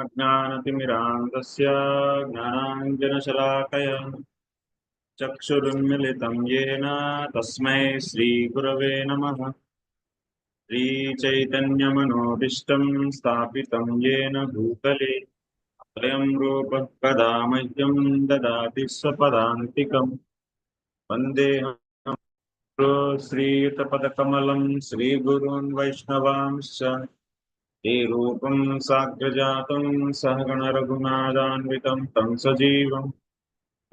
अज्ञानतिमिरान्धस्य ज्ञानाञ्जनशलाकया चक्षुरुन्मिलितं येन तस्मै श्रीगुरवे नमः। श्रीचैतन्यमनोभीष्टं स्थापितं येन भूतले स्वयं रूपः कदा मह्यं ददाति स्वपदान्तिकम्। वन्देऽहं श्रीयुतपदकमलं श्रीगुरून् वैष्णवांश्च रूपं साग्रजातं सहगणरघुनाथान्वितं तं सजीवं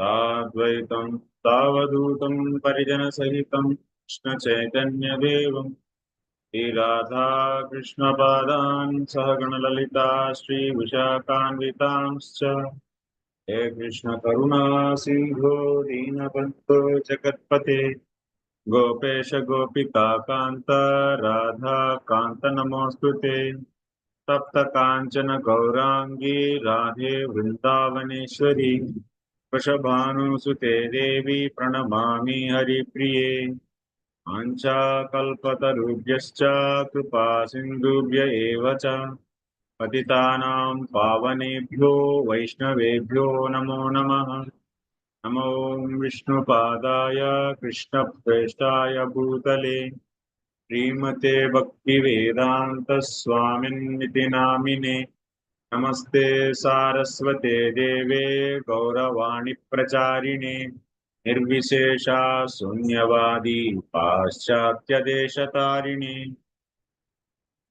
साद्वैतं सावधूतं परिजनसहितं कृष्णचैतन्यदेवं श्रीराधाकृष्णपादान् सहगणललिता श्रीविशाखान्वितांश्च हे कृष्णकरुणा सिन्धो दीनबन्धो जगत्पते गोपेश गोपिकान्त राधाकान्त नमोऽस्तुते। तप्त कांचन गौरांगी राधे वृंदावनेश्वरी वृषभानुसुते देवी प्रणमामि हरिप्रिये। वाञ्छाकल्पतरुभ्यश्च कृपा सिन्धुभ्य एव च पतितानां पावनेभ्यो वैष्णवेभ्यो नमो नमः। नमो विष्णुपादाय कृष्णप्रेष्ठाय भूतले श्रीमते भक्तिवेदांत स्वामिन्निति नामिने। नमस्ते सारस्वते देवे गौरवाणी प्रचारिणे निर्विशेषा शून्यवादी पाश्चात्यदेशतारिणे।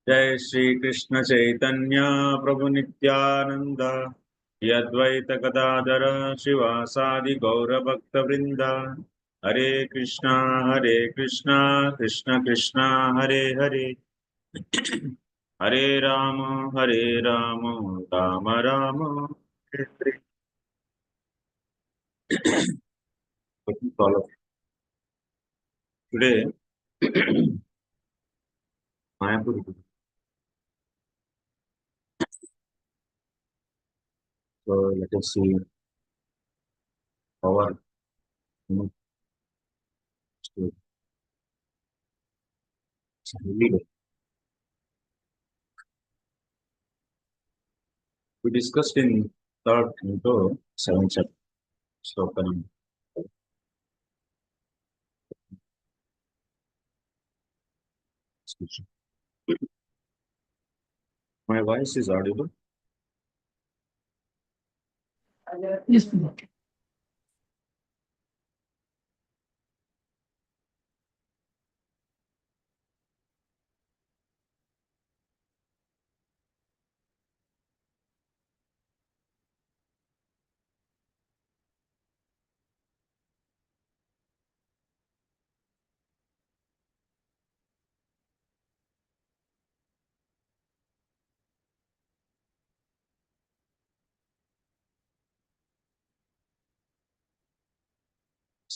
जय श्री कृष्ण चैतन्य प्रभु नित्यानंद यद्वैत गदाधर शिवासादि गौरभक्तवृंद। हरे Krishna Krishna Krishna Hare Hare Hare Ram Ram Ram Hare Hare. Today, Mayapur. So let us see our we discussed in third into 7th chapter. Sloka number. My voice is audible. Yes, Prabhu.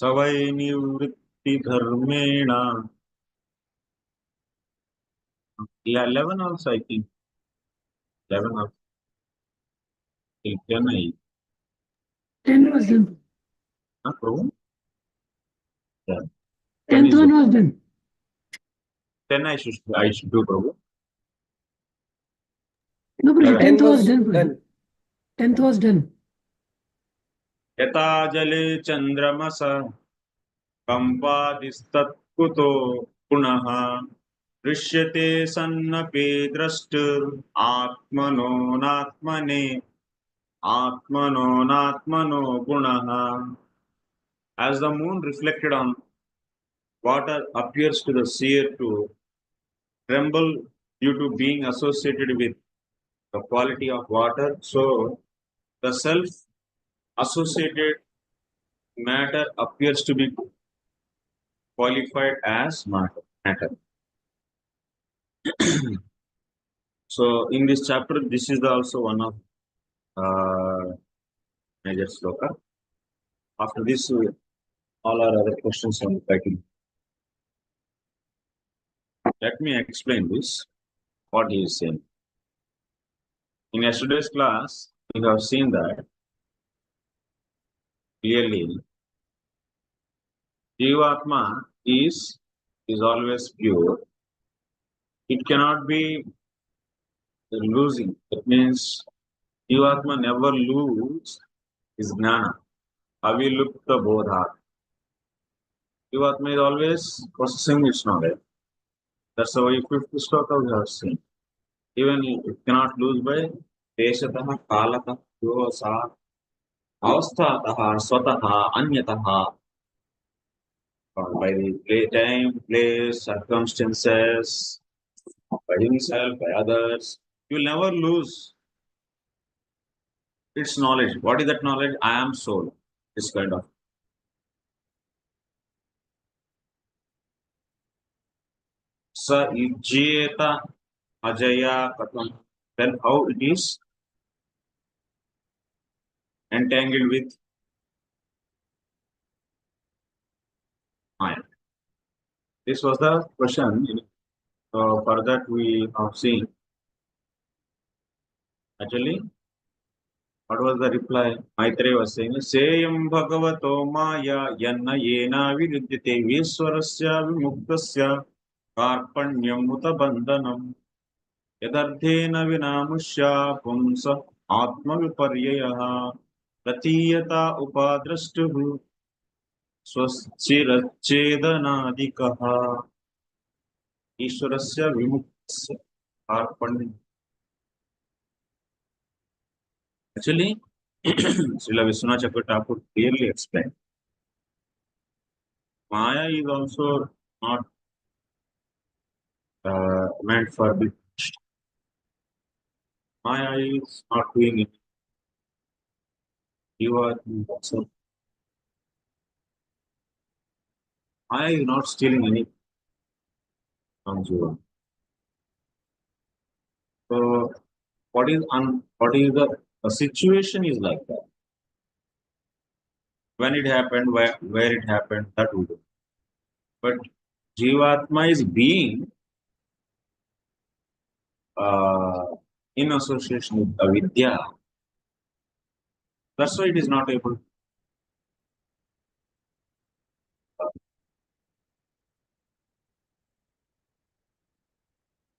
सवै निवृत्ति धर्मेण 11 also I think 11 also 10 I 10 was done. Prabhu? Yeah. 10th one was done. 10 I should do Prabhu. No, Prabhu, 10th was done. 10th was done. यथा जले चंद्रमस कंपादिस्तत्कुतो पुनः दृश्यते सन्नपि द्रष्टुर आत्मनो गुणः. As the moon reflected on water appears to the seer to tremble due to being associated with the quality of water, so the self associated matter appears to be qualified as matter. So in this chapter, this is also one of major sloka. After this, all our other questions on writing. Let me explain this, what he is saying. In yesterday's class, we have seen that clearly Jivatma is always pure. It cannot be losing. It means Jivatma never lose his jnana. Avilupta bodha. Jivatma is always possessing its knowledge. That's why fifth sloka we have seen. Even it cannot lose by deshatah, kalatah, yosa, avasthatah, swatah, anyatah, by the time, place, circumstances, by himself, by others. You will never lose its knowledge. What is that knowledge? I am soul. This kind of. Sa ijeta ajaya katam. Then how it is entangled with Maya. This was the question. For that we have seen. Actually, what was the reply? Maitreya was saying, Seyam Bhagavato Maya Yanna Yena Viruddhite Viswarasya Vimuktasya Karpanyam Uta Bandhanam Yadardhena Vinamushya Pumsa Atma Viparyayaha Pratiyata Upadrastuhu Swasthiracchedanadikaha Ishwarasya Vimuktasya Karpanyam. Actually, Srila Vishwanath Chakravarti clearly explained. Maya is also not meant for the Maya is not doing it. You are also Maya is not stealing anything from Jiva. So what is the situation is like that. When it happened, where it happened, that would do. But Jivatma is being in association with avidya. That's why it is not able to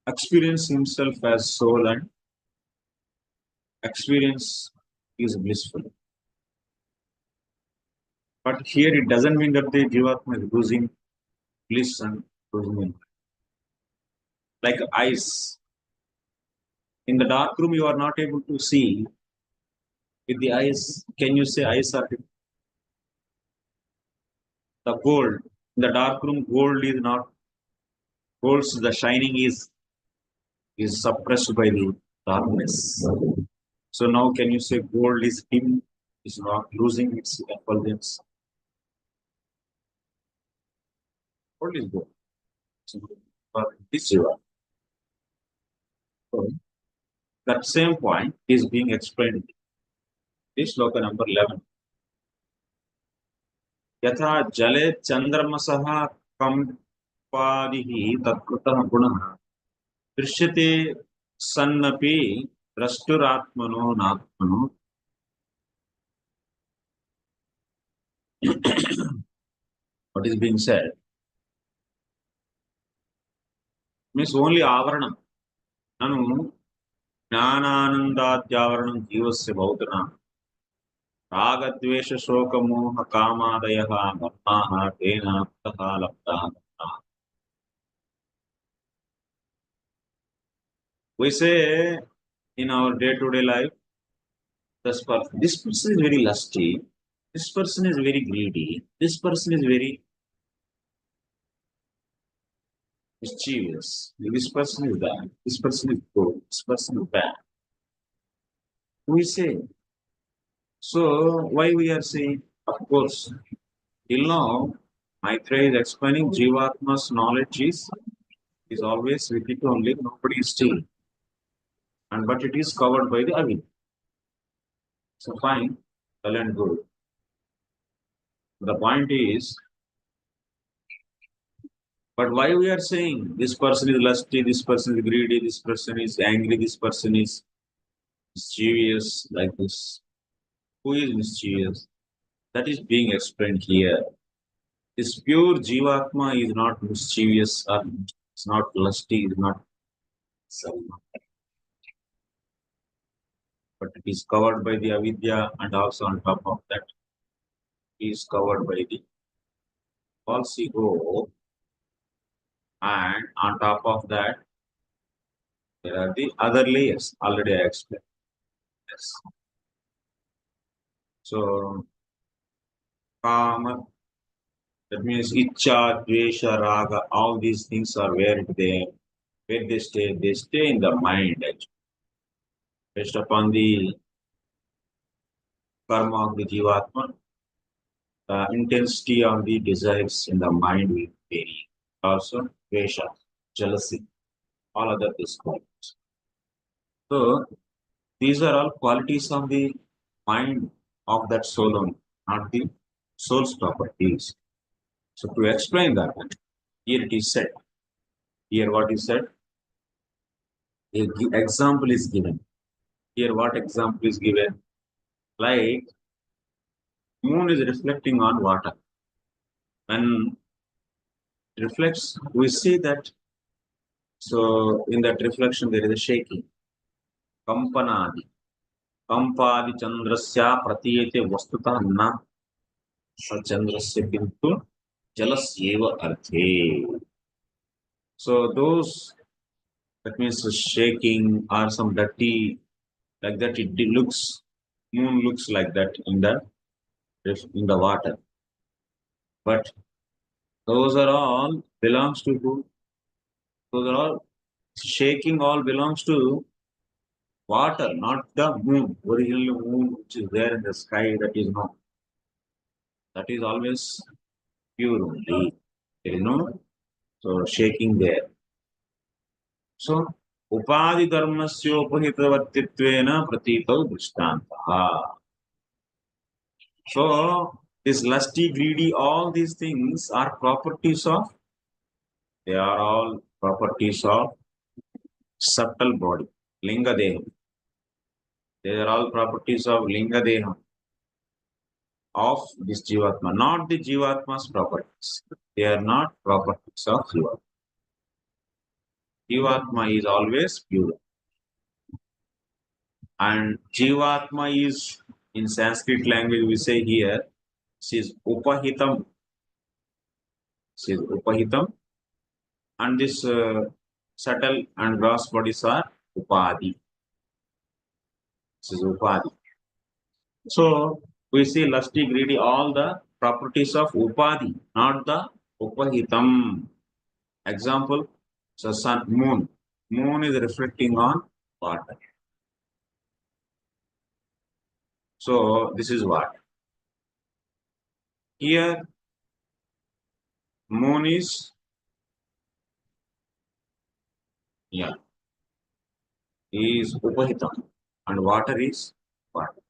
experience himself as soul and experience is blissful. But here it doesn't mean that the Jivatma is losing bliss and losing. Like ice. In the dark room, you are not able to see with the eyes. Can you say eyes are the gold? In the dark room, gold is not gold's the shining is suppressed by the darkness. So now can you say gold is dim, is not losing its effulgence? Gold is gold. So, this Jiva. So, that same point is being explained in sloka number 11. यथा जले चंद्रमसः कंपादिः तत्कृतः गुणः दृश्यते सन्नपि द्रष्टुरात्मनो नात्मनो. What is being said means only avaranam. Nanu ज्ञानानन्दाद्यावरणं जीवस्य भवतुना रागद्वेष शोकमोह कामादयः वर्णाः तेन तथा लब्धाः. We say in our day-to-day life, this person is very lusty, this person is very greedy, this person is very mischievous, this person is bad, this person is good, this person is bad. We say. So why we are saying? Of course, till now, Maitreya is explaining Jivatma's knowledge is always with it only, nobody is still. And but it is covered by the avidya. So fine, well and good. The point is, but why we are saying this person is lusty, this person is greedy, this person is angry, this person is mischievous like this? Who is mischievous? That is being explained here. This pure Jivatma is not mischievous, or it's not lusty, it's not. but it is covered by the avidya, and also on top of that is covered by the false ego, and on top of that there are the other layers already I explained. Yes. So kama, that means icha, dvesha, raga, all these things are where they stay. They stay in the mind actually. Based upon the karma of the jivatma, the intensity of the desires in the mind will vary. Also, dvesha, jealousy, all other disqualities. So these are all qualities of the mind of that soul only, not the soul's properties. So to explain that, here it is said. Here what is said? Example is given. Here what example is given? Like moon is reflecting on water. When it reflects, we see that. So in that reflection there is a shaking. Kampanadi. Kampadi chandrasya pratiyete vastutah na chandrasya kintu jalasyeva arthe. So those, that means shaking or some dirty, like that it looks, moon looks like that in the water. But those are all belongs to who? Those are all shaking all belongs to water, not the moon. Original moon which is there in the sky, that is not. That is always pure only. There is no so shaking there. So upadi dharmasyopahitavartitvena pratitau drishtantah. So this lusty, greedy, all these things are properties of, they are all properties of subtle body, linga deham. They are all properties of linga deham, of this jivatma, not the jivatma's properties. They are not properties of jivatma. Jivatma is always pure. And jivatma is, in Sanskrit language we say here, she is upahitam. She is upahitam. And this subtle and gross bodies are upadi. This is upadi. So we see lusty, greedy, all the properties of upadi, not the upahitam. Example, so sun, moon. Moon is reflecting on water. So this is what? Here, moon is, yeah, is upahitam, and water is water.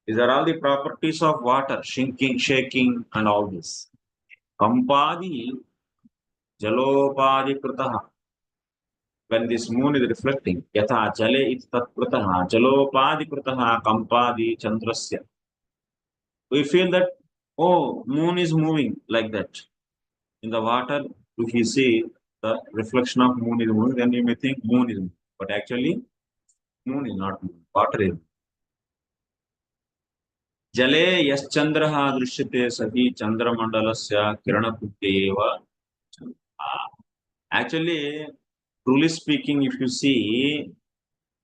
These are all the properties of water, shrinking, shaking, and all this. Kampadi, jalopadi kritaha. When this moon is reflecting, yatha jale it tat kritaha, jalopadi kritaha, kampadi chandrasya. We feel that, oh, moon is moving like that. In the water, if you see the reflection of moon is moving, then you may think moon is moving. But actually, moon is not moving. Water is. जले यश्चंद्रः दृश्यते सहि चंद्रमंडलस्य किरणपुट्टेव. Actually, truly speaking, if you see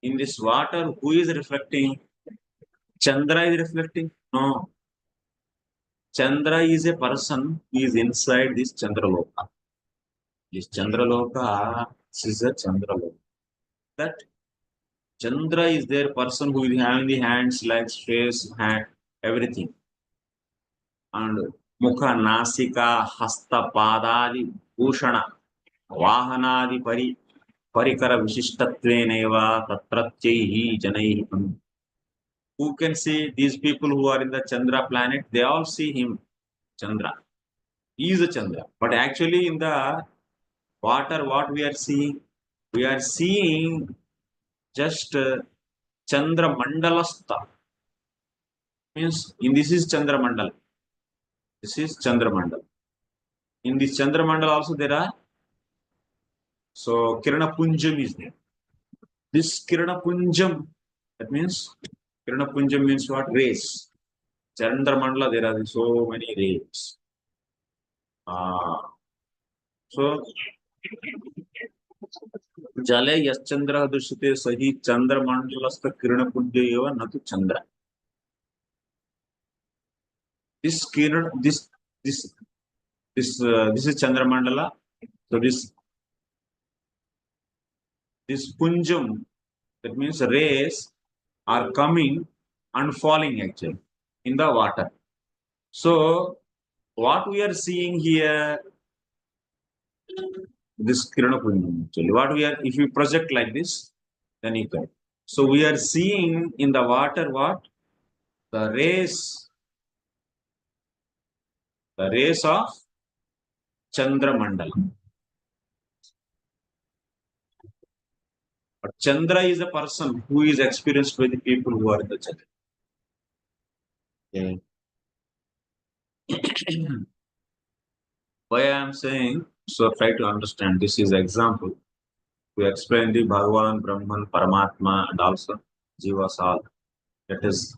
in this water, who is reflecting? Chandra is reflecting? No. Chandra is a person who is inside this Chandraloka. This Chandraloka is a Chandraloka. That Chandra is their person who is having the hands, legs, face, hand, everything. And Mukha, Nasika, Hasta, Padadi, Bhushana, Vahanadi, Parikara Vishistatveneva, Tatratyaihi, Janaihi. Who can see these people who are in the Chandra planet? They all see him, Chandra. He is a Chandra. But actually, in the water, what we are seeing? We are seeing just Chandra Mandalastha. Means in this is Chandra Mandal. This is Chandra Mandal. In this Chandra Mandal also there are, so Kirana Punjam is there. This Kirana Punjam That means Kirana Punjam means what? Rays. Chandramandala, there are so many rays. So Jale Yaschandra Dushite Sahi Chandramandalasta Kirana Punjayeva Natu Chandra. This Kiran, this is Chandramandala. So this Punjam, that means rays are coming and falling actually in the water. So what we are seeing here, this Kirana Punjam actually, what we are, if you project like this, then you can. So we are seeing in the water what? The rays of Chandramandala. But Chandra is a person who is experienced by the people who are in the Chandra. Okay. Why I am saying, so try to understand, this is example to explain the Bhagavan, Brahman, Paramatma, and also Jivas all. That is,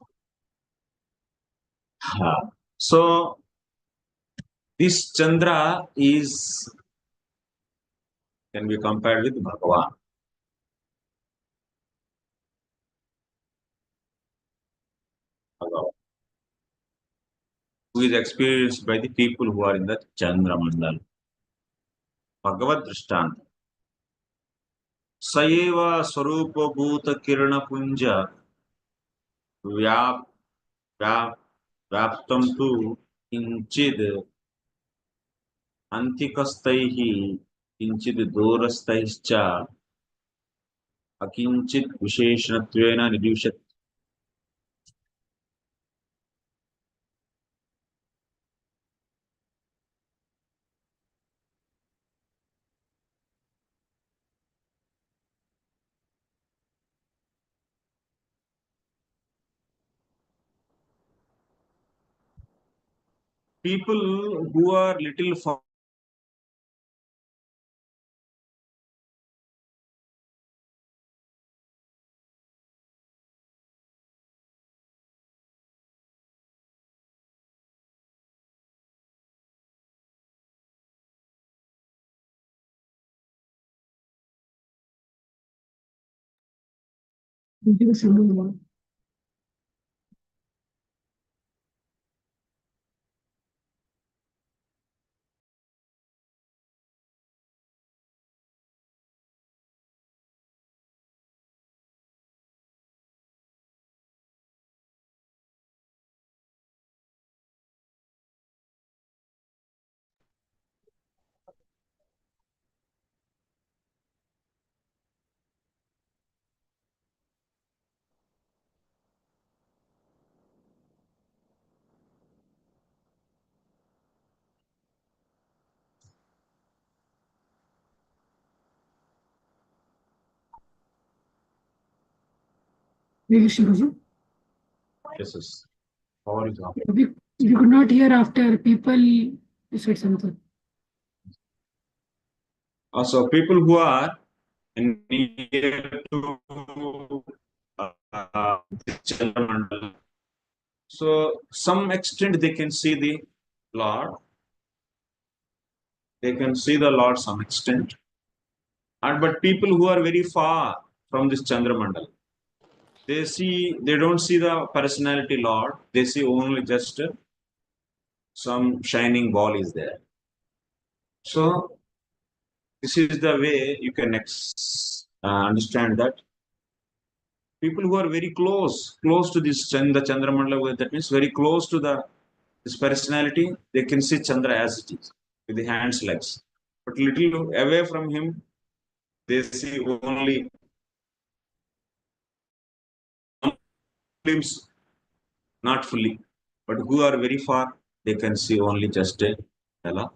so this Chandra is can be compared with Bhagavan. Bhagavan, who is experienced by the people who are in the Chandra Mandal. Bhagavad Drishtanta. Sayeva Swarupa Bhuta Kirana Punja Vyap Vyap Vyaptam tu Kinchid Antikastaihi Kinchid Dorastaischa Akinchit Visheshanattvena Nidushat. People who are little far Give a single one. Yes, Shivaji. Yes. How are you? We could not hear after people said something. Also, people who are near to Chandramandala. So, some extent they can see the Lord. They can see the Lord some extent. And but people who are very far from this Chandramandala, they don't see the personality Lord. They see only just some shining ball is there. So this is the way you can understand that people who are very close to this Chandra Chandramandala, that means very close to this personality, they can see Chandra as it is with the hands, legs. But little away from him, they see only glimpse, not fully. But who are very far, they can see only just a Tala.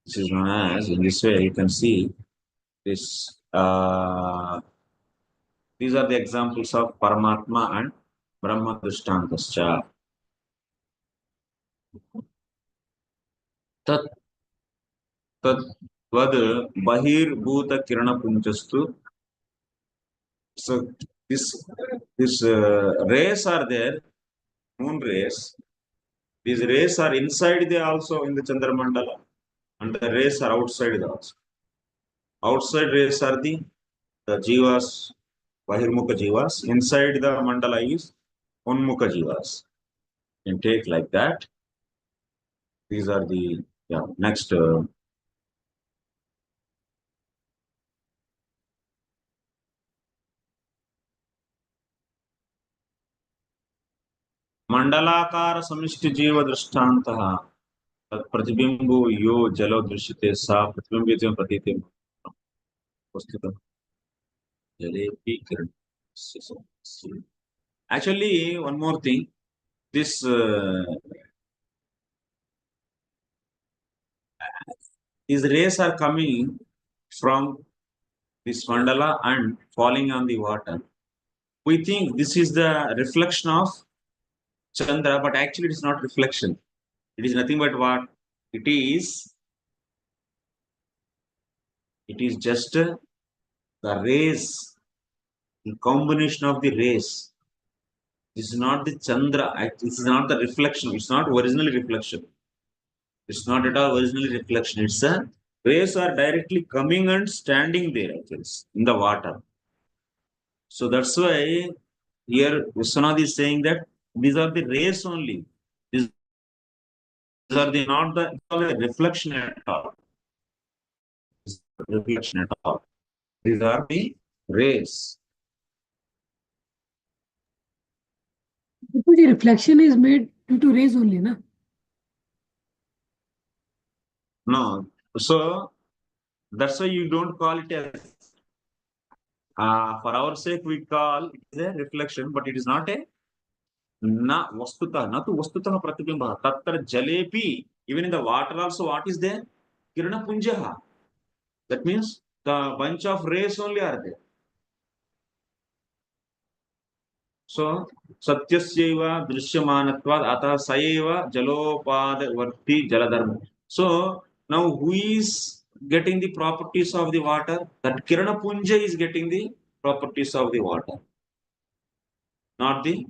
This is known as, in this way, you can see this. These are the examples of Paramatma and Brahma Drishtantascha. Tat Tad Vad Bahir Bhuta Kirana Punchastu. So this rays are there, moon rays. These rays are inside the also in the Chandramandala, and the rays are outside also. Outside rays are the jivas, Bahirmukha jivas. Inside the mandala is Unmukha jivas. You can take like that. These are the next. मंडलाकार समिष्टि जीव दृष्टान्तः तत्प्रतिबिम्बो यो जलो दृश्यते सा प्रतिबिंबित प्रतीति वस्तुतः जलेपि किरण. Actually, one more thing. This these rays are coming from this mandala and falling on the water. We think this is the reflection of Chandra, but actually it is not reflection. It is nothing but what it is. It is just the rays, the combination of the rays. This is not the Chandra. This is not the reflection. It's not originally reflection. It's not at all originally reflection. It's a rays are directly coming and standing there in the water. So that's why here Vishwanath is saying that these are the rays only. These are the not the reflection at all. Reflection at all. These are the rays. Because the reflection is made due to rays only, na? No. So that's why you don't call it as for our sake we call it is a reflection, but it is not a na vastuta, na tu vastutah pratibimba. Tatra jalepi, even in the water also, what is there? Kirana punjaha. That means the bunch of rays only are there. So satyasyeva drishyamanatvad atah sayeva jalopadvarti jaladharma. So now who is getting the properties of the water? That Kirana Punja is getting the properties of the water. Not the.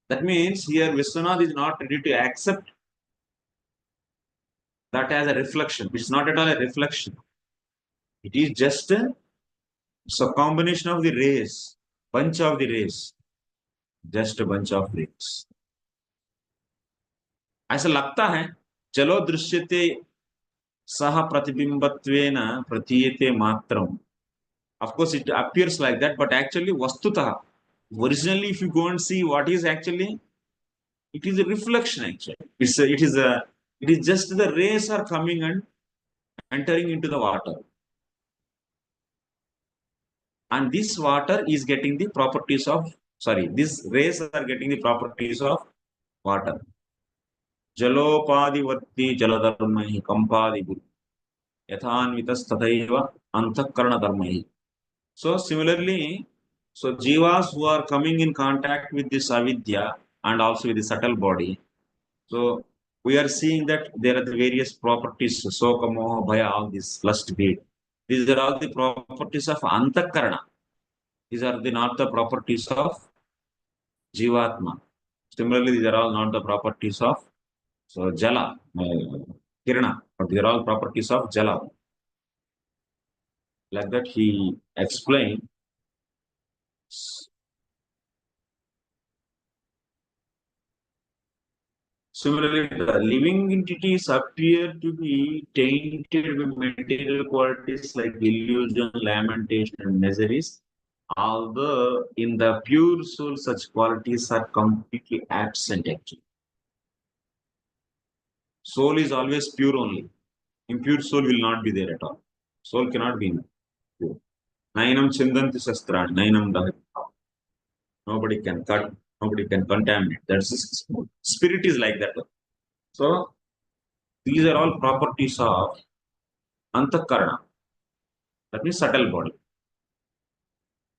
That means here Vishwanath is not ready to accept that as a reflection. It's not at all a reflection. It is just a combination of the rays, bunch of the rays, just a bunch of rays. ऐसा लगता है चलो दृश्यते सह प्रतिबिंबत्वेन प्रतीयते मात्रम. Of course, it appears like that, but actually, vastutah, originally, if you go and see what is actually, it is a reflection. Actually, it is just the rays are coming and entering into the water, and this water is getting the properties of. Sorry, these rays are getting the properties of water. Jalopadivarti jaladharmahi kampadi yathanvitas anthakarana dharmahi. So similarly, so jivas who are coming in contact with this avidya and also with the subtle body. So we are seeing that there are the various properties, soka, moha, bhaya, all these lust, greed. These are all the properties of antakarana. These are not the properties of jivatma. Similarly, these are all not the properties of jala, kirana, but these are all properties of jala. Like that he explained. Similarly, the living entities appear to be tainted with material qualities like illusion, lamentation, and miseries, although in the pure soul, such qualities are completely absent actually. Soul is always pure only. Impure soul will not be there at all. Soul cannot be pure. Nainam chindanti sastrani, nainam dahat. Nobody can cut, nobody can contaminate. That's spirit is like that. So these are all properties of antakarana. That means subtle body.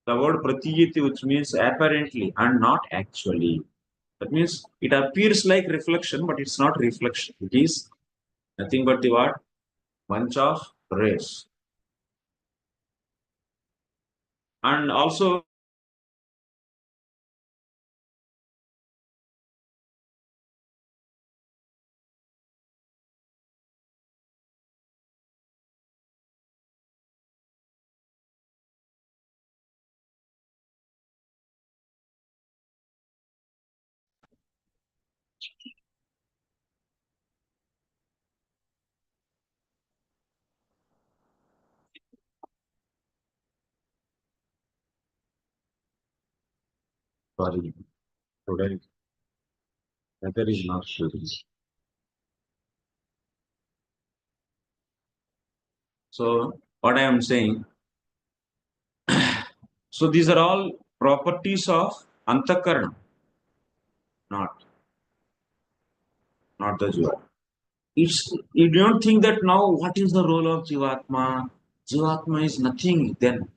The word pratiyati, which means apparently and not actually. That means it appears like reflection, but it's not reflection. It is nothing but the what? Bunch of rays. And also Sorry, today weather is not good. So what I am saying, so these are all properties of antakarna, not the jiva. It's, you don't think that now what is the role of jivatma? Jivatma is nothing. Then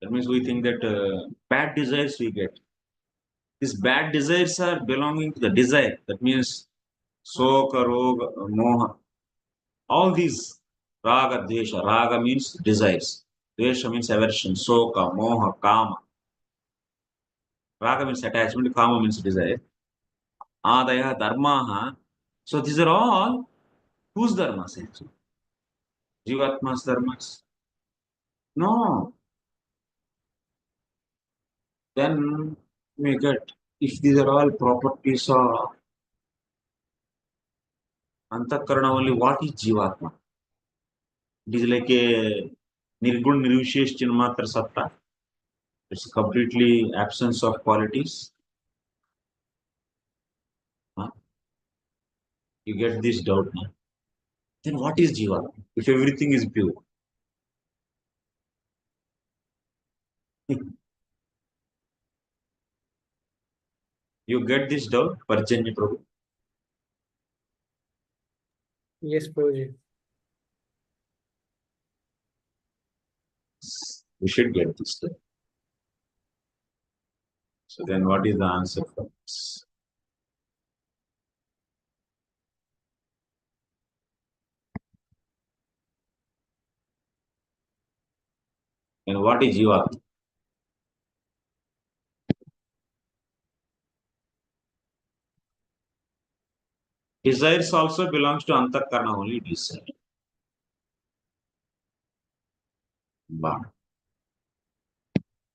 that means we think that bad desires we get. These bad desires are belonging to the desire. That means soka, roga, moha. All these raga, desha. Raga means desires. Desha means aversion. Soka, moha, kama. Raga means attachment. Kama means desire. Adaya, dharmaha. So these are all whose dharmas actually? Jivatma's dharmas. No. Then we get, if these are all properties of antakarna only, what is jivatma? It is like a nirgun nirvishesh chinmatra satta. It's completely absence of qualities. Huh? You get this doubt now. Then what is jivatma? If everything is pure. You get this doubt, Parjanya Prabhu? Yes, Prabhuji. We should get this doubt. So then what is the answer for this? And what is jivatma? Desires also belongs to antakarna only, it is said. But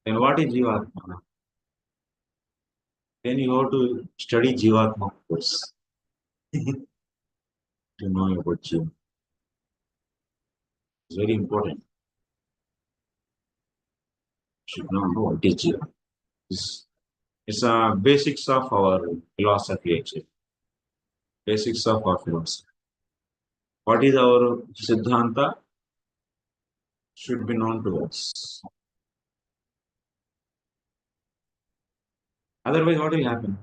then what is jivatma? Then you have to study jivatma course to know about jiva. It's very important. You should know what is jiva. It's a basics of our philosophy actually. Basics of our philosophy. What is our siddhanta should be known to us. Otherwise, what will happen?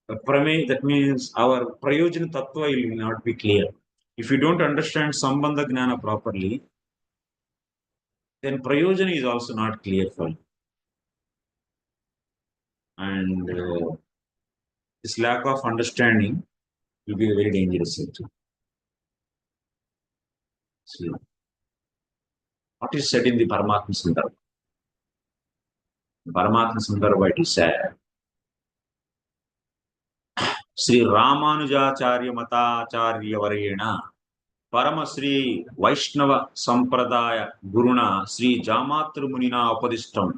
That means our prayojana tattva will not be clear. If you don't understand sambandha gnana properly, then prayojana is also not clear for you. And this lack of understanding will be very dangerous actually. See, what is said in the Paramatma Sandarbha? Paramatma Sandarbha, it is said, Sri Ramanujacharya Matacharya Varena Parama Sri Vaishnava Sampradaya Guruna Sri Jamatru Munina Upadishtam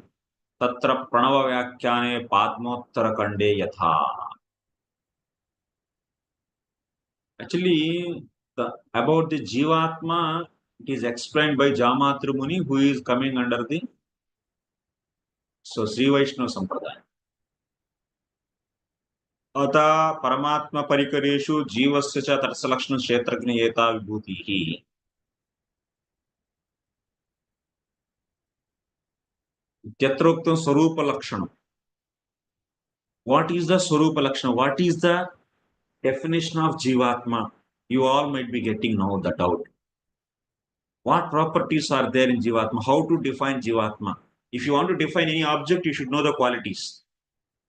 Tatra Pranava Vyakhyane Padmottara Kande Yatha. Actually, about the Jivatma, it is explained by Jamatru Muni, who is coming under the Sri Vaishnava Sampradaya. अतः परमात्मा परिकरेषु जीवस्य च तत्सलक्षण क्षेत्रज्ञेयता विभूतिः. इत्यत्रोक्तं स्वरूप लक्षण. What is the Swarupa Lakshana? What is the definition of Jivatma? You all might be getting now the doubt. What properties are there in Jivatma? How to define Jivatma? If you want to define any object, you should know the qualities.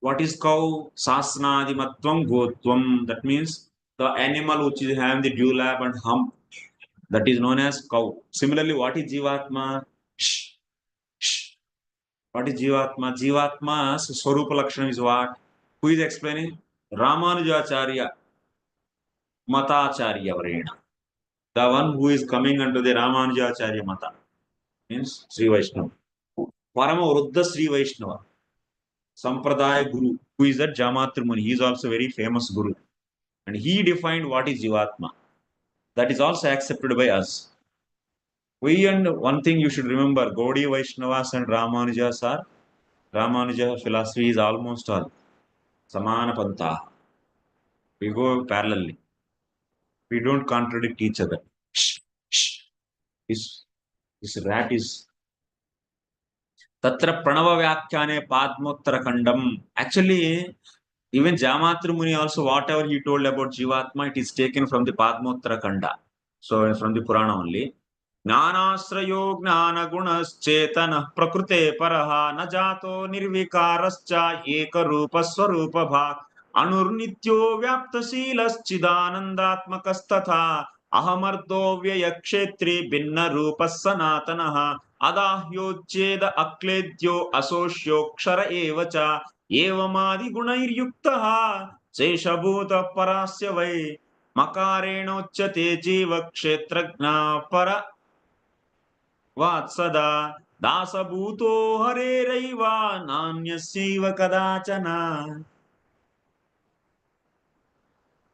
What is cow? Sasnadimatvam gotvam. That means the animal which is having the dewlap and hump, that is known as cow. Similarly, what is Jivatma? Shh, shh. What is Jivatma? Jivatma's Swarupa Lakshana is what? Who is explaining? Ramanujacharya Matacharya Varena. The one who is coming under the Ramanujacharya Mata means Sri Vaishnava. Parama Vruddha Sri Vaishnava. Sampradaya Guru, who is that Jamatru Muni. He is also very famous Guru. And he defined what is Jivatma. That is also accepted by us. One thing you should remember, Gaudiya Vaishnavas and Ramanuja philosophy is almost all Samana Pantha. We go parallelly. We don't contradict each other. Shh, shh. This rat is Tatra Pranava Vyakhyane Padmottara Khandam. Actually, even Jamatri Muni also, whatever he told about Jivatma, it is taken from the Padmottara Khanda. So from the Purana only. Jnanasrayo Jnana Gunaschetana Prakrute Paraha Najato Nirvikarascha Eka Rupa Swarupa Bha Anurnityo Vyapta Chidanandatmakastatha Ahamardho Vyayakshetri Binna Rupa Sanatanaha Adahyocheda Akledyo Asoshokshara Evacha Evamadi Gunairyuktaha Seshabhuta Parasya Vai Makarenocchate Jiva Kshetrajna Para Vatsada Dasabhuto Hareraiva Nanyasiva Kadachana.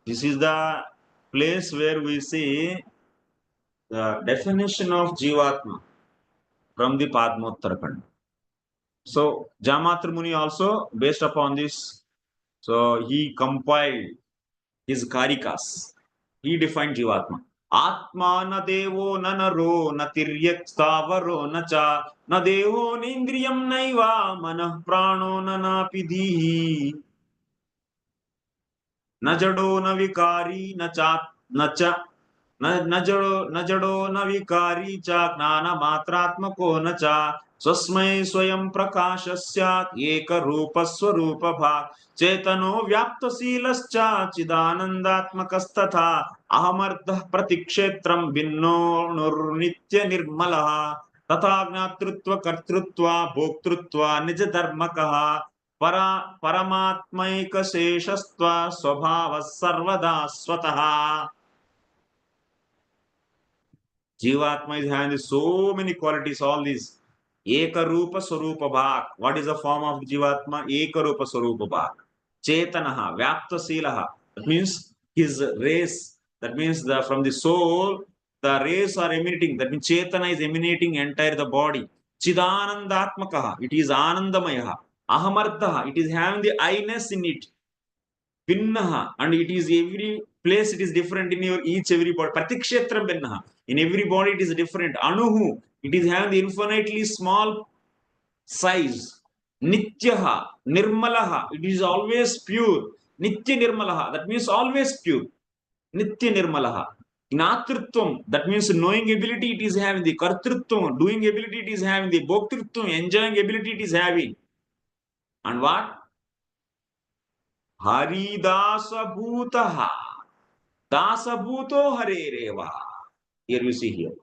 This is the place where we see the definition of Jivatma from the Padmottara. So Jamatri Muni also, based upon this, so he compiled his Karikas. He defined Jivatma. Atma na devo na naro na tiryak stavaro na cha na devo nindriyam naiva manah prano na napidhi na jado na vikari na cha na cha न जड़ो न विकारी च ज्ञान मात्रात्मको न च स्वस्मै स्वयं प्रकाश स्यात् एक रूप स्वरूप भाग चेतनो व्याप्तशीलश्च चिदानन्दात्मकस्तथा अहमर्धः प्रतिक्षेत्रं भिन्नोऽणुर्नित्य निर्मलः तथा ज्ञातृत्व कर्तृत्व भोक्तृत्व निज धर्मकः परमात्मैकशेषस्त्व स्वभावः सर्वदा स्वतः. Jivatma is having so many qualities, all these. Eka Rupa Swarupa Bhak. What is the form of Jivatma? Eka Rupa Swarupa Bhak. Chetanaha, Vyapta Silaha. That means his rays. That means from the soul, the rays are emanating. That means Chetana is emanating entire the body. Chidanandatmakaha. It is Anandamayaha. Ahamarthaha. It is having the I-ness in it. Pinnaha. And it is every place it is different in your each every body. Pratikshetram Pinnaha. In every body it is different. Anuhu, it is having the infinitely small size. Nityaha, Nirmalaha, it is always pure. Nitya Nirmalaha, that means always pure. Nitya Nirmalaha. Gnatritvam, that means knowing ability it is having. The Kartritvam, doing ability it is having. The Bhoktritvam, enjoying ability it is having. And what? Haridasa Bhutaha. Dasa Bhuto Harereva. Here you see here.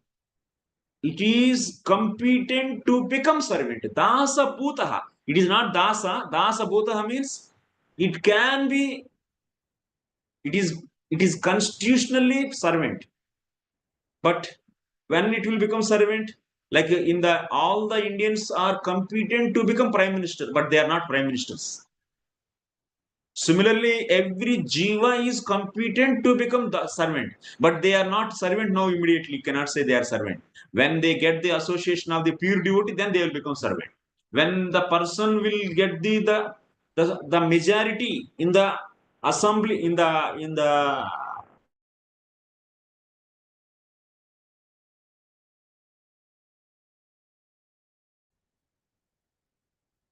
It is competent to become servant. Dasa Bhutaha. It is not Dasa. Dasa Bhutaha means it can be, it is constitutionally servant. But when it will become servant, like in the all the Indians are competent to become prime minister, but they are not prime ministers. Similarly, every jiva is competent to become the servant, but they are not servant now immediately. Cannot say they are servant. When they get the association of the pure devotee, then they will become servant. When the person will get the majority in the assembly in the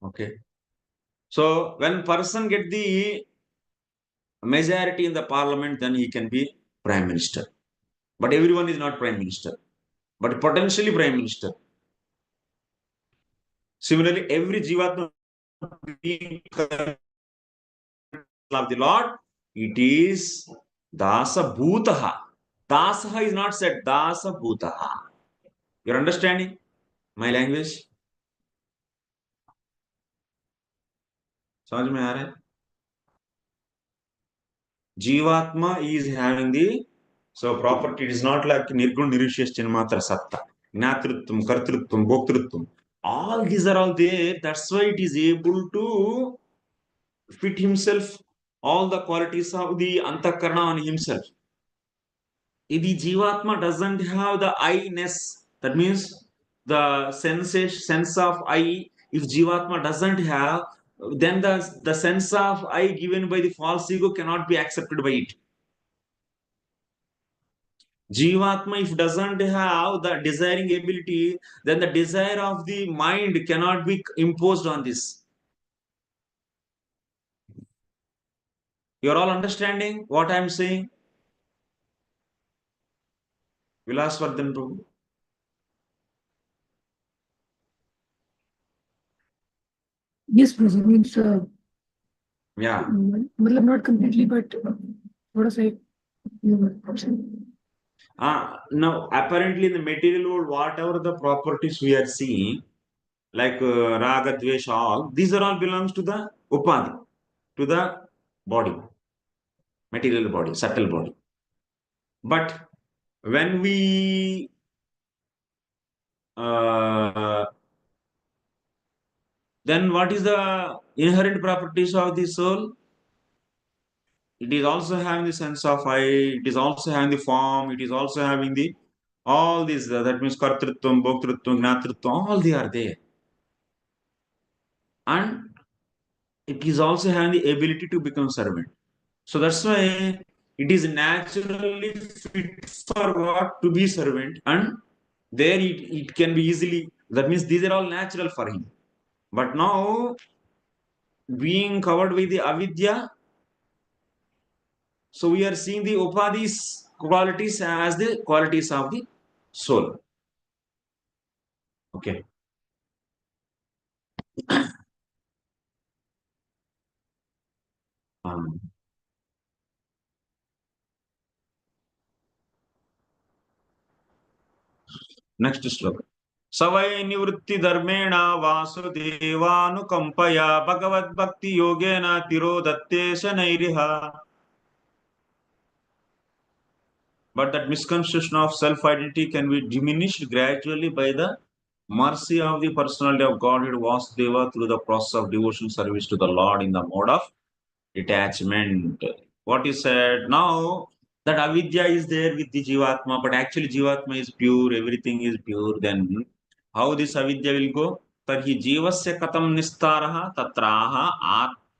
okay. So when person get the majority in the parliament, then he can be prime minister. But everyone is not prime minister, but potentially prime minister. Similarly, every jivatma being of the Lord, it is Dasa Bhutaha. Dasaha is not said, Dasa Bhutaha. You're understanding my language? समझ में आ रहा है? Jivatma is having the property. It is not like Nirgun Nirishyash Chinmatra Satta. Gnatritvam, Kartritvam, Bhoktritvam. All these are all there. That's why it is able to fit himself all the qualities of the Antakarna on himself. If the Jivatma doesn't have the I-ness, That means the sense of I, if Jivatma doesn't have, then the sense of I given by the false ego cannot be accepted by it. Jivatma, if doesn't have the desiring ability, then the desire of the mind cannot be imposed on this. You're all understanding what I'm saying? Vilasvardhan Prabhu. Yes, Prabhu. Means, Yeah. मतलब not completely, but थोड़ा सा Now, apparently in the material world, whatever the properties we are seeing, like raga, dvesha, all, these are all belongs to the upadhi, to the body, material body, subtle body. But when we then what is the inherent properties of the soul? It is also having the sense of I, it is also having the form, it is also having the all these, that means kartrutvam, bhoktrutvam, gnatritvam, all they are there. And it is also having the ability to become servant. So that's why it is naturally fit for what to be servant, and there it can be easily, that means these are all natural for him. But now being covered with the avidya, so we are seeing the upadhis qualities as the qualities of the soul. Okay. Next sloka. Savai nivritti dharmena vasudevānukampaya bhagavad bhakti yogena tirodatte shanairiha. But that misconception of self-identity can be diminished gradually by the mercy of the personality of Godhead Vasudeva through the process of devotion service to the Lord in the mode of detachment. What is said now, that avidya is there with the Jivatma, but actually Jivatma is pure, everything is pure. Then how this avidya will go? Tarhi jivasya katam nistaraha tatraha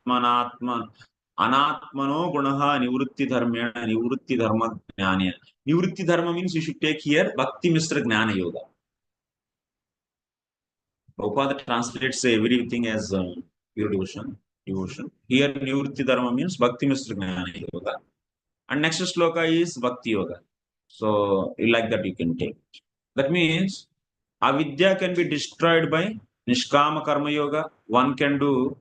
atmanatman anatmano gunaha nivrutti dharmena nivrutti dharma jnana. Nivrutti dharma means you should take here Bhakti Misra Jnana Yoga. Prabhupada translates everything as pure devotion. Here, Nivritti Dharma means Bhakti Misra Jnana Yoga. And next sloka is Bhakti Yoga. So, like that you can take. That means avidya can be destroyed by Nishkama Karma Yoga. One can do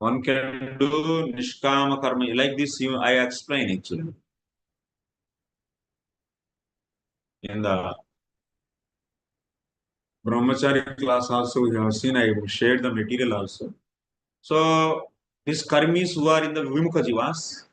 Nishkama Karma. Like this, I explain actually. In the Brahmachari class also, we have seen, I shared the material also. So, these karmis who are in the Vimukha Jivas,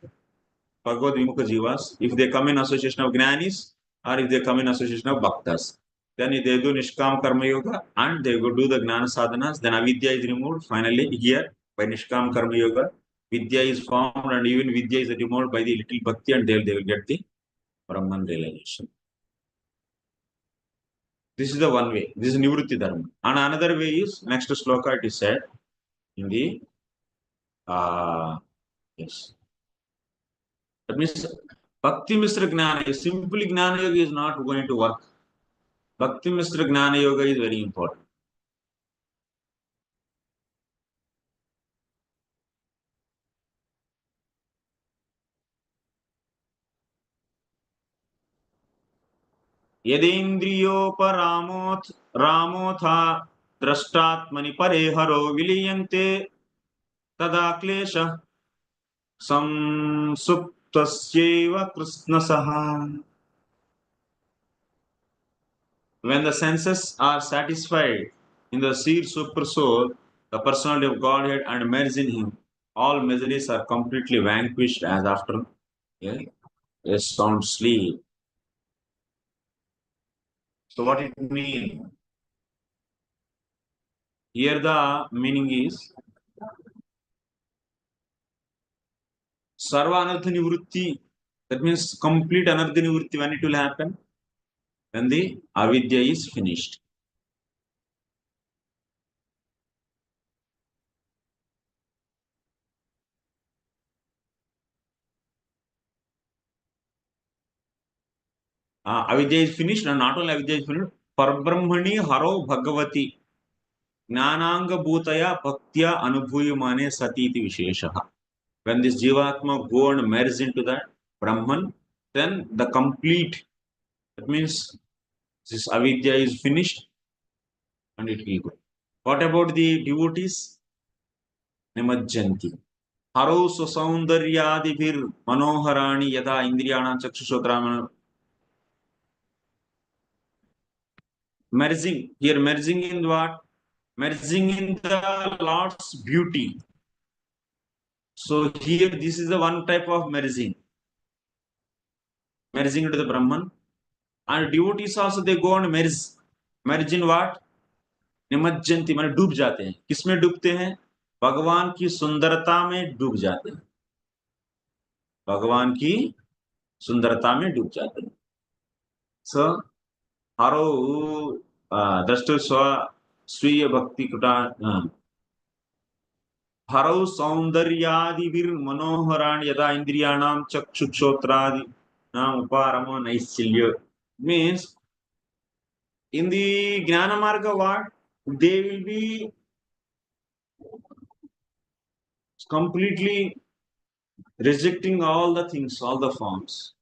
Bhagavad Vimukha Jivas, if they come in association of Gnanis or if they come in association of Bhaktas, then if they do Nishkam Karma Yoga and they go do the Gnana sadhanas, then Avidya is removed. Finally, here by Nishkam Karma Yoga, Vidya is formed and even Vidya is removed by the little Bhakti and they will get the Brahman realization. This is the one way. This is Nivrutti Dharma. And another way is, next sloka it is said in the, yes. That means Bhakti Misra Gnana, simply Gnana Yoga is not going to work. Bhakti Misra Gnana Yoga is very important. Yadendriyoparamot Ramotha Drashtatmani Pareharo Viliyante Tada Klesha Samsuptasyeva Krishnasaha. When the senses are satisfied in the seed super soul, the personality of Godhead and merge in him, all miseries are completely vanquished as after a sound sleep. So what it means? Here the meaning is Sarva Anartha Nivrutti. That means complete anartha nivritti when it will happen? When the avidya is finished. Avidya is finished, and not only avidya is finished, Parbrahmani haro bhagavati jnananga bhutaya bhaktya anubhuyamane sati iti visheshaha. When this jivatma go and merge into that Brahman, then the complete, that means this avidya is finished and it will go. What about the devotees? Nimajjanti. Haro saundaryadibhir manoharani yada indriyana chakshushotrama. Merging, here merging in what? Merging in the Lord's beauty. So here this is the one type of merging. Merging into the Brahman. And devotees also they go and merge. Merge in what? निमज्जन्ति माने डूब जाते हैं. किसमें डूबते हैं? भगवान की सुंदरता में डूब जाते हैं. भगवान की सुंदरता में डूब जाते हैं. So हरो द्रष्टु स्व स्वीय भक्ति कुटा हरौ सौंदर्यादिभिर् मनोहराण यदा इंद्रियाणां चक्षुक्षोत्रादि नाम उपारमो नैश्चल्य. Means in the Jnana Marga what? They will be completely rejecting all the things, all the forms.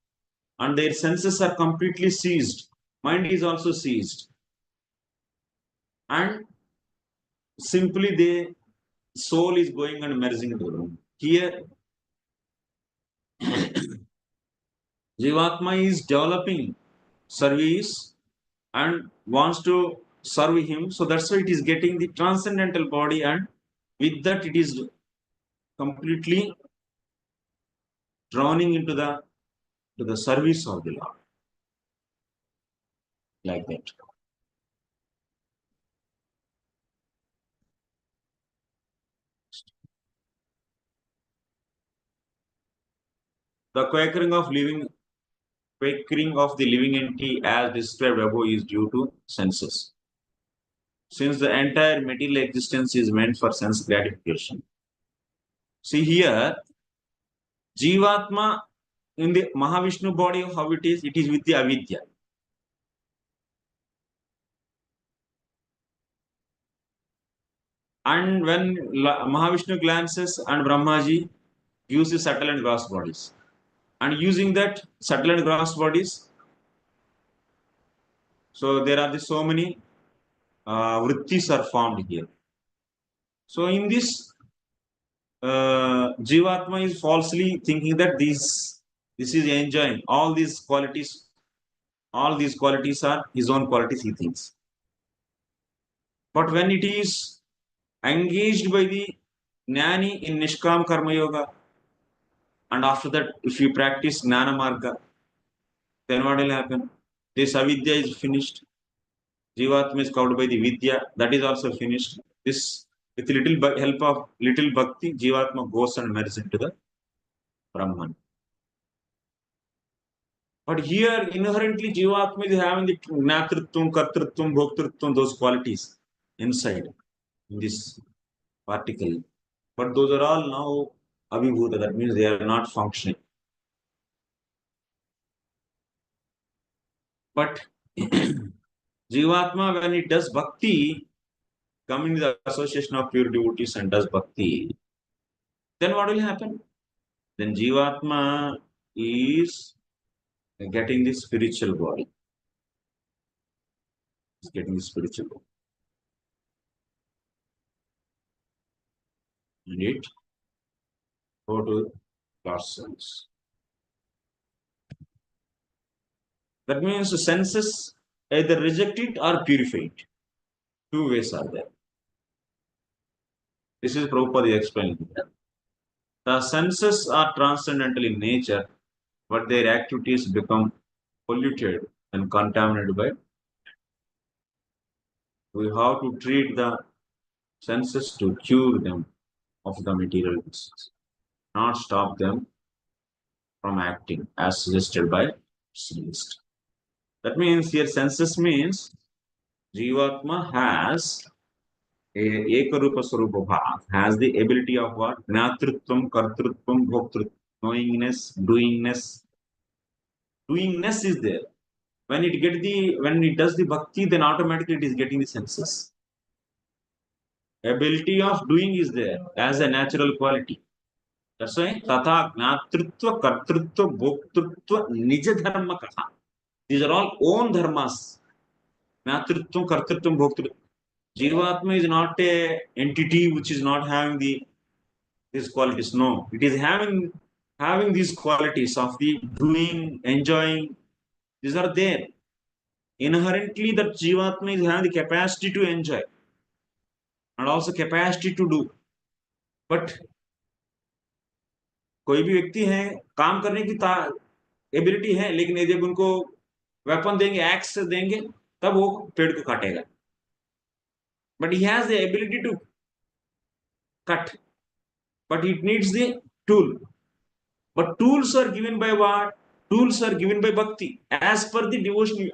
And their senses are completely seized. Mind is also seized. And simply the soul is going and merging into the room. Here, Jivatma is developing service and wants to serve him. So that's why it is getting the transcendental body, and with that it is completely drowning into the service of the Lord. Like that. The quakering of the living entity as described above is due to senses. Since the entire material existence is meant for sense gratification. See here, Jivatma in the Mahavishnu body, how it is with the avidya. And when Mahavishnu glances and Brahmaji uses subtle and gross bodies. And using that subtle and gross bodies, so there are so many vrittis are formed here. So in this, Jivatma is falsely thinking that this is enjoying all these qualities. All these qualities are his own qualities, he thinks. But when it is engaged by the Jnani in Nishkam Karma Yoga, and after that, if you practice Jnana Marga, then what will happen? This avidya is finished. Jivatma is covered by the vidya, that is also finished. This, with little help of little bhakti, Jivatma goes and merges into the Brahman. But here, inherently, Jivatma is having the Gnatritvam, Kartritvam, Bhoktritvam, those qualities inside in this particle. But those are all now Abhibhuta, that means they are not functioning. But Jivatma, when it does bhakti, coming in the association of pure devotees and does bhakti, then what will happen? Then Jivatma is getting the spiritual body. Is getting the spiritual body. And it go to God's sense. That means the senses either reject it or purify it. Two ways are there. This is Prabhupada explaining. The senses are transcendental in nature, but their activities become polluted and contaminated by. We have to treat the senses to cure them of the material disease, not stop them from acting as suggested by list. That means here senses means Jivatma has a Ekarupa Swarupa Bhav, has the ability of what? Jnatritvam, Kartrutvam, Bhoktritvam, knowingness, doingness. Doingness is there. When it does the bhakti, then automatically it is getting the senses. Ability of doing is there as a natural quality. That's why Tata Gnatritva, Kartrutva, Bhoktritva, Nija Dharma Kaha. These are all own dharmas. Gnatritvam, Kartrutvam, Bhoktritvam. Jivatma is not a entity which is not having these qualities. No, it is having these qualities of the doing, enjoying. These are there. Inherently, that Jivatma is having the capacity to enjoy and also capacity to do. But कोई भी व्यक्ति है काम करने की ability है, लेकिन यदि उनको वेपन देंगे, एक्स देंगे, तब वो पेड़ को काटेगा. But he has the ability to cut, but it needs the tool. But tools are given by what? Tools are given by bhakti. As per the devotion,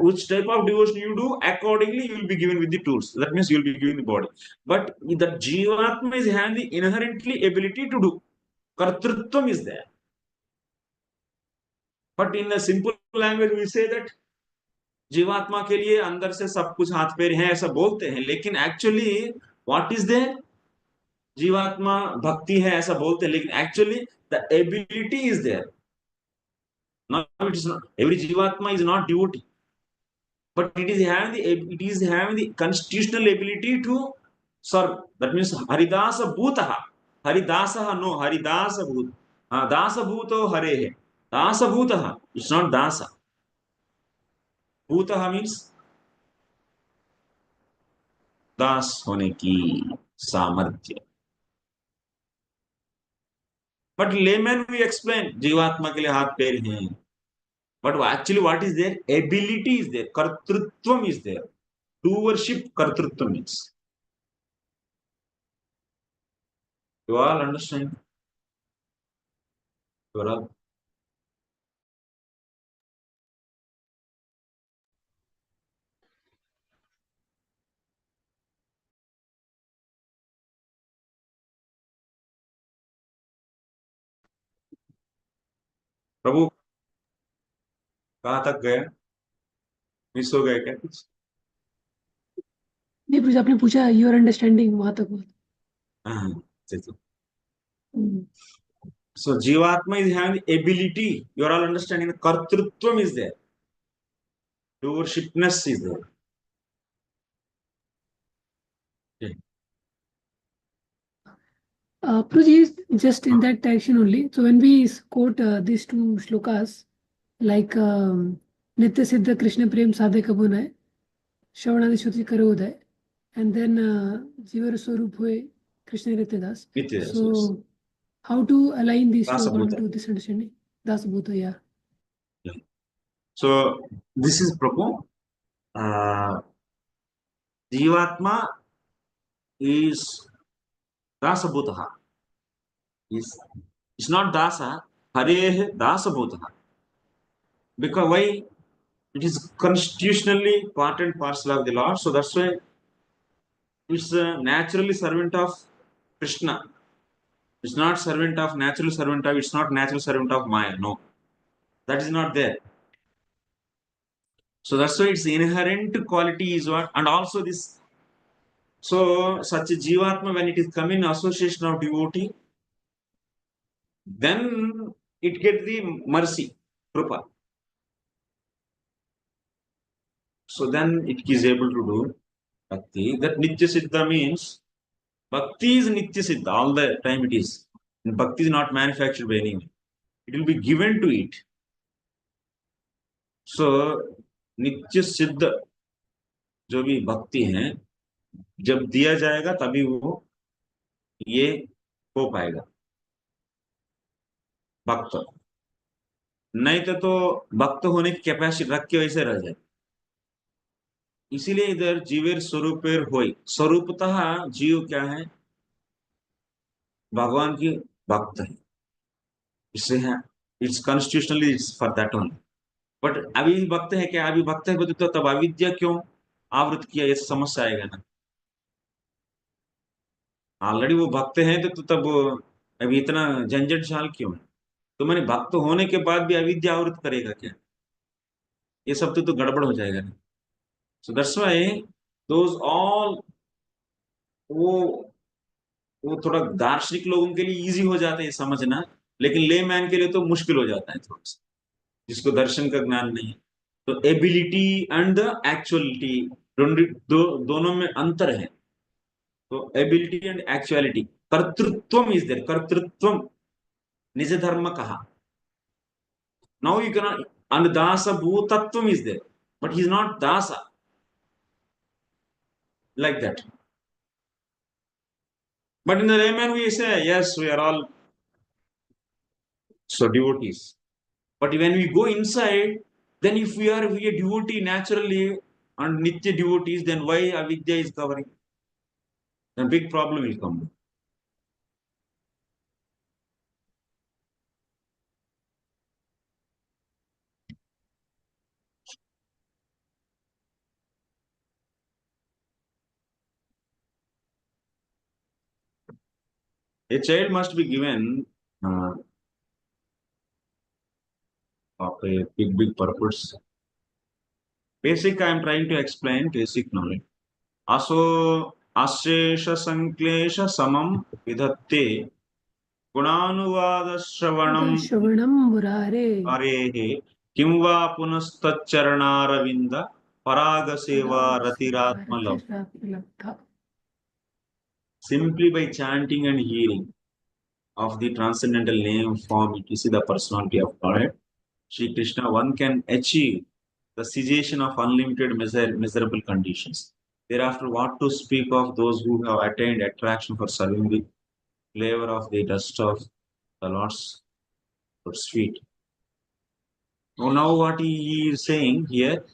which type of devotion you do, accordingly you will be given with the tools. That means you will be given the body. But the Jivatma is having the inherently ability to do. Kartrutvam is there. But in a simple language, we say that जीवात्मा के लिए अंदर से सब कुछ हाथ पैर है ऐसा बोलते हैं, लेकिन एक्चुअली व्हाट इज देयर? जीवात्मा भक्ति है ऐसा बोलते हैं, लेकिन actually the ability is there. Now it is not, every jivatma is not devotee, but it is having the constitutional ability to serve. That means haridasa bhutaha. Haridasaha, no, haridasa bhut. Dasa bhuto harehe. Dasa bhutaha. It's not dasa. Bhutaha means दास होने की सामर्थ्य. But layman we explain जीवात्मा के लिए हाथ पैर हैं, but actually what is there? Ability is there, कर्तृत्व इज देयर. डूवरशिप कर्तृत्व means. You all understand? You all प्रभु कहाँ तक गया? मिस हो गया क्या कुछ? नहीं प्रभु, आपने पूछा योर अंडरस्टैंडिंग वहां तक बात. So Jivatma is having the ability. You are all understanding. The Kartrutvam is there. Doershipness is there. Okay. Prabhuji, just in that direction only. So when we quote these two shlokas, like Nitya Siddha Krishna Prem Sadhe Kabunai, Shravanadi Shruti Karodai, and then Jivar Swarup Hoy Krishna Nityadas. So how to align these two according to this understanding? Das Bhuta, yeah. So this is Prabhu. Jivatma is Dasa Bhutaha. It's not Dasa, Hareh Dasa Bhutaha. Because why? It is constitutionally part and parcel of the Lord. So that's why it's naturally servant of Krishna. It's not servant of natural servant of, it's not natural servant of Maya. No. That is not there. So that's why its inherent quality is what, and also this. So such a Jivatma, when it is come in association of devotee, then it gets the mercy, Krupa. So then it is able to do Bhakti. That Nitya Siddha means Bhakti is Nitya Siddha, all the time it is. And Bhakti is not manufactured by anyone. It will be given to it. So नित्य सिद्ध जो भी भक्ति है, जब दिया जाएगा तभी वो ये हो पाएगा भक्त. नहीं तो भक्त होने की कैपेसिटी रख के वैसे रह जाए. इसीलिए इधर जीवेर स्वरूपेर होई. स्वरूपतः जीव क्या है? भगवान की भक्त है. इससे है It's constitutionally it's for that only. But अभी भक्त है क्या? अभी भक्त है तो तब अविद्या क्यों आवृत किया? ये समस्या आएगा ना. ऑलरेडी वो भक्त हैं तो तब अभी इतना झंझट झाल क्यों है? तो मैंने भक्त होने के बाद भी अविद्या आवृत करेगा क्या? ये सब तो गड़बड़ हो जाएगा ना. So that's why those all वो थोड़ा दार्शनिक लोगों के लिए इजी हो जाता है ये समझना, लेकिन ले मैन के लिए तो मुश्किल हो जाता है थोड़ा सा, जिसको दर्शन का ज्ञान नहीं है. तो एबिलिटी एंड द एक्चुअलिटी दोनों में अंतर है. तो एबिलिटी एंड एक्चुअलिटी, कर्तृत्व इज देयर, कर्तृत्व निज धर्म कहा. Now you can, and dasa bhutatvam is there, but he is not dasa like that. But in the layman we say yes, we are all so devotees. But when we go inside, then if we are a devotee naturally and nitya devotees, then why avidya is covering? Then big problem will come. A child must be given of a big purpose. Basic, I am trying to explain basic knowledge. Aso ashesha sanklesha samam vidhatte गुणानुवाद श्रवणम श्रवणम मुरारे हरेः किं वा पुनस्तच्चरणारविंद पराग सेवा रतिरात्मलम. Simply by chanting and hearing of the transcendental name form, if you see the personality of God, Shri Krishna, one can achieve the cessation of unlimited miserable conditions. Thereafter, what to speak of those who have attained attraction for serving the flavor of the dust of the Lord's sweet. So now what he is saying here,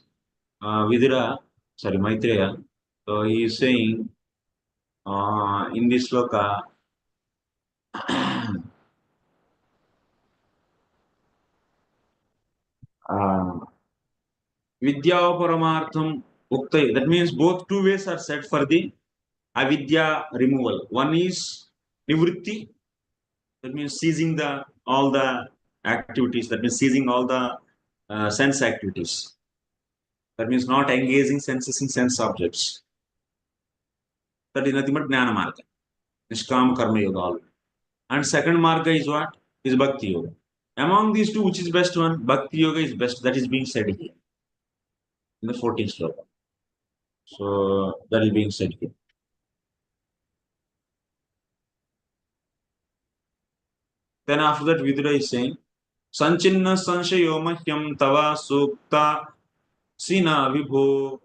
Maitreya, so he is saying in this sloka, Vidya Paramartham Uktai. That means both two ways are said for the avidya removal. One is nivritti, that means ceasing all the activities, that means ceasing all the sense activities. That means not engaging senses in sense objects. That is nothing but Jnana Marga, Nishkam Karma Yoga. And second Marga is what? Is Bhakti Yoga. Among these two, which is best one? Bhakti Yoga is best. That is being said here in the 14th sloka. So that is being said here. Then after that, Vidura is saying, Sanchinna Sanshayo Mahyam Tava Sukta Sina Vibho.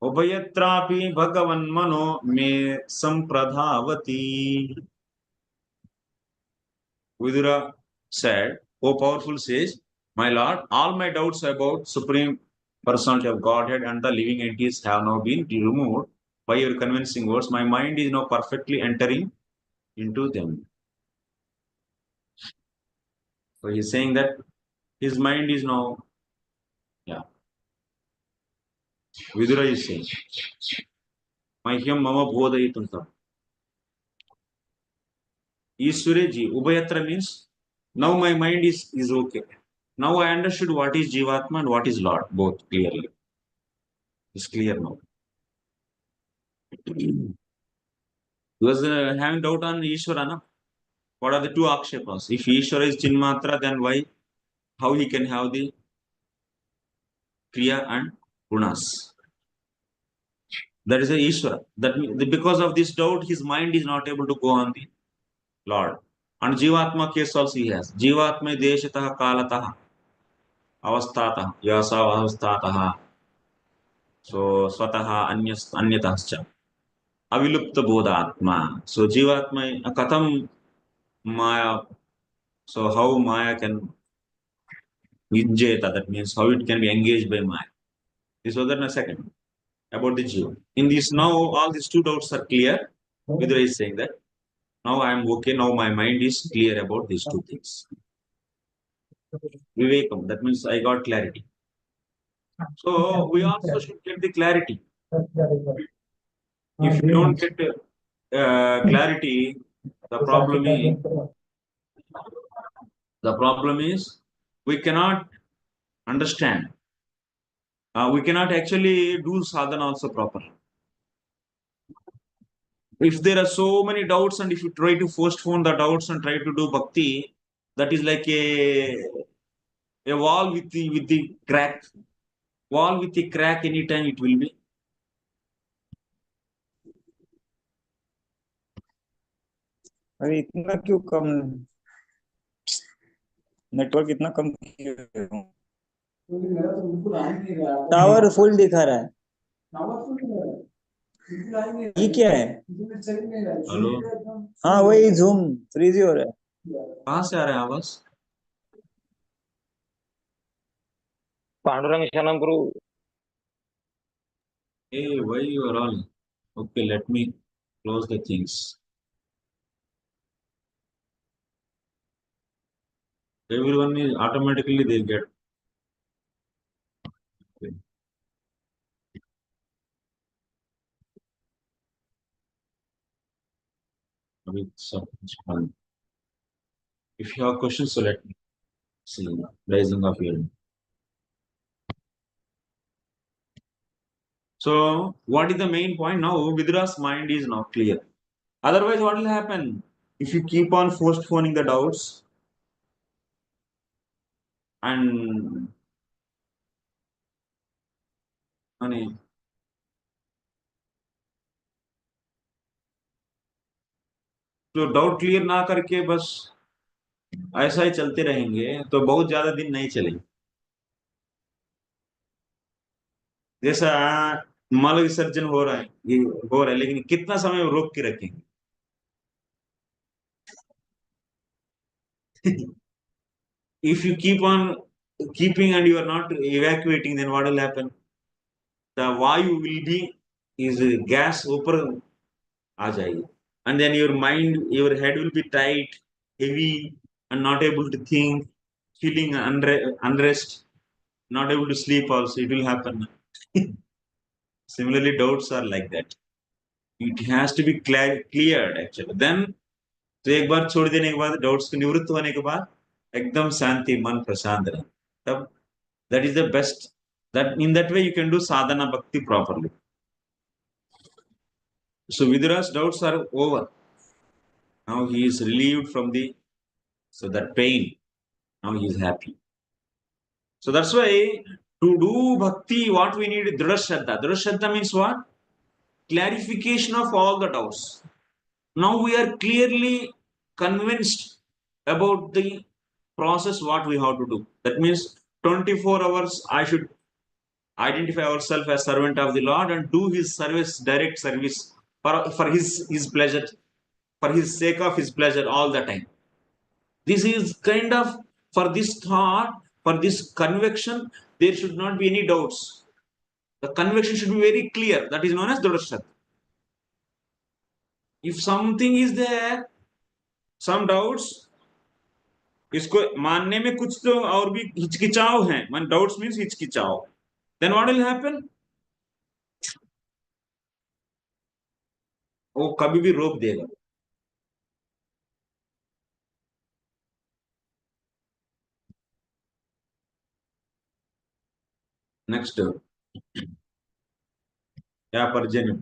Ubhayatrapi Bhagavan Mano Me Sampradhavati. Vidura said, O powerful sage, my lord, all my doubts about Supreme Personality of Godhead and the living entities have now been removed by your convincing words. My mind is now perfectly entering into them. So he is saying that his mind is now, Vidura is saying, Mahyam Mama Bodhayitum Tam. Ishwareji, Ubhayatra means, now my mind is okay. Now I understood what is Jivatma and what is Lord, both clearly. It's clear now. He was having doubt on Ishvara, no? What are the two akshepas? If Ishvara is Chinmatra, then why? How he can have the Kriya and Gunas? That is a Ishvara. That because of this doubt, his mind is not able to go on the Lord. And Jivatma case also he has. Jivatma deshataha kalatah avasthatah yasa avasthatah. So swataha anyatahscha avilupta bodhatma. So Jivatma katham Maya. So how Maya can Vijjeta, that means how it can be engaged by Maya. This was in a second about the Jiva. In this now, all these two doubts are clear. Vidura is saying that now I am okay. Now my mind is clear about these two things. Vivekam, that means I got clarity. So we also should get the clarity. If you don't get clarity, the problem is we cannot understand. We cannot actually do sadhana also properly. If there are so many doubts, and if you try to postpone the doubts and try to do bhakti, that is like a wall with the crack. Wall with the crack, anytime it will be. अरे इतना क्यों कम network इतना कम क्यों? Tower full दिखा रहा है। ये क्या है? हेलो, हाँ वही जूम फ्रीज ही हो रहा है। कहाँ से आ रहा है आवाज? पांडुरंग शरणम गुरु। Hey, why you are all? Okay, let me close the things. Everyone is automatically they get. Okay. With some fun. If you have questions, so let me see. Raising of your hand. So, what is the main point now? Vidra's mind is now clear. Otherwise, what will happen? If you keep on postponing the doubts and honey, तो doubt clear ना करके बस ऐसा ही चलते रहेंगे तो बहुत ज्यादा दिन नहीं चलेंगे। जैसा मल विसर्जन हो रहा है, ये हो रहा है, लेकिन कितना समय वो रोक के रखेंगे? If you keep on keeping and you are not evacuating, then what will happen? The vayu will be is gas ऊपर आ जाएगी, and then your mind, your head will be tight, heavy, and not able to think, feeling unrest, not able to sleep. Also, it will happen. Similarly, doubts are like that. It has to be cleared actually. Then तो एक बार छोड़ देने के बाद, doubts को निवृत्त होने के बाद एकदम शांति, मन प्रशांत रहे, तब that is the best. That in that way you can do sadhana bhakti properly. So Vidura's doubts are over. Now he is relieved from that pain. Now he is happy. So that's why to do bhakti, what we need is Dridha Shraddha. Dridha Shraddha means what? Clarification of all the doubts. Now we are clearly convinced about the process what we have to do. That means 24 hours I should identify ourselves as servant of the Lord and do his service, direct service for his pleasure, for his sake of his pleasure all the time. This is kind of, for this thought, for this conviction, there should not be any doubts. The conviction should be very clear. That is known as Dridha. If something is there, some doubts, इसको मानने में कुछ तो और भी हिचकिचाव है, when doubts means हिचकिचाव, then what will happen? वो कभी भी रोक देगा. Next, या पर्जन्य.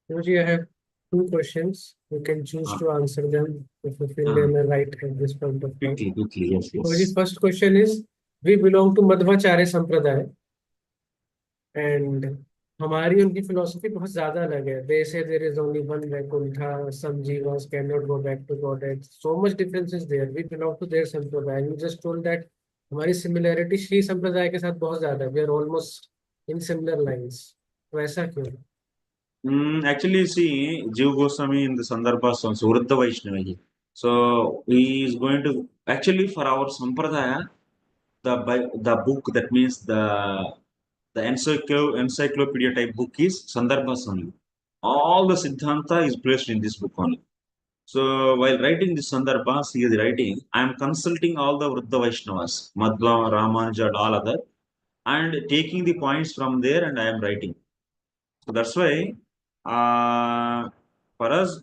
Guruji, I have two questions. You can choose to answer them if you feel they are right at this point of time. Quickly, yes. Guruji, first question is, we belong to Madhvacharya Sampradaya and हमारी उनकी philosophy बहुत ज़्यादा अलग है. They say there is only one Vaikuntha, some jivas cannot go back to Godhead. So much difference is there. We belong to their Sampradaya. You just told that हमारी similarity Shri संप्रदाय के साथ बहुत ज़्यादा है. We are almost in similar lines. तो ऐसा क्यों? Actually, see, Jiva Goswami in the Sandarbha songs, Vruddha Vaishnava. So he is going to, actually for our Sampradaya, the book, that means the The encyclopedia type book is Sandarbhas only. All the Siddhanta is placed in this book only. So while writing this Sandarbhas, he is writing, I am consulting all the Vruddha Vaishnavas, Madhva, Ramanuja, and all other, and taking the points from there and I am writing. So that's why for us,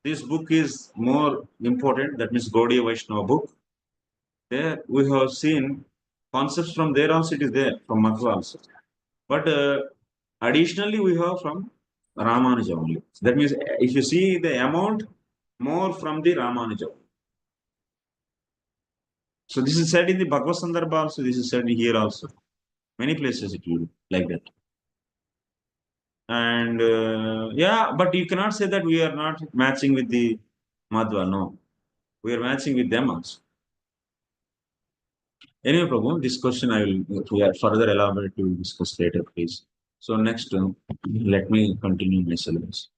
this book is more important. That means Gaudiya Vaishnava book. There we have seen concepts from there also, it is there, from Madhva also. But additionally, we have from Ramanuja only. That means if you see the amount, more from the Ramanuja. So this is said in the Bhagavad Sandarbha also, this is said here also. Many places it will be like that. And yeah, but you cannot say that we are not matching with the Madhva. No, we are matching with them also. Anyway, Prabhu, this question I will further elaborate, we will discuss later, please. So next, let me continue my syllabus.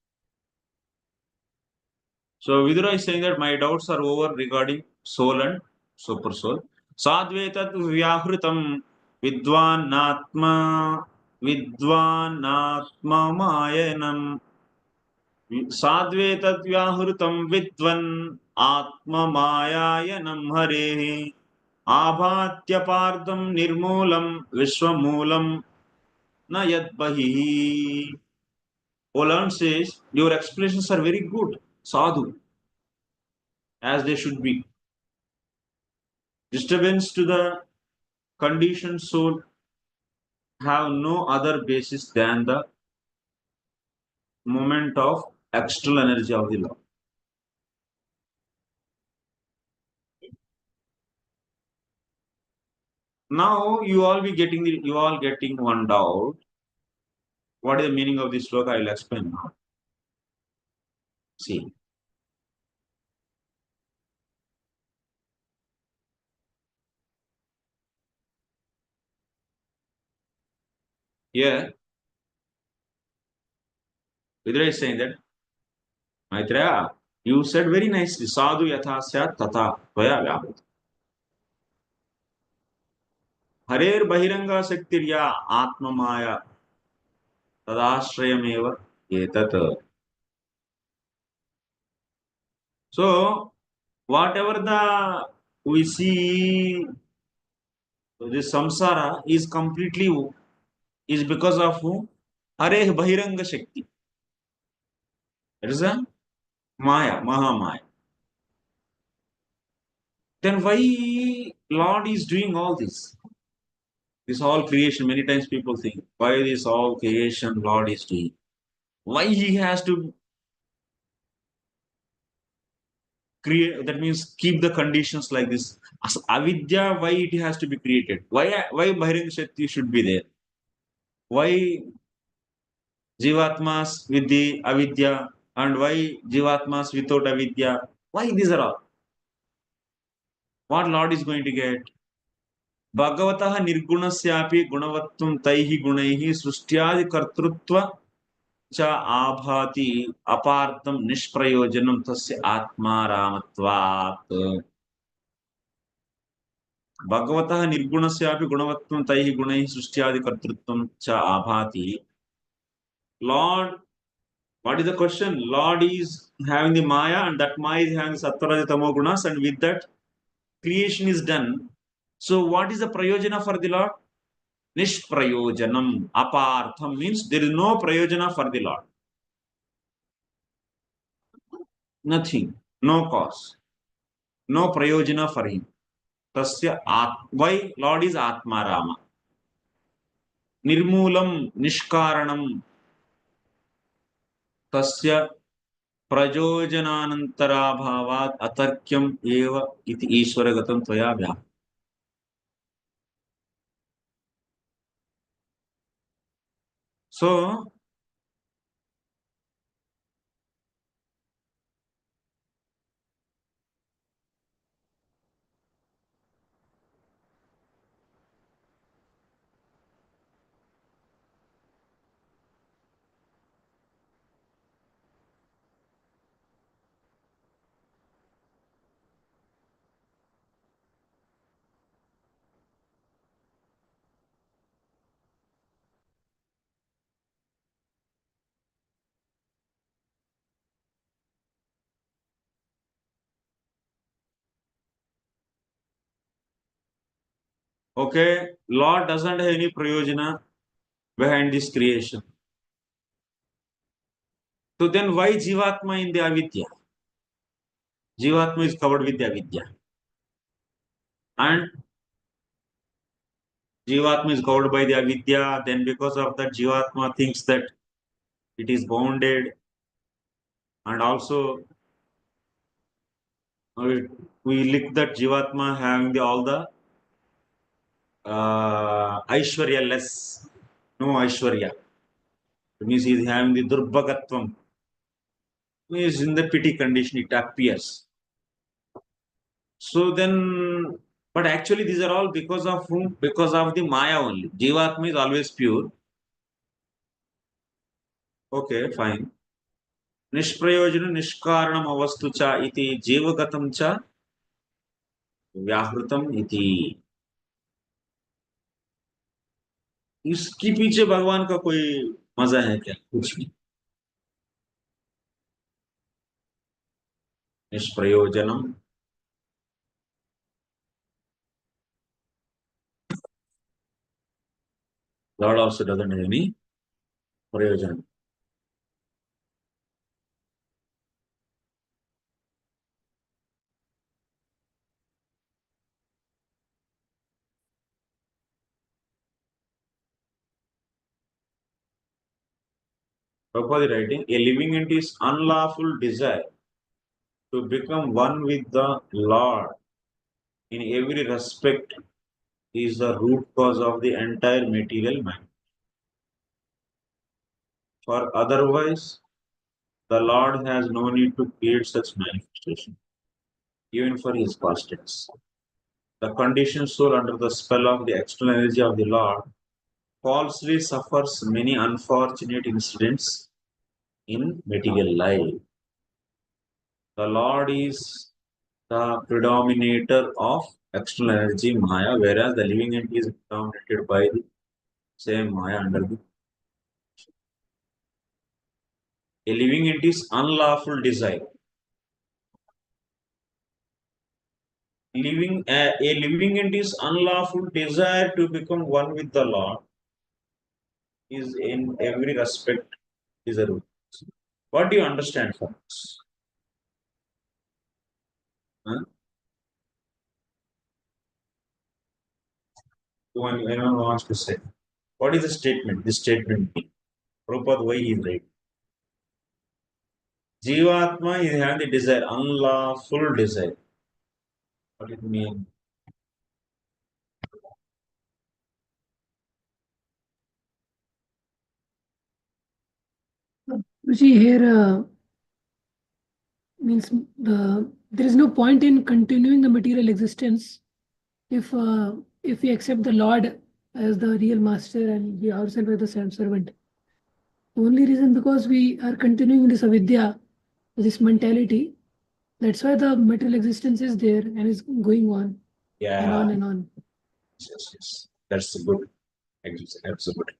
So Vidura is saying that my doubts are over regarding soul and super soul. Sadvetat vyahritam vidvanatma vidvanatma mayanam. Sadvetat vyahritam vidvan atma mayayanam harehi. Abhatyapardam nirmulam vishwamulam na yadbahi. Poland says, your explanations are very good, sadhu, as they should be. Disturbance to the conditioned soul have no other basis than the moment of external energy of the law. Now you all getting one doubt. What is the meaning of this sloka? I will explain now. See. Here, Vidura is saying that, Maitreya, you said very nicely, sadhu yatha syat tata tvaya vyahut. Harer bahiranga saktirya atma maya tadashrayameva etat. So, whatever the we see, this samsara is completely is because of who? Hare Bahiranga Shakti. That is a Maya, Mahamaya. Then why Lord is doing all this? This all creation, many times people think, why this all creation Lord is doing? Why he has to create, that means keep the conditions like this. As avidya, why it has to be created? Why Bahiranga Shakti should be there? Why Jivatmas with the avidya and why Jivatmas without avidya? Why these are all? What Lord is going to get? Bhagavataha nirgunasyapi gunavattvam taihi gunaihi srustyadi kartrutva cha abhati apartam nishprayojanam tasya atmaramatvat. Bhagavataha nirgunasyapi gunavattvam taihi gunaihi srustyadi kartrutvam cha abhati. Lord, what is the question? Lord is having the Maya and that Maya is having Sattva Tamo Gunas and with that creation is done. So what is the prayojana for the Lord? Nishprayojanam. Apartham means there is no prayojana for the Lord. Nothing. No cause. No prayojana for him. Tasya why Lord is Atmarama. Nirmulam Nishkaranam. Tasya प्रयोजनानंतराभावात् अतर्क्यम एव इति ईश्वरगतं त्वया व्याह. So Okay, Lord doesn't have any prayojana behind this creation. So then why Jivatma in the avidya? Jivatma is covered with the avidya. And Jivatma is covered by the avidya, then because of that Jivatma thinks that it is bounded, and also we look that Jivatma having all the Aishwarya less, no Aishwarya. It means he is having the Durbhagatvam. He is in the pity condition, it appears. So then, but actually these are all because of whom? Because of the Maya only. Jivatma is always pure. Okay, fine. Nishprayojana nishkaranam avastu cha iti jivagatam cha व्याहृतम इति. इसके पीछे भगवान का कोई मजा है क्या? कुछ नहीं. निष्प्रयोजनम Lord also doesn't have any prayojan. Prabhupada writing, a living entity's unlawful desire to become one with the Lord in every respect is the root cause of the entire material man. For otherwise, the Lord has no need to create such manifestation, even for his past tense. The conditioned soul under the spell of the external energy of the Lord falsely suffers many unfortunate incidents in material life. The Lord is the predominator of external energy Maya, whereas the living entity is predominated by the same Maya under the. A living entity's unlawful desire. A living entity's unlawful desire to become one with the Lord is in every respect is a root. What do you understand from this? Huh? Anyone wants to say? What is the statement? This statement mean? Prabhupada, why he is right? Jivatma is having the desire, unlawful desire. What it mean? You see here means there is no point in continuing the material existence if we accept the Lord as the real master and we ourselves as the servant. Only reason because we are continuing this avidya, this mentality. That's why the material existence is there and is going on and on and on. Yes. That's good. Absolutely.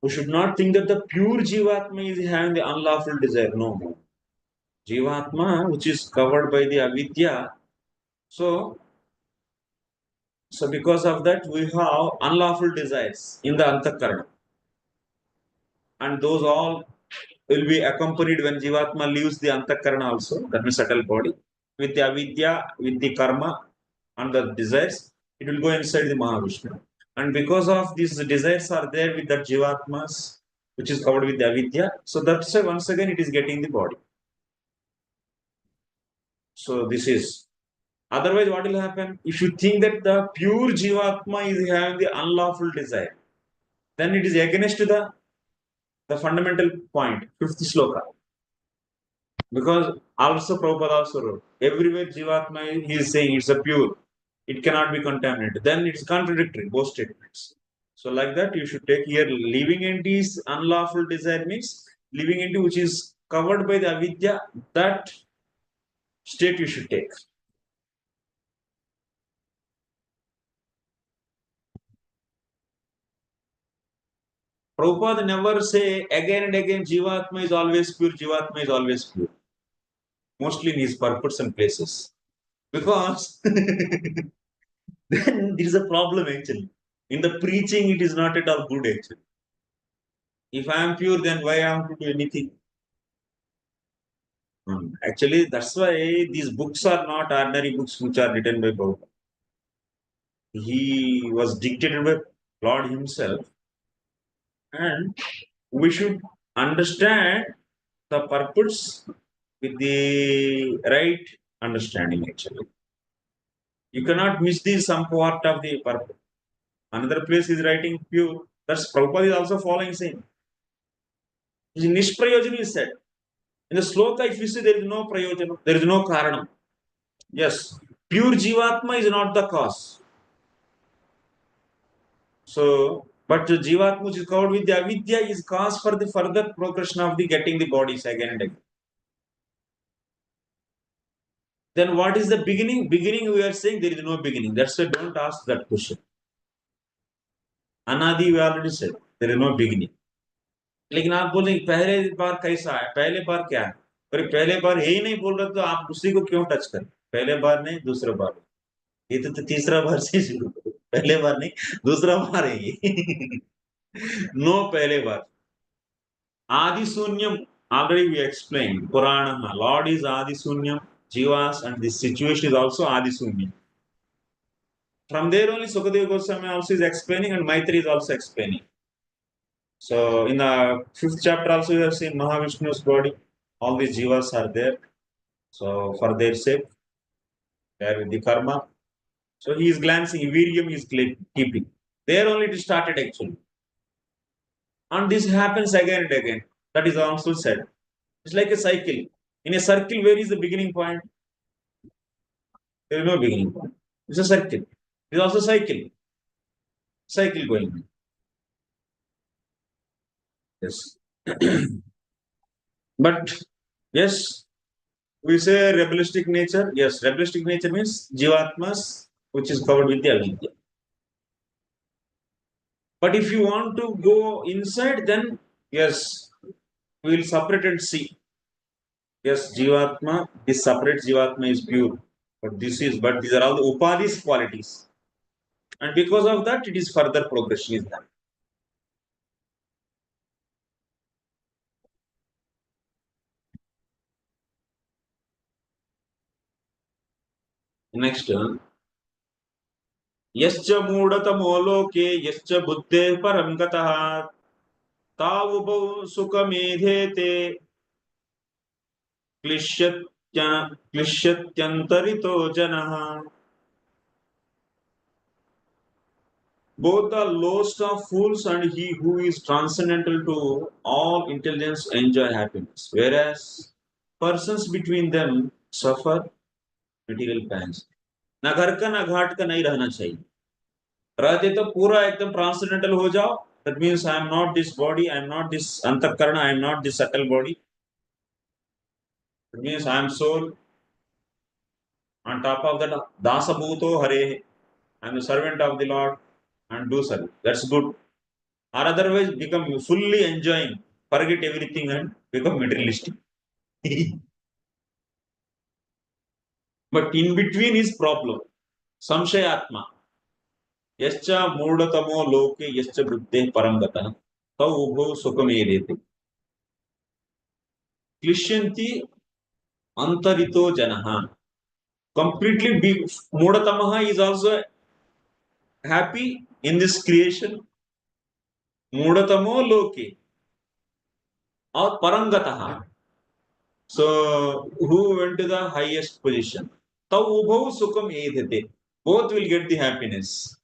We should not think that the pure Jivatma is having the unlawful desire. No. Jivatma, which is covered by the avidya, so because of that, we have unlawful desires in the antakarana. And those all will be accompanied when Jivatma leaves the antakarana also, that means subtle body. With the avidya, with the karma and the desires, it will go inside the Mahavishnu. And because of these desires are there with the Jivatmas, which is covered with the avidya, so that's why once again it is getting the body. So this is. Otherwise, what will happen? If you think that the pure Jivatma is having the unlawful desire, then it is against the fundamental point, fifth sloka. Because also Prabhupada also wrote, everywhere Jivatma he is saying it's a pure, it cannot be contaminated. Then it's contradictory, both statements. So like that, you should take here living entity's unlawful desire means living entity which is covered by the avidya, that state you should take. Prabhupada never say again and again Jivatma is always pure, Jivatma is always pure. Mostly in his purports and places. Because then there is a problem actually. In the preaching, it is not at all good actually. If I am pure, then why I have to do anything? Actually, that's why these books are not ordinary books which are written by Bhakti. He was dictated by Lord Himself, and we should understand the purpose with the right understanding. Actually, you cannot miss this some part of the purpose. Another place is writing pure. That's Prabhupada is also following same. Nishprayojana is said. In the sloka, if you see there is no prayojana, there is no karanam. Yes, pure jivatma is not the cause. So, but the jivatma which is covered with the avidya is cause for the further progression of the getting the bodies again and again. Then what is the beginning? Beginning we are saying there is no beginning. That's why don't ask that question. Anadi we already said there is no beginning. लेकिन आप बोलेंगे पहले बार कैसा है, पहले बार क्या है? अरे पहले बार यही नहीं बोल रहे तो आप उसी को क्यों टच करें? पहले बार नहीं, दूसरा बार. ये तो तीसरा बार से शुरू करो. पहले बार नहीं, दूसरा बार है ये. नो पहले बार. Adi Sunyam, already we explained. Purana, Lord is Adi Sunyam, Jivas, and this situation is also Adi Sunyam. From there only Sukadeva Goswami also is explaining, and Maitri is also explaining. So in the 5th chapter also we have seen Mahavishnu's body. All these Jivas are there. So for their sake, they are with the karma. So he is glancing, Viryam is keeping. There only it started actually. And this happens again and again. That is also said. It's like a cycle. In a circle, where is the beginning point? There is no beginning point. It's a circle. It's also cycle. Cycle going on. Yes. But yes, we say rebellistic nature. Yes, rebellistic nature means jivatmas, which is covered with the avidya. But if you want to go inside, then yes, we will separate and see. Yes, jivatma, this separate jivatma is pure. But these are all the upadis qualities. And because of that, it is further progression is done. Next, यश्च मूढतमो लोके यश्च बुद्धेः परं गतः तावुभौ सुखमेधेते क्लिश्यत्यन्तरितो जनः. Both the lowest of fools and he who is transcendental to all intelligence enjoy happiness, whereas persons between them suffer material pangs. ना घर का ना घाट का नहीं रहना चाहिए. रहते तो पूरा एकदम ट्रांसेंडेंटल हो जाओ. That means I am not this body, I am not this antakarana, I am not this subtle body. That means I am soul. On top of that, dasa bhuto hare, I am the servant of the Lord and do service. That's good. Or otherwise become fully enjoying, forget everything and become materialistic. But in between is problem. Samshayatma. यश्च मूढ़तमो लोके यश्च बुद्धेः परं गतः तौ उभौ सुखमेधेते क्लिश्यन्ति अंतरितो जनः. Completely मूढ़तमः is also happy in this creation. मूढ़तमो लोके और परं गतः, so who went to the highest position. तौ उभौ सुखमेधेते, both will get the happiness.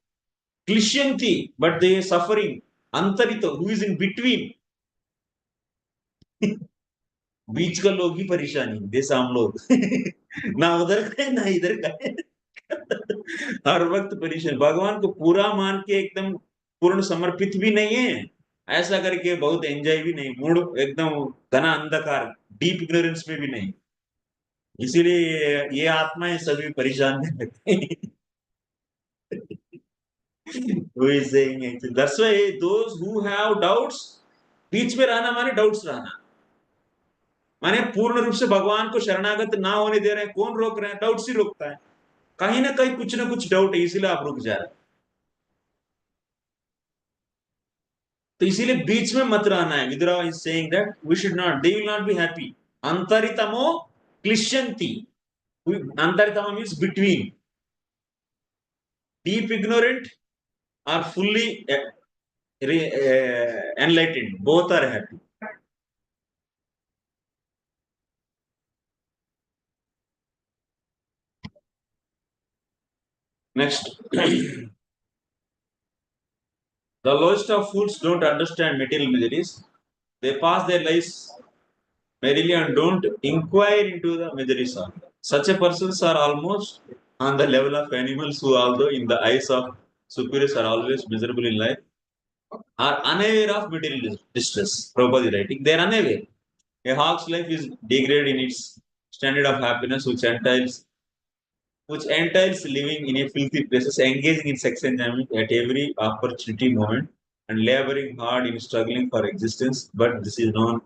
क्लिश्यन्ति, but they are suffering. अंतरितो, who is in between. बीच का लोग ही परेशानी, जैसे हम लोग. ना उधर का ना इधर का. हर वक्त परेशान. भगवान को पूरा मान के एकदम पूर्ण समर्पित भी नहीं है, ऐसा करके बहुत एंजॉय भी नहीं. मूड एकदम घना अंधकार, डीप इग्नोरेंस में भी नहीं. इसीलिए ये आत्माएं सभी परेशान रहते हैं. Who is saying actually? That's why those who have doubts, बीच में रहना माने डाउट्स रहना, माने पूर्ण रूप से भगवान को शरणागत ना होने दे रहे हैं. कौन रोक रहे हैं? डाउट्स ही रोकता है. कहीं ना कहीं कुछ ना कुछ डाउट है, इसीलिए आप रुक जा रहे हैं। तो इसीलिए बीच में मत रहना है। Vidura is saying that we should not, they will not be happy. अंतरितमो क्लिश्यंति, अंतरितमो means between, deep ignorant or fully enlightened, both are happy. Next. The lowest of fools don't understand material miseries. They pass their lives merrily and don't inquire into the miseries of. Such a persons are almost on the level of animals who, although in the eyes of superiors are always miserable in life, are unaware of material distress. Prabhupada is writing, they are unaware. A hawk's life is degraded in its standard of happiness, which entails living in a filthy places, engaging in sex enjoyment at every opportunity moment, and laboring hard in struggling for existence. But this is known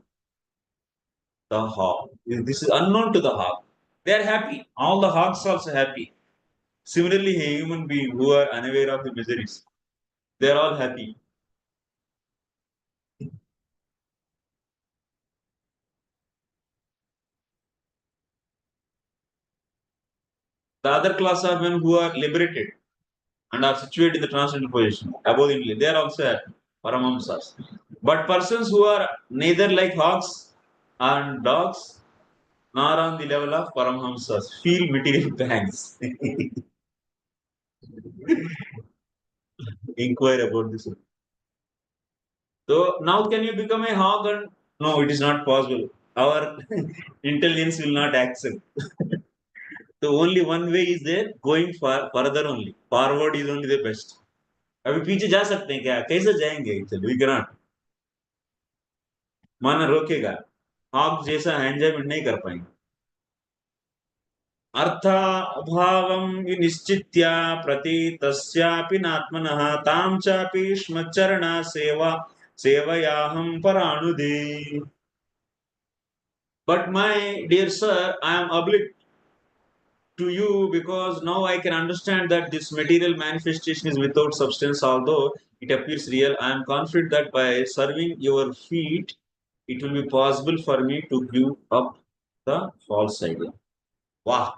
the hawk. This is unknown to the hawk. They are happy. All the hawks are also happy. Similarly, a human being who are unaware of the miseries, they are all happy. The other class of men who are liberated and are situated in the transcendental position above the intellect, they are also happy. Paramamsas. But persons who are neither like hawks and dogs nor on the level of Paramhamsas feel material pangs. Inquire about this. So now can you become a hog? And no, it is not possible. Our intelligence will not accept. So only one way is there, going further only. Forward is only the best. अभी पीछे जा सकते हैं क्या? कैसे जाएंगे? चलो, we cannot. मन रोकेगा, हॉग जैसा एंजॉयमेंट नहीं कर पाएंगे। अर्थाभावं विनिश्चित्य प्रतीतस्यापि नात्मनः तां चापि स्मच्चरणा सेवयाहं परानुदे। But my dear sir, I am obliged to you because now I can understand that this material manifestation is without substance, although it appears real. I am confident that by serving your feet, it will be possible for me to give up the false idea. Wow.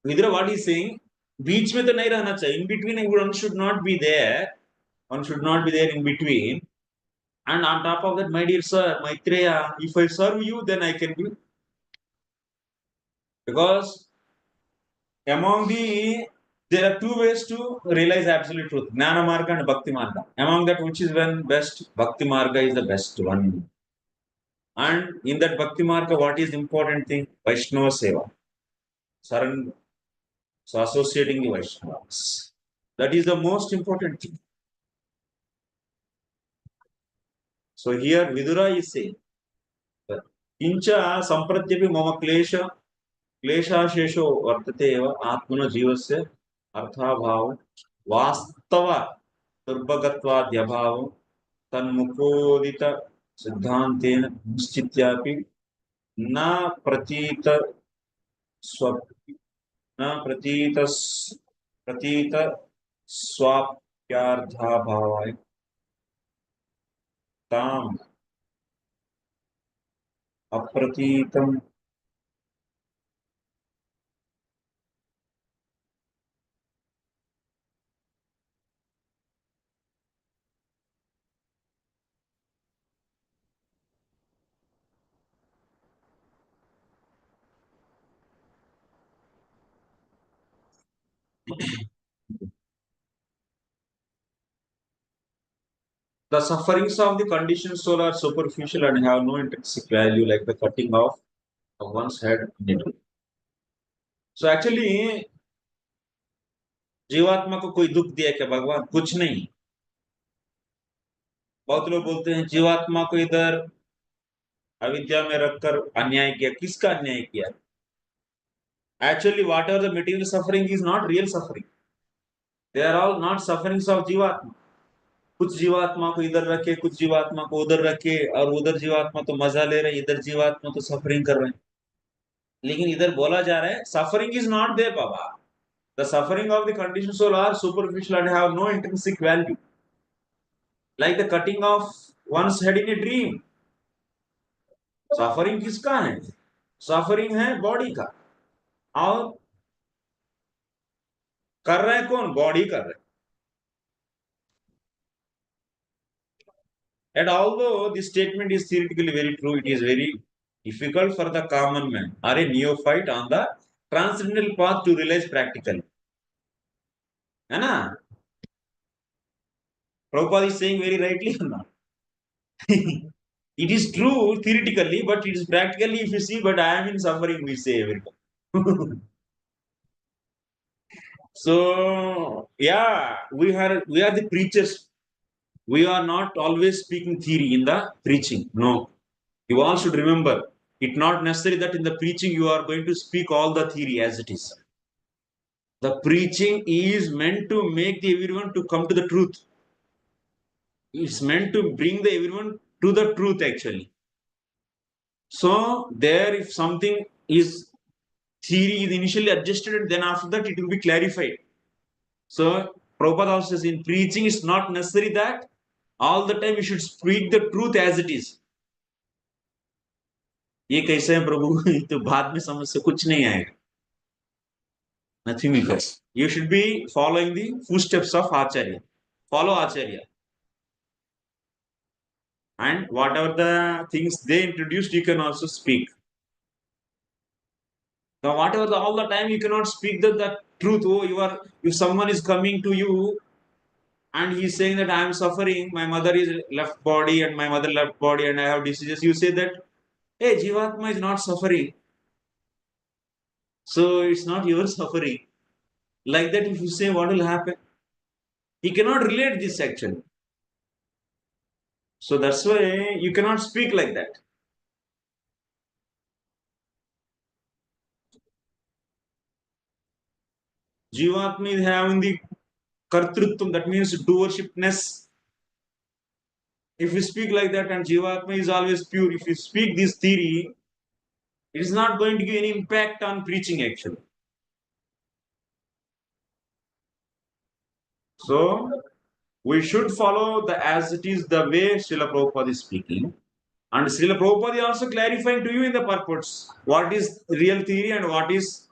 Vidra, what is saying? बीच में तो नहीं रहना चाहिए. In between, one should not be there. One should not be there in between. And on top of that, my dear sir, Maitreya, if I serve you, then I can be. Because among there are two ways to realize absolute truth: Jnana Marga and Bhakti Marga. Among that, which is one best? Bhakti Marga is the best one. And in that Bhakti Marga, what is the important thing? Vaishnava Seva. Surrender. So associating the Vaishnavas. That is the most important thing. So here Vidura is saying, Incha Sampratyapi Mama Kleshashesho Vartate eva Atmana Jivasya Arthabhava Vastava Durbagatvadyabhava Tanmukodita Siddhantena Nischityapi Na Pratita Swap Na Pratita Swapyardhabhavaya Tam Apratitam. The sufferings of the conditioned soul are superficial and have no intrinsic value, like the cutting off of one's head. So actually, जीवात्मा को कोई दुख दिया क्या भगवान? कुछ नहीं. बहुत लोग बोलते हैं जीवात्मा को इधर अविद्या में रखकर अन्याय किया. किसका अन्याय किया? Actually, whatever the material suffering is not real suffering. They are all not sufferings of जीवात्मा. कुछ जीवात्मा को इधर रखे, कुछ जीवात्मा को उधर रखे, और उधर जीवात्मा तो मजा ले रहे, इधर जीवात्मा तो सफरिंग कर रहे हैं. लेकिन इधर बोला जा रहा है suffering is not there, Baba. The suffering of the conditioned soul are superficial and have no intrinsic value. Like the cutting of one's head in a dream. Suffering किसका है? Suffering है body का. और कर रहा है कौन? Body कर रहा है. And although this statement is theoretically very true, it is very difficult for the common man or a neophyte on the transcendental path to realize practically. है ना? Prabhupada is saying very rightly or not? It is true theoretically, but it is practically if you see, but I am in suffering, we say every time. So yeah, we are the preachers. We are not always speaking theory in the preaching. No. You all should remember, it's not necessary that in the preaching you are going to speak all the theory as it is. The preaching is meant to make everyone to come to the truth. It's meant to bring everyone to the truth actually. So there, if something is theory is initially adjusted and then after that it will be clarified. So Prabhupada also says in preaching it's not necessary that all the time you should speak the truth as it is. ये कैसे है प्रभु तो बाद में समझ से कुछ नहीं आएगा. Nothing because you should be following the footsteps of Acharya. Follow Acharya. And whatever the things they introduced, you can also speak. Now, whatever all the time you cannot speak the truth. Oh, if someone is coming to you and he's saying that I am suffering, my mother is left body and my mother left body and I have diseases, you say that, hey, Jivatma is not suffering. So it's not your suffering. Like that, if you say what will happen, he cannot relate this actually. So that's why you cannot speak like that. Jivatma is having the kartrutvam, that means doershipness. If you speak like that and Jivatma is always pure, if you speak this theory, it is not going to give any impact on preaching actually. So we should follow the as it is the way Srila Prabhupada is speaking. And Srila Prabhupada is also clarifying to you in the purports what is real theory and what is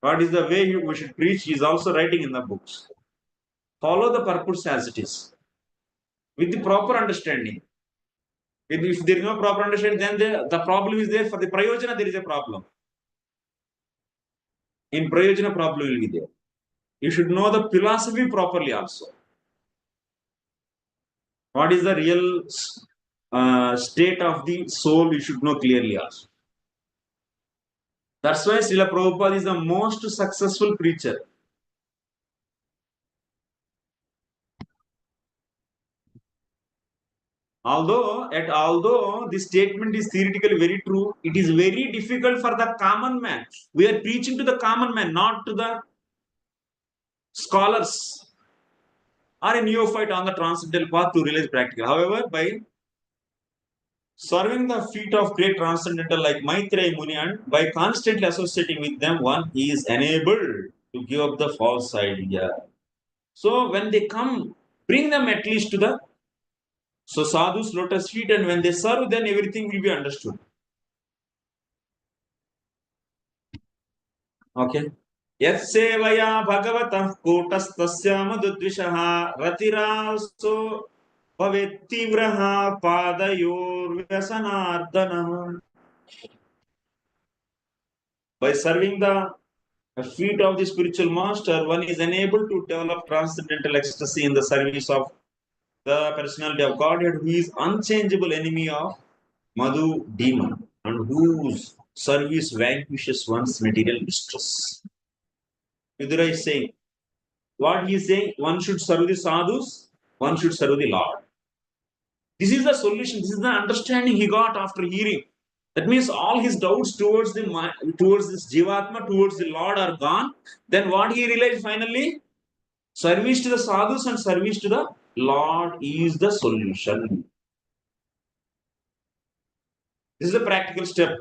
the way we should preach. He is also writing in the books. Follow the purports as it is with the proper understanding. If there is no proper understanding, then the problem is there. For the prayojana, there is a problem. In prayojana, problem will be there. You should know the philosophy properly also. What is the real state of the soul? You should know clearly also. That's why Srila Prabhupada is the most successful preacher. Although this statement is theoretically very true, it is very difficult for the common man. We are preaching to the common man, not to the scholars or a neophyte on the transcendental path to realize practical. However, by serving the feet of great transcendental like Maitreya Muni and by constantly associating with them, one is enabled to give up the false idea. So when they come, bring them at least to the sadhu's lotus feet, and when they serve, then everything will be understood. Okay. यत्सेवया भगवतः कूटस्थस्य मधुद्विषः रतिरासो भवेत्तीव्रः पादयोर्व्यसनार्दनः. By serving the feet of the spiritual master, one is enabled to develop transcendental ecstasy in the service of the personality of Godhead, who is unchangeable enemy of Madhu demon and whose service vanquishes one's material distress. Vidura is saying, what he is saying, one should serve the sadhus, one should serve the Lord. This is the solution, this is the understanding he got after hearing. That means all his doubts towards this Jivatma, towards the Lord are gone. Then what he realized finally? Service to the sadhus and service to the Lord is the solution. This is a practical step.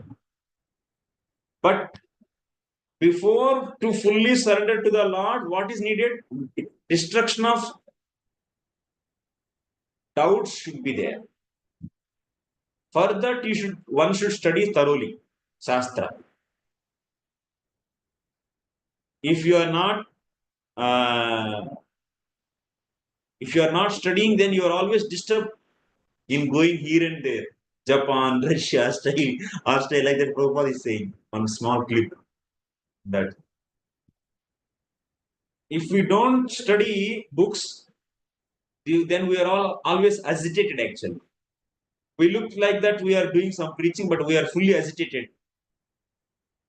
But before to fully surrender to the Lord, what is needed? Destruction of doubts should be there. For that, one should study thoroughly Shastra. If you are not uh, if you are not studying, then you are always disturbed in going here and there. Japan, Russia, Australia, like that Prabhupada is saying on small clip that if we don't study books, then we are all always agitated actually. We look like that we are doing some preaching, but we are fully agitated.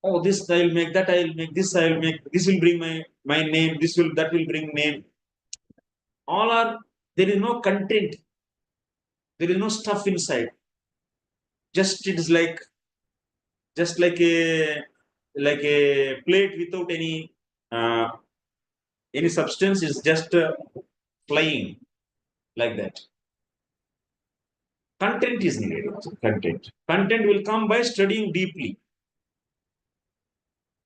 Oh, this I'll make, that I'll make, this I'll make, this will bring my name, that will bring name. All are, there is no content, there is no stuff inside. Just it is just like a plate without uh, any substance is just flying like that. Content is needed. Content will come by studying deeply.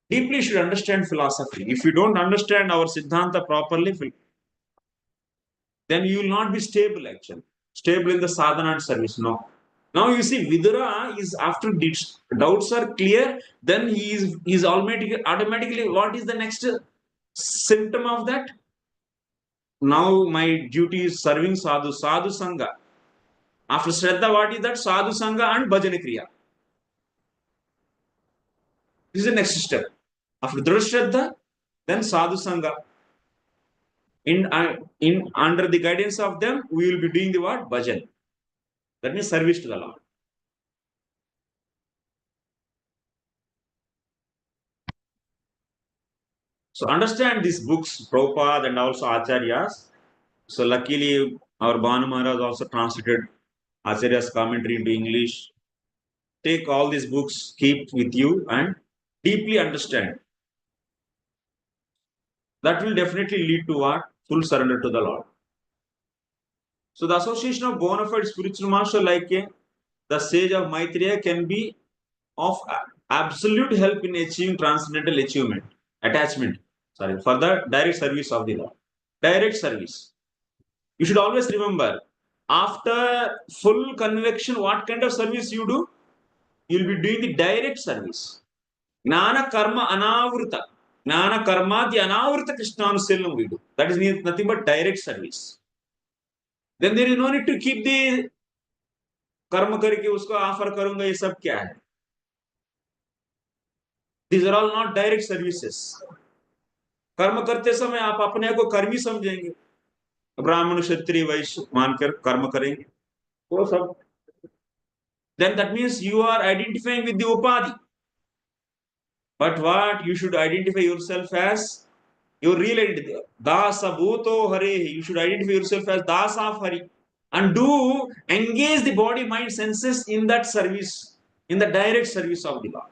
Deeply should understand philosophy. If you don't understand our Siddhanta properly, then you will not be stable actually. Stable in the sadhana and service. No. Now you see, Vidura is after doubts are clear, then he is automatically what is the next symptom of that? Now my duty is serving sadhu sangha. After Shraddha, what is that? Sadhu sangha and bhajana kriya. This is the next step. After Dhruva Shraddha, then Sadhu Sangha. In under the guidance of them, we will be doing the what? Bhajan. That means service to the Lord. So understand these books, Prabhupada and also Acharyas. So luckily, our Bhanu Maharaj also translated Acharya's commentary into English. Take all these books, keep with you and deeply understand. That will definitely lead to what? Full surrender to the Lord. So the association of bona fide spiritual master like the sage of Maitreya can be of absolute help in achieving transcendental attachment, for the direct service of the Lord. Direct service. You should always remember, after full conviction, what kind of service you do? You'll be doing the direct service. Gnana karma anavrita. Gnana karma the anavrita Krishnanusellam we do. That is nothing but direct service. Then there is no need to keep the कर्म करके उसको offer करूंगा, ये सब क्या है? These are all not direct services. कर्म करते समय आप अपने को कर्मी समझेंगे, ब्राह्मण क्षत्रिय वैश्य मानकर कर्म करेंगे, वो सब. Then that means you are identifying with the upadhi. But what you should identify yourself as your real identity. Dasa bhuto hare. You should identify yourself as dasa of Hari and do engage the body, mind, senses in that service, in the direct service of the Lord.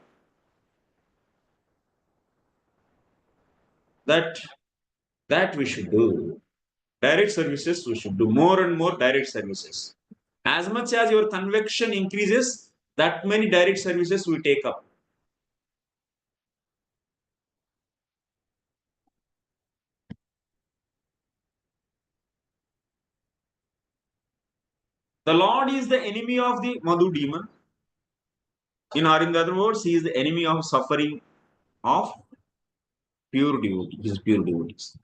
That we should do. Direct services, we should do more and more direct services. As much as your conviction increases, that many direct services we take up. The Lord is the enemy of the Madhu demon. In other words, he is the enemy of suffering of pure devotees. Pure devotees.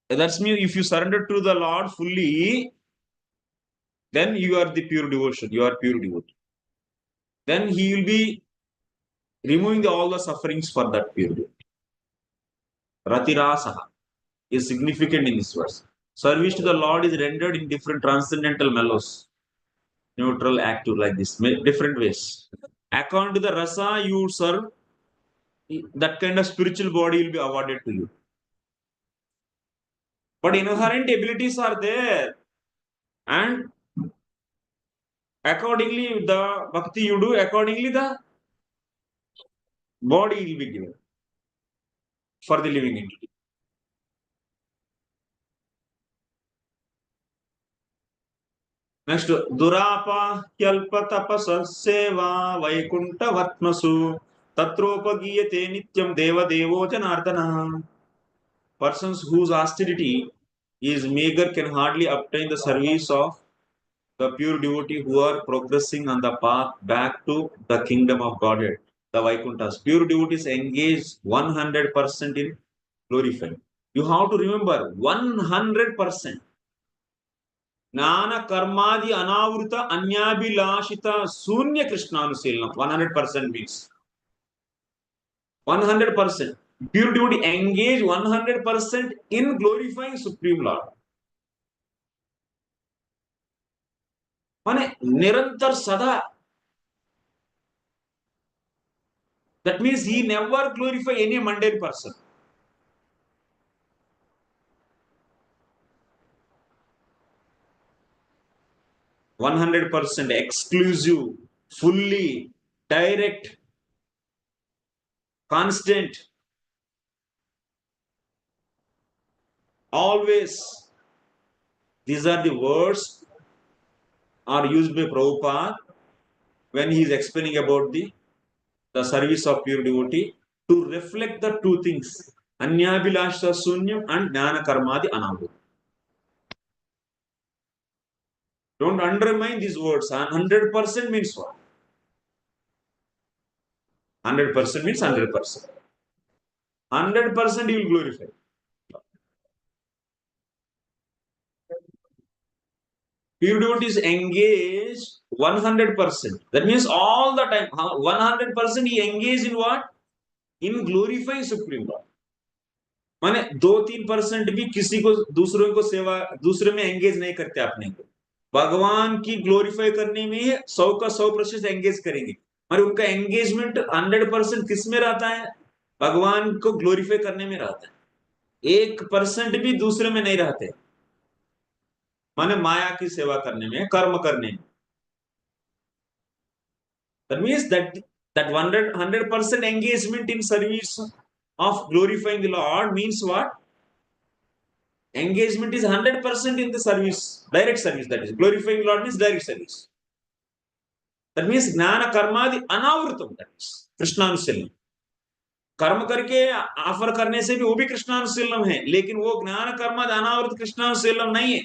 That's mean if you surrender to the Lord fully, then you are the pure devotion. You are pure devotee. Then he will be removing all the sufferings for that pure devotee. Ratirasaha is significant in this verse. Service to the Lord is rendered in different transcendental mellows, neutral, active, like this, different ways. According to the rasa you serve, that kind of spiritual body will be awarded to you. But inherent abilities are there, and accordingly the bhakti you do, accordingly the body will be given for the living entity. Next, Durapa Kyalpa Tapasa Seva Vaikunta Vatmasu Tatropagiyate nityam deva devo janardana. Persons whose austerity is meager can hardly obtain the service of the pure devotee who are progressing on the path back to the kingdom of Godhead, the Vaikunthas. Pure devotees engage 100% in glorifying. You have to remember 100%. Jnana karmadi anavruta anyabhilashita sunya Krishnanuselanam. 100% means 100%. Pure devotee engage 100% in glorifying Supreme Lord. माने निरंतर सदा. That means he never glorify any mundane person. One 100% exclusive, fully, direct, constant, always. These are the words are used by Prabhupada when he is explaining about the service of pure devotee to reflect the two things, Anyabhilasha Sunyam and Jnana Karmadi Anavruta. Don't undermine these words. 100% means what? 100% means 100%. 100% you will glorify. Pure devotees engage 100%. That means all the time, 100% he engaged in what? In glorifying Supreme Lord. माने 2-3% भी किसी को दूसरों को सेवा दूसरे में engage नहीं करते अपने को. भगवान की ग्लोरीफाई करने में 100% एंगेज करेंगे. और उनका एंगेजमेंट 100% किस में रहता है? भगवान को ग्लोरीफाई करने में रहता है. 1% भी दूसरे में नहीं रहते. माने माया की सेवा करने में, कर्म करने में. That means that 100% engagement in service of glorifying the Lord means what? Engagement is 100% in the service, direct service. That is glorifying the Lord means direct service. That means jnana karmadi anavrutam. That is कृष्णानुशीलम. कर्म करके offer करने से भी वो भी कृष्णानुशीलम है, लेकिन वो ज्ञान कर्मादि अनावृत कृष्णानुशीलम नहीं है.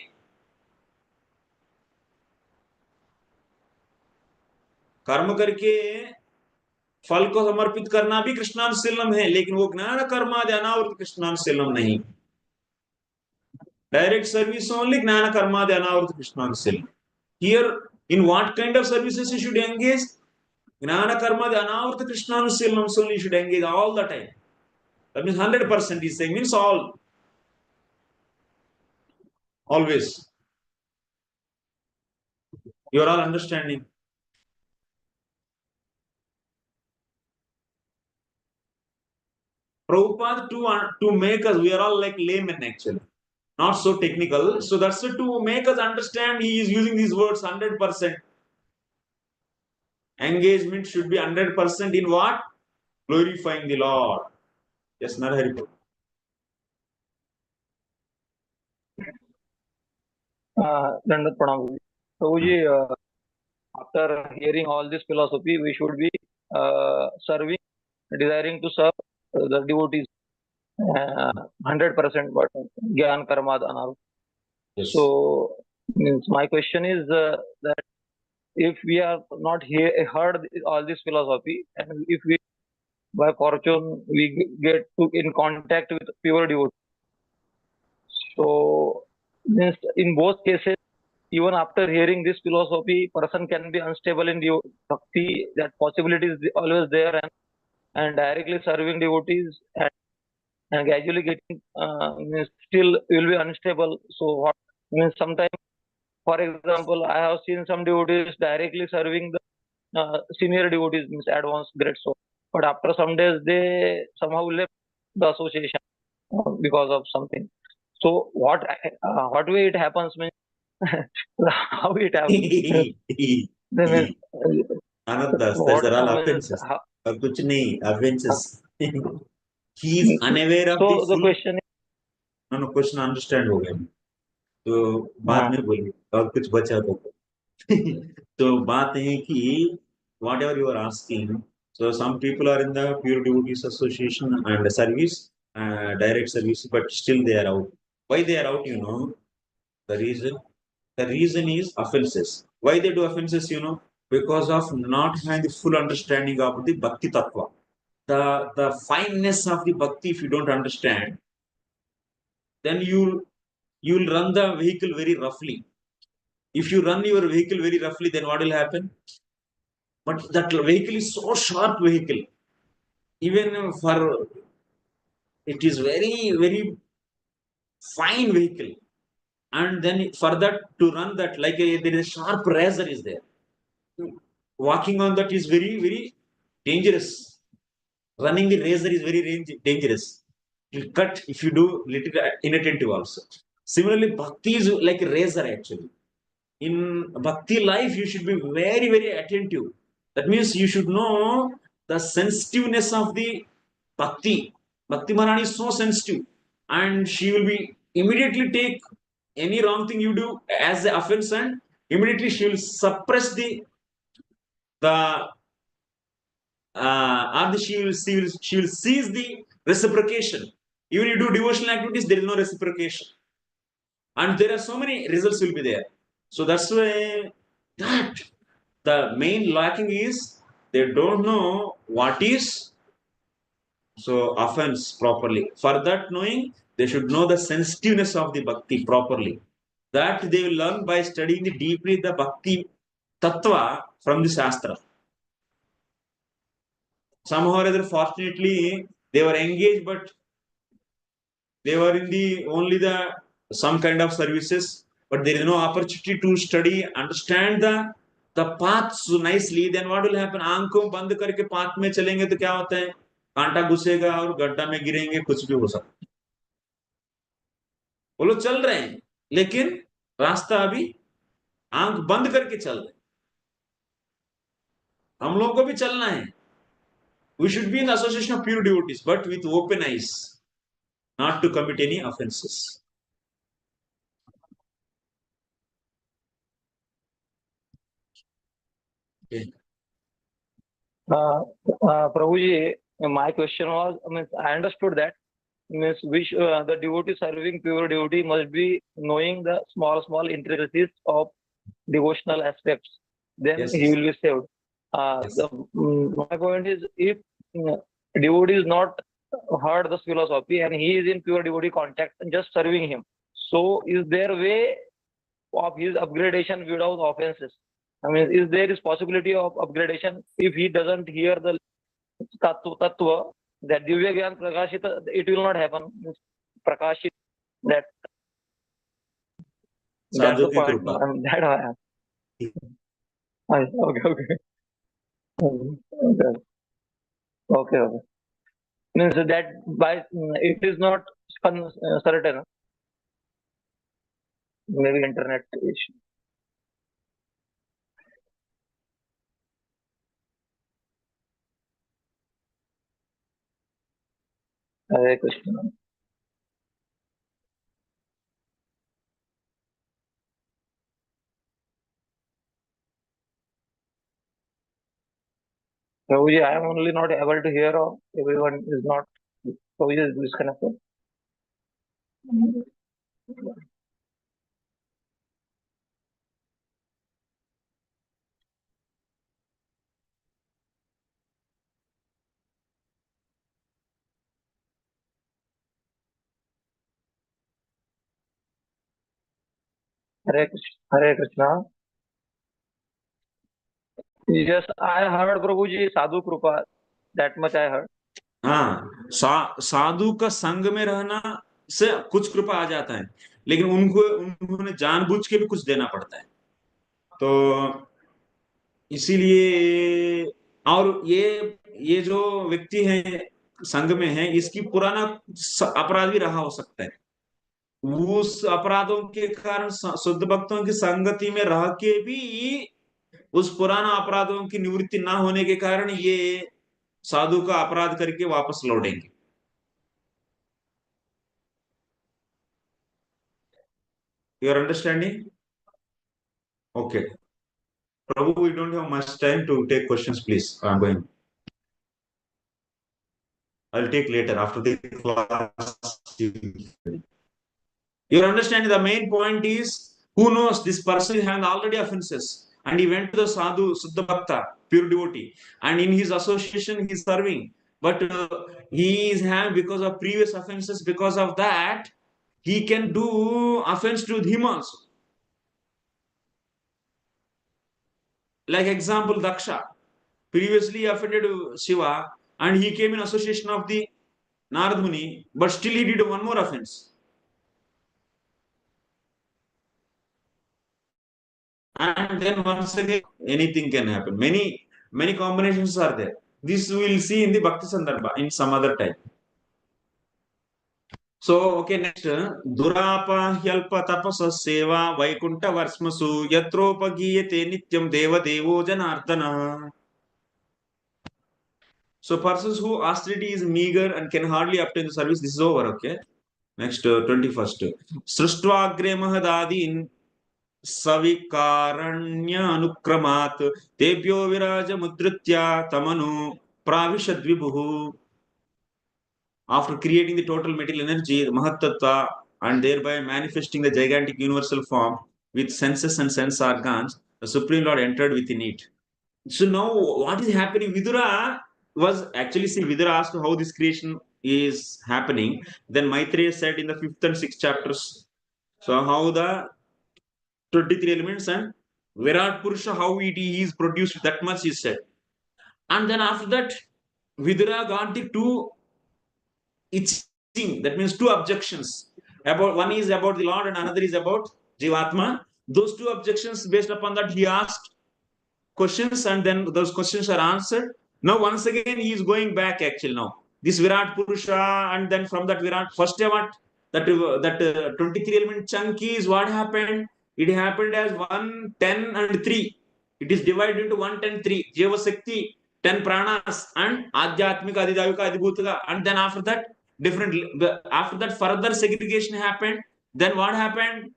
कर्म करके फल को समर्पित करना भी कृष्णानुशीलम है, लेकिन वो ज्ञान कर्मादि अनावृत कृष्णानुशीलम नहीं. Direct service only jnana karmadi anavruta krishnanuselam. Here, in what kind of services you should engage? Jnana karmadi anavruta krishnanuselam only you should engage all the time. That means 100% is saying means all. Always. You are all understanding. Prabhupada to make us, we are all like laymen actually. Not so technical. So that's it, to make us understand he is using these words 100%. Engagement should be 100% in what? Glorifying the Lord. Yes, Narahari. Dandavat Pranam. Prabhuji, after hearing all this philosophy, we should be serving, desiring to serve the devotees 100%, but Gyan Karmad Anar. Yes. So, means my question is that if we are not heard all this philosophy, and if we by fortune we get to in contact with pure devotees, so means in both cases, even after hearing this philosophy, person can be unstable in bhakti. That possibility is always there, and directly serving devotees and gradually getting means still will be unstable. So what means sometimes, for example, I have seen some devotees directly serving the senior devotees, means advanced grade. So, but after some days they somehow left the association because of something. So what way it happens means how it happens. Means, Anandas, what those are all means offenses. how, और कुछ नहीं, offenses. He is unaware of so the the full. question is No, question understand हो गया. तो बात में बोलिए और कुछ बचा तो. तो बात है कि whatever you are asking, So some people are in the Pure Devotees Association and service, direct service, but still they are out. Why they are out? The reason. The reason is offenses. Why they do offenses? Because of not having the full understanding of the Bhakti Tattva. The fineness of the Bhakti, if you don't understand, then you'll run the vehicle very roughly. If you run your vehicle very roughly, then what will happen? But that vehicle is so sharp vehicle. Even for it is very, very fine vehicle. And then for that to run that, like there is a sharp razor is there. Walking on that is very, very dangerous. Running the razor is very dangerous. It will cut if you do little inattentive also. Similarly, bhakti is like a razor actually. In bhakti life, you should be very, very attentive. That means you should know the sensitiveness of the bhakti. Bhakti Maharani is so sensitive, and she will be immediately take any wrong thing you do as the offense, and immediately she will suppress the or she will seize the reciprocation. Even you do devotional activities, there is no reciprocation, and there are so many results will be there. So that's why that the main lacking is they don't know what is so offense properly. For that knowing, they should know the sensitiveness of the bhakti properly. That they will learn by studying deeply the bhakti tattva from the shastra. Somehow or other, fortunately, they were engaged, but they were in the only the some kind of services, but there is no opportunity to study, understand the paths nicely. Then what will happen? आंखों बंद करके path में चलेंगे तो क्या होता है? कांटा घुसेगा और गड्ढा में गिरेंगे, कुछ भी हो सकता है. वो लोग चल रहे हैं, लेकिन रास्ता अभी आंख बंद करके चल रहे. हम लोगों को भी चलना है. We should be in the association of pure devotees, but with open eyes, not to commit any offenses. Okay. Prabhuji, my question was, I understood that the devotee serving pure devotee must be knowing the small intricacies of devotional aspects. Then Yes. he will be saved. Yes. My point is, if devotee is not heard this philosophy and he is in pure devotee contact and just serving him, so is there a way of his upgradation without offenses? Is there is possibility of upgradation if he doesn't hear the tattva, that Divya Gyan Prakashita, it will not happen. Prakashit, that's Sadhu the ki point. kripa. That I am. Okay. Means that by it is not certain. Maybe internet issue. Hare Krishna. Prabhuji, I am only not able to hear, or everyone is not. Prabhuji is disconnected. Hare Krishna. Hare Krishna. Yes, I heard Prabhuji Sadhu Krupa. That much I heard. हाँ, साधु का संग में रहना से कुछ कृपा आ जाता है, लेकिन उन्होंने जानबूझ के भी कुछ देना पड़ता है. तो इसीलिए और ये जो व्यक्ति है संघ में है, इसकी पुराना अपराध भी रहा हो सकता है. उस अपराधों के कारण शुद्ध भक्तों की संगति में रह के भी उस पुराना अपराधों की निवृत्ति ना होने के कारण ये साधु का अपराध करके वापस लौटेंगे. You are understanding? Okay. Prabhu, we don't have much time to take questions, please. I'm going. I'll take later after the class. You understand the main point is, who knows this person is having already offenses, and he went to the sadhu, Suddha Bhakta, pure devotee, and in his association he is serving. But he is having, because of previous offenses, because of that, he can do offense to him also. Like example, Daksha previously offended Shiva, and he came in association of the Narad Muni, but still he did one more offense. And then once again, anything can happen. Many combinations are there. This we will see in the Bhakti Sandarbha in some other time. So, okay, next. Durapa Hyalpa Tapasa Seva Vaikunta Varsmasu Yatropagiyate Nityam Deva Devo Janardana. So, persons who austerity is meager and can hardly obtain the service, this is over, okay? Next, 21st. Srishtwagre Mahadadin सविकारण्य अनुक्रमात् तेभ्यो विराज मुद्रित्या तमनु प्राविशद विभुः. After creating the total material energy, the Mahatattva, and thereby manifesting the gigantic universal form with senses and sense organs, the Supreme Lord entered within it. So now what is happening? Vidura was actually, see, Vidura asked how this creation is happening. Then Maitreya said in the 5th and 6th chapters, so how the 23 elements and Virat Purusha, how it is produced, that much is said. And then after that, Vidura got the two itching, that means two objections. About one is about the Lord and another is about Jivatma. Those two objections, based upon that, he asked questions, and then those questions are answered. Now, once again, he is going back actually now. This Virat Purusha, and then from that Virat, first what that 23 element chunk is what happened. It happened as 1, 10, and 3. It is divided into 1, 10, 3. Jiva Sakti, 10 pranas, and Adhyatmika, Adidavika, Adibhutaka. And then after that, after that, further segregation happened. Then what happened?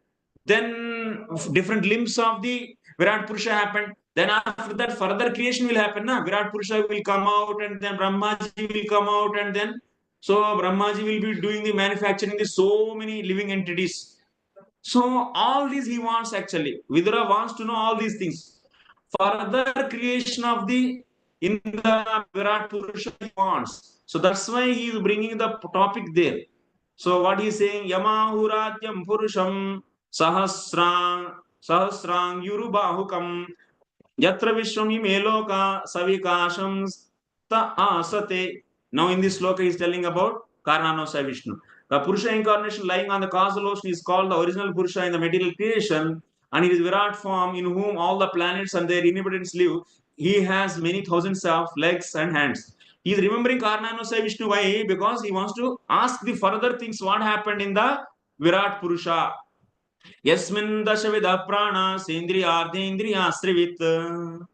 Then different limbs of the Virat Purusha happened. Then after that, further creation will happen. Na? Virat Purusha will come out, and then Brahmaji will come out, and then so Brahmaji will be doing the manufacturing the so many living entities. So all these he wants actually. Vidura wants to know all these things. Further creation of the in the Virat Purusha he wants. So that's why he is bringing the topic there. So what he is saying, Yamahuratyam Purusham Sahasrang Yurubahukam Yatra Vishwami Meloka Savikasham Ta Asate. Now in this sloka he is telling about Karnanasaya Vishnu. The Purusha incarnation lying on the causal ocean is called the original Purusha in the material creation, and it is Virat form in whom all the planets and their inhabitants live. He has many thousands of legs and hands. He is remembering Karnanasaya Vishnu. Why? Because he wants to ask the further things what happened in the Virat Purusha. Yasmin Dashavida Prana Sendriyardhendriya Srivit.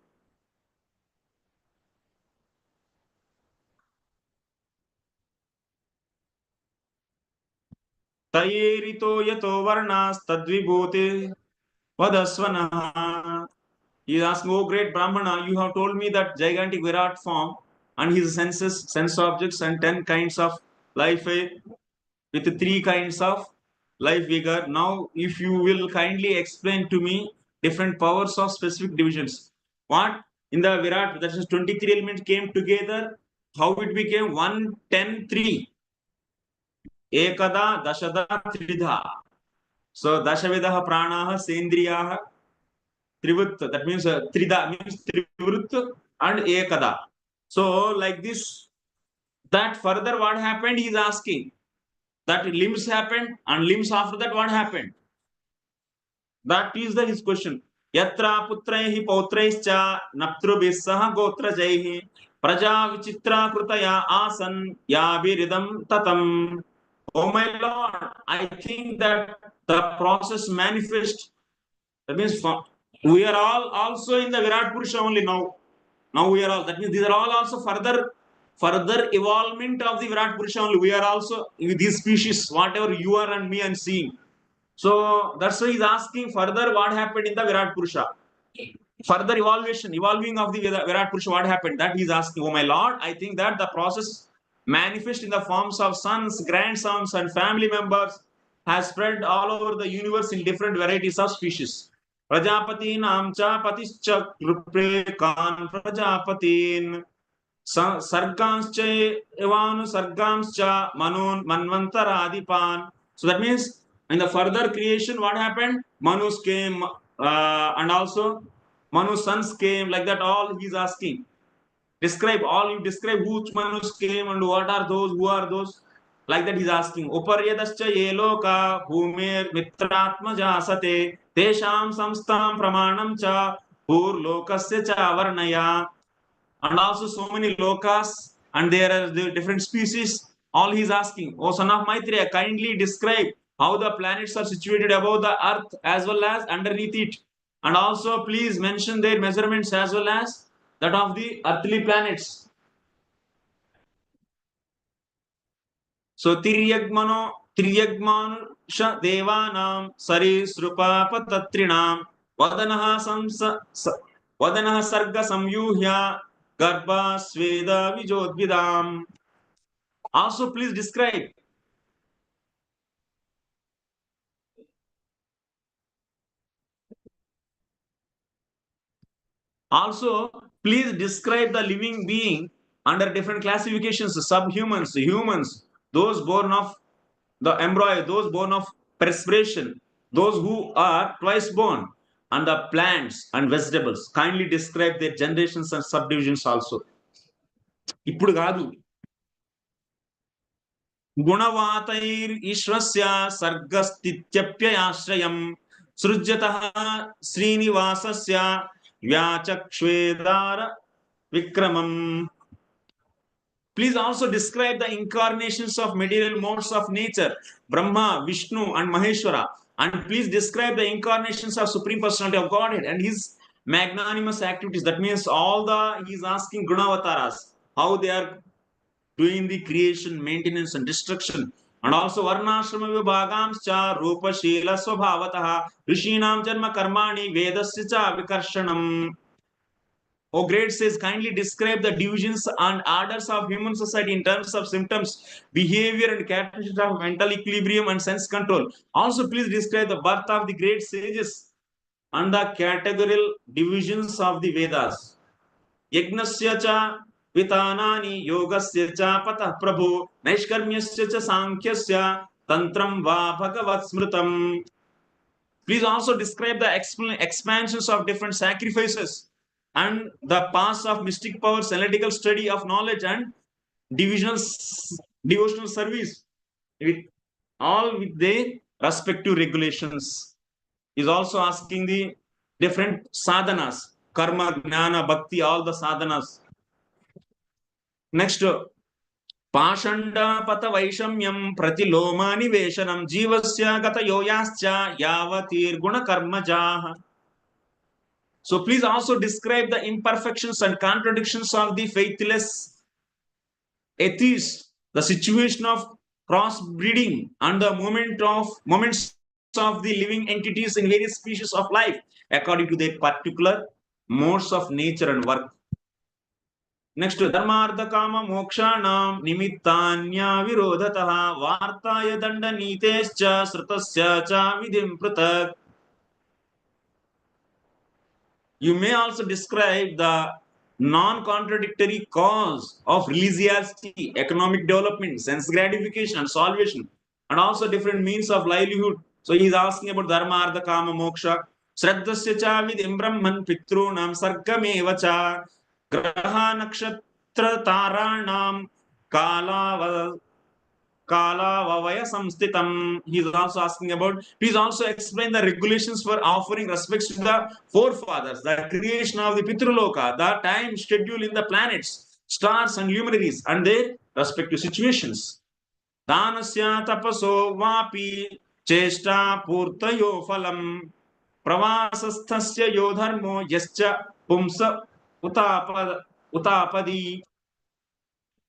Tayerito Yato Varnas Tadvibhuti Vadasvana. He is asking, oh great Brahmana, you have told me that gigantic Virat form and his senses, sense objects, and 10 kinds of life with 3 kinds of life vigor. Now, if you will kindly explain to me different powers of specific divisions. What? In the Virat, that is 23 elements came together, how it became 1, 10, 3. Ekada, Dashada, Tridha. So, Dashavidaha Pranaha, Sendriyaha, Trivut, that means Trida means Trivut and Ekada. So, like this, that further what happened, he is asking. That limbs happened, and limbs after that what happened? That is his question. Yatra putraihi pautraischa naptrubhissaha gotrajaihi praja vichitra krutaya asan yabiridam tatam. Oh my Lord, I think that the process manifest. That means we are all also in the Virat Purusha only now. Now we are all. That means these are all also further evolvement of the Virat Purusha only. We are also in these species, whatever you are and me and seeing. So that's why he's asking further what happened in the Virat Purusha. Further evolving of the Virat Purusha, what happened? That he's asking, oh my Lord, I think that the process manifest in the forms of sons, grandsons, and family members, has spread all over the universe in different varieties of species. Prajapatinam cha patischa kriprekan prajapatin sarganscha evanu sargamscha manun manvantaradipan. So that means in the further creation, what happened? Manus came, and also Manu's sons came, like that. All he's asking. Describe all, you describe which Manus came and what are those, who are those. Like that he's asking. Uparyadascha ye loka bhumir mitratma jasate tesham samstam pramanam cha pur lokasya cha varnaya. And also so many lokas, and there are the different species. All he's asking, oh son of Maitreya, kindly describe how the planets are situated above the earth as well as underneath it, and also please mention their measurements as well as that of the earthly planets. So Tiryagmanusha Devanam Sarisrupa Patatrinam Vadanaha Sarga Samyuhya Garbha Sveda Vijodvidam. Also, please describe. Also, please describe the living being under different classifications: subhumans, humans, those born of the embryo, those born of perspiration, those who are twice born, and the plants and vegetables. Kindly describe their generations and subdivisions also. ఇప్పుడు కాదు. गुणवातैरीश्वस्य सर्गस्थित्यप्ययाश्रयम् सृज्यतः श्रीनिवासस्य व्याचक्ष्वेदार विक्रमम्. Please also describe the incarnations of material modes of nature, Brahma, Vishnu, and Maheshwara. And please describe the incarnations of Supreme Personality of Godhead and his magnanimous activities. That means he's asking Gunavataras, how they are doing the creation, maintenance, and destruction. And also Varnashrama Vibhagamscha Rupa Shila Swabhavataha Rishinam Janma Karmani Vedasya cha Vikarshanam. O great says, kindly describe the divisions and orders of human society in terms of symptoms, behavior, and characteristics of mental equilibrium and sense control. Also, please describe the birth of the great sages and the categorical divisions of the Vedas. Yagnasya cha vitanani yogasya cha patah prabhu naishkarmyasya cha sankhyasya tantram va bhagavat smritam. Please also describe the expansions of different sacrifices and the paths of mystic powers, analytical study of knowledge, and devotional service with all with their respective regulations. Is also asking the different sadhanas, karma, gnana, bhakti, all the sadhanas. Next, Pashanda pata vaishamyam pratiloma niveshanam jivasya gata yoyascha yavatir guna karmajaha. So please also describe the imperfections and contradictions of the faithless atheists, the situation of crossbreeding, and the moments of the living entities in various species of life according to their particular modes of nature and work. Next, dharmartha kama mokshanam nimittanya virodhatah vartaya danda nitescha srutasya cha vidim pratak. You may also describe the non-contradictory cause of religiosity, economic development, sense gratification, and salvation, and also different means of livelihood. So he is asking about dharma, artha, kama, moksha. Shraddhasya cha vidim brahman pitrunam sargameva cha graha nakshatra taranam kala vavaya samstitam. He is also asking about, please also explain the regulations for offering respects to the forefathers, the creation of the Pitruloka, the time schedule in the planets, stars, and luminaries, and their respective situations. Danasya tapaso vapi cheshta purtayo phalam pravasasthasya yodharmo yascha pumsa utapadi.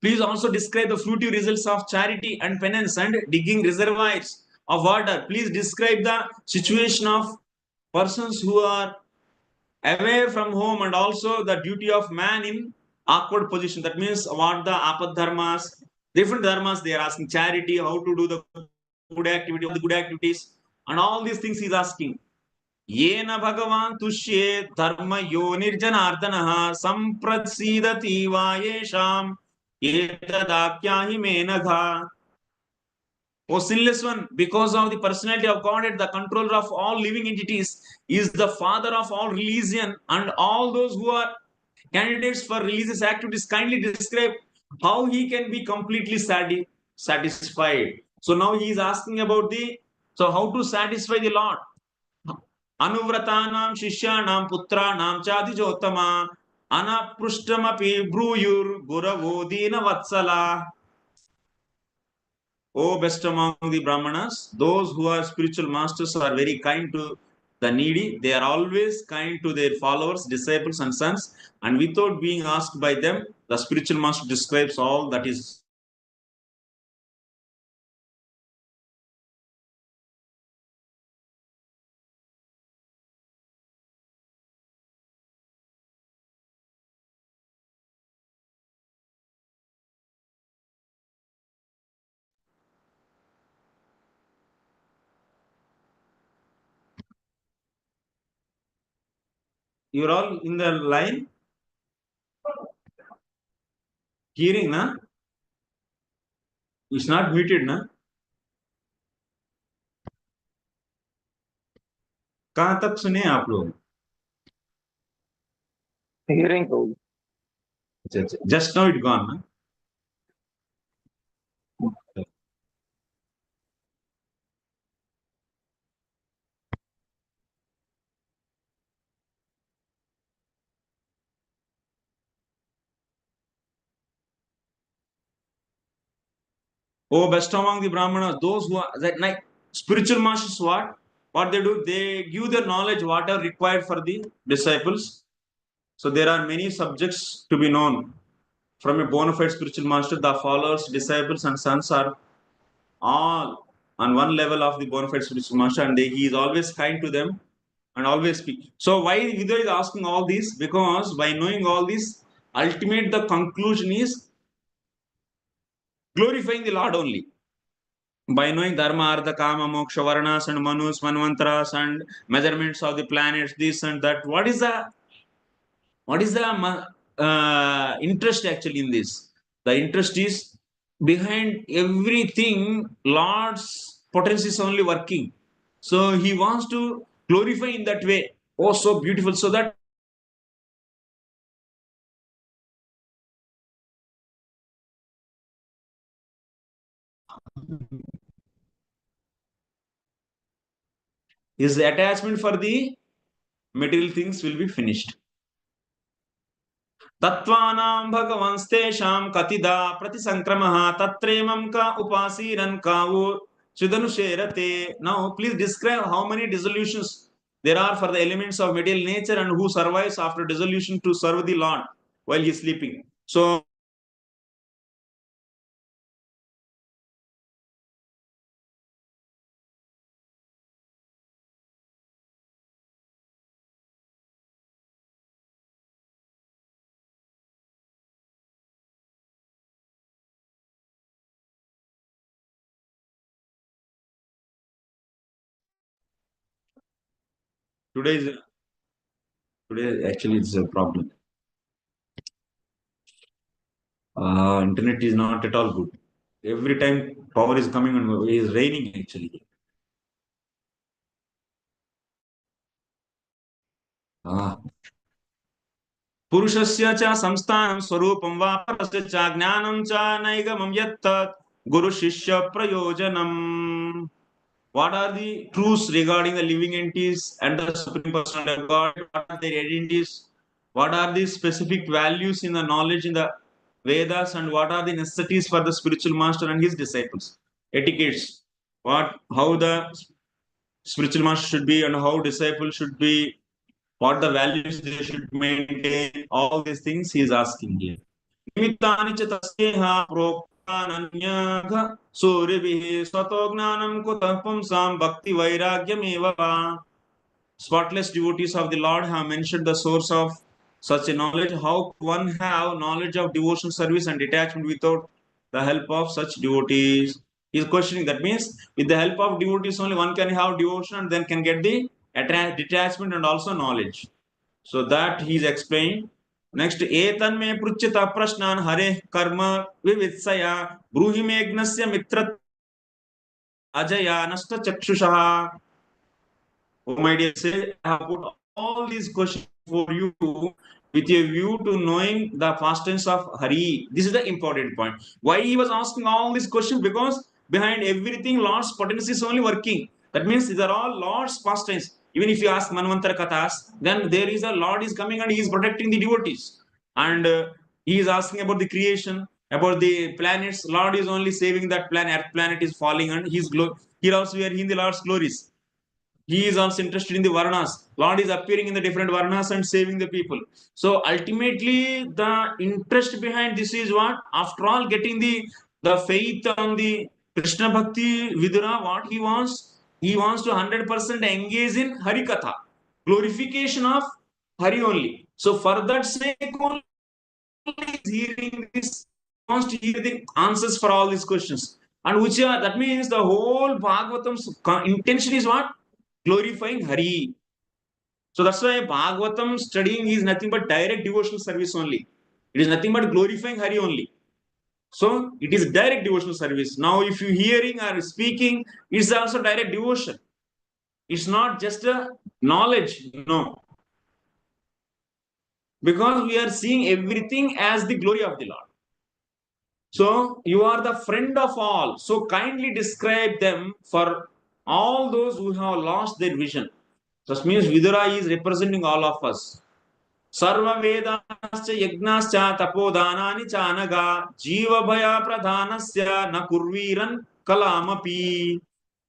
Please also describe the fruitive results of charity and penance and digging reservoirs of water. Please describe the situation of persons who are away from home and also the duty of man in awkward position. That means what the apad dharmas, Different dharmas, they are asking charity, how to do the good activity, all the good activities, and all these things he's asking. Yena Bhagavan Tushye Dharma Yo Nirjanardana Samprasidati Vayesham Etadakyahi Menagha. O sinless one, because of the personality of Godhead, the controller of all living entities, is the father of all religion, and all those who are candidates for religious activities kindly describe how he can be completely satisfied. So now he is asking about so how to satisfy the Lord. Anuvratanam Shishyanam Putranam Chadijottama Anaprushtamaphi Bruyur Guravo Dina Vatsala. O best among the Brahmanas, those who are spiritual masters are very kind to the needy. They are always kind to their followers, disciples, and sons. And without being asked by them, the spiritual master describes all that is. You're all in the line? Hearing, na? It's not muted, na? कहाँ तक सुने आप लोग? Hearing, Prabhu. Just now it gone, na? Oh, best among the Brahmanas, those who are like spiritual masters, what they do, they give their knowledge whatever required for the disciples. So there are many subjects to be known. From a bona fide spiritual master, the followers, disciples, and sons are all on one level of the bona fide spiritual master, and he is always kind to them and always speak. So why Vidya is asking all this? Because by knowing all this, ultimate the conclusion is glorifying the Lord only. By knowing Dharma, Artha, Kama, Moksha, Varnas, and Manus, Manvantras, and measurements of the planets, this and that, what is the interest actually in this? The interest is behind everything, Lord's potency is only working. So he wants to glorify in that way. Oh, so beautiful. So that his attachment for the material things will be finished. Tatvanam bhagavanstesham katida pratisankramaha tatremam ka upasiran kavu sridhanusherate. Now, please describe how many dissolutions there are for the elements of material nature and who survives after dissolution to serve the Lord while he is sleeping. So, today actually it's a problem. Internet is not at all good. Every time power is coming and it is raining actually. पुरुषस्य च संस्थानं स्वरूपं वा परस्य च ज्ञानं च नैगमं यत्तत् गुरु शिष्य प्रयोजनम्. What are the truths regarding the living entities and the Supreme Personality of God? What are their identities? What are the specific values in the knowledge in the Vedas, and what are the necessities for the spiritual master and his disciples? Etiquettes. How the spiritual master should be and how disciples should be, what the values they should maintain, all these things he is asking here. Nimittani cha tasyeha proktananyagha suryavihi swato gnanam kutah pumsam bhakti vairagyameva va. Spotless devotees of the Lord have mentioned the source of such a knowledge. How one have knowledge of devotion, service, and detachment without the help of such devotees. He is questioning. That means with the help of devotees only one can have devotion and then can get the detachment and also knowledge. So that he is explained. Next, etan me pruchita prashnan hare karma vivitsaya bruhi me gnasya mitra ajaya nasta chakshusha. Oh my dear, say I have put all these questions for you with a view to knowing the past tense of Hari. This is the important point. Why he was asking all these questions? Because behind everything, Lord's potency is only working. That means these are all Lord's past tense. Even if you ask Manvantara Kathas, then there is a Lord is coming and he is protecting the devotees. And he is asking about the creation, about the planets. Lord is only saving that planet. Earth planet is falling and he's here also we are in the Lord's glories. He is also interested in the varnas. Lord is appearing in the different varnas and saving the people. So ultimately the interest behind this is what, after all, getting the faith on the Krishna Bhakti. Vidura, what he wants to 100% engage in Harikatha, glorification of Hari only. So for that sake only is hearing this, wants to hear the answers for all these questions. And which are, that means the whole Bhagavatam's intention is what? Glorifying Hari. So that's why Bhagavatam studying is nothing but direct devotional service only. It is nothing but glorifying Hari only. So it is direct devotional service. Now, if you hearing or speaking, it's also direct devotion. It's not just a knowledge, no. Because we are seeing everything as the glory of the Lord. So you are the friend of all. So kindly describe them for all those who have lost their vision. That means Vidura is representing all of us. Sarva Vedascha Yagnascha Tapodanani Chanaga Jiva Bhaya Pradhanasya Na Kurviran Kalamapi.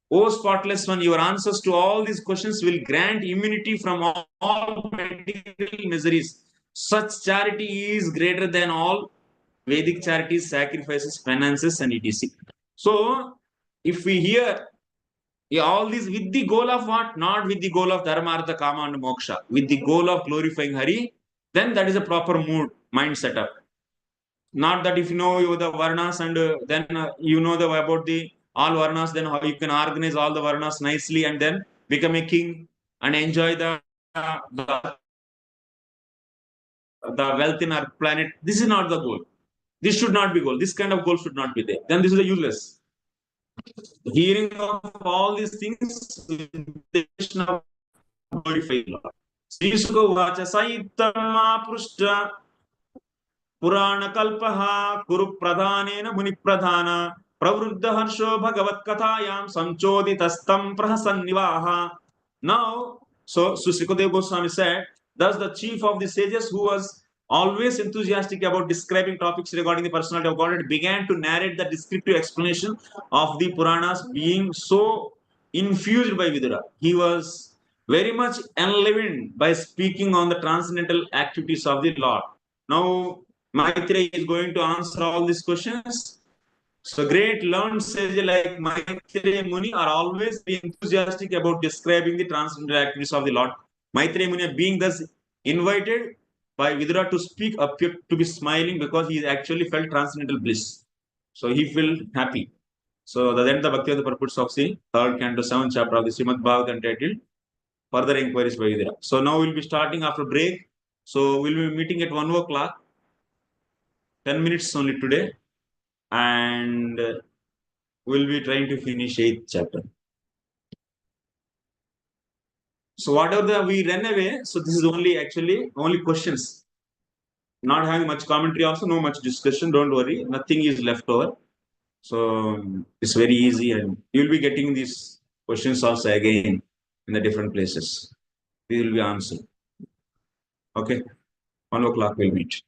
O spotless one, your answers to all these questions will grant immunity from all material miseries. Such charity is greater than all Vedic charities, sacrifices, penances, and etc. So, if we hear all these with the goal of what? Not with the goal of dharma, artha, kama, and moksha. With the goal of glorifying Hari, then that is a proper mood, mind setup. Not that if you know you the varnas and then you know about the all varnas, then how you can organize all the varnas nicely and then become a king and enjoy the, the wealth in our planet. This is not the goal. This should not be goal. This kind of goal should not be there. Then this is a useless. Hearing of all these things, glorify Lord. Sri Sukha Saitama Prushta Purana Kalpaha Kuru Pradhanena Muni Pradhana Pravruddha Harsho Bhagavat Kathayam Samchoditastam Prahasannivaha. Now, so Sukadeva Goswami said, thus the chief of the sages, who was always enthusiastic about describing topics regarding the personality of God, began to narrate the descriptive explanation of the Puranas, being so infused by Vidura. He was very much enlivened by speaking on the transcendental activities of the Lord. Now, Maitreya is going to answer all these questions. So great learned sages like Maitreya Muni are always enthusiastic about describing the transcendental activities of the Lord. Maitreya Muni being thus invited by Vidura to speak appeared to be smiling because he actually felt transcendental bliss. So he felt happy. So the end the Bhakti of the purports of the third canto, 7th chapter of the Srimad Bhagavatam entitled Further Inquiries by Vidura. So now we'll be starting after break. So we'll be meeting at 1 o'clock. 10 minutes only today, and we'll be trying to finish 8th chapter. So whatever we ran away, so this is only questions. Not having much commentary also, no much discussion, don't worry, nothing is left over. So it's very easy and you'll be getting these questions also again in the different places. They will be answered. Okay, 1 o'clock we'll meet.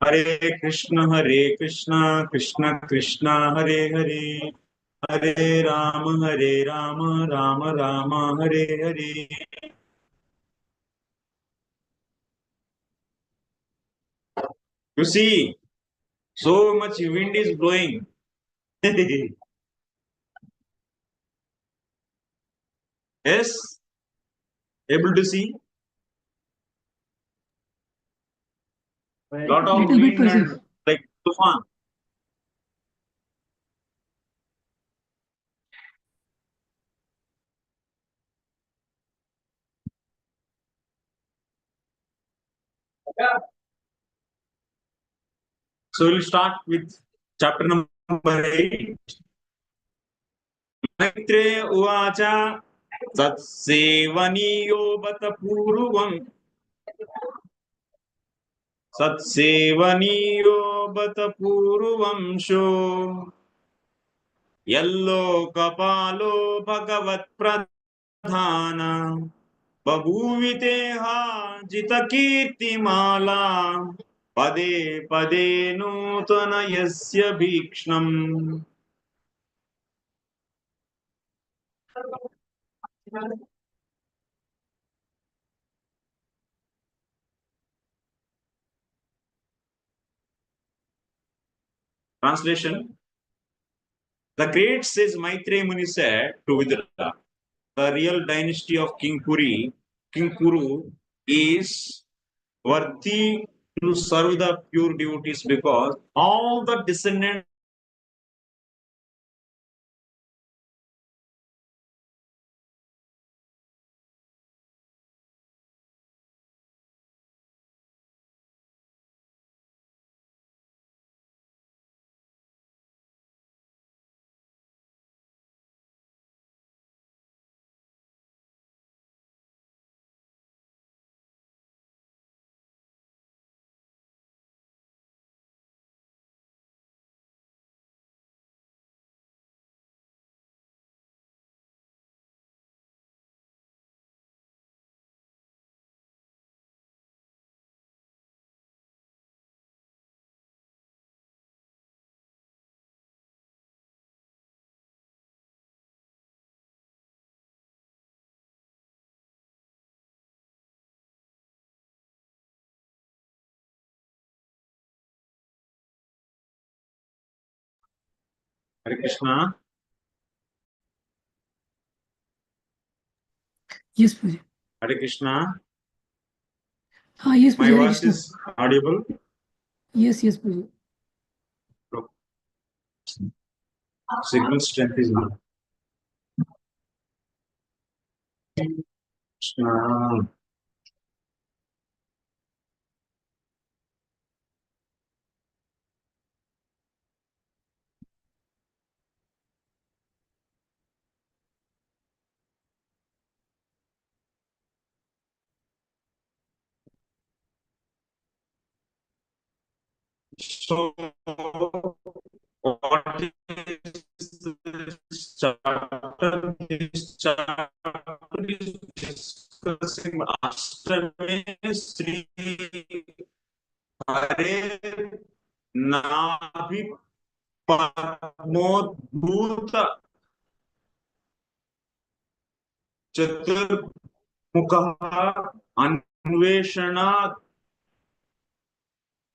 Hare Krishna, Krishna Krishna, Hare Hare, Hare Rama, Rama Rama, Hare Hare. You see, so much wind is blowing. Yes, able to see lot of Little bit, wind Prasad. and like tufan. So we'll start with chapter number 8. Maitre Uvacha Satsevaniyo Bata Purvam Satsevaniyo Bata Purvamsho Yallo Kapalo Bhagavat Pradhana Babhuviteha Jitakirtimala Pade Pade Nutana Yasya Bhikshnam. Translation. The great says Maitreya Muni said to Vidura, the real dynasty of King Kuru, is worthy to serve the pure devotees because all the descendants. Hare Krishna. Yes, Puji. Hare Krishna. Yes, My Puji. Hare voice Krishna. is audible. Yes, Puji. Signal strength is not. Krishna. So, what is this chapter? This chapter is discussing Ashtame Sri Hare Navi Padmodbhuta Chaturmukha Anveshana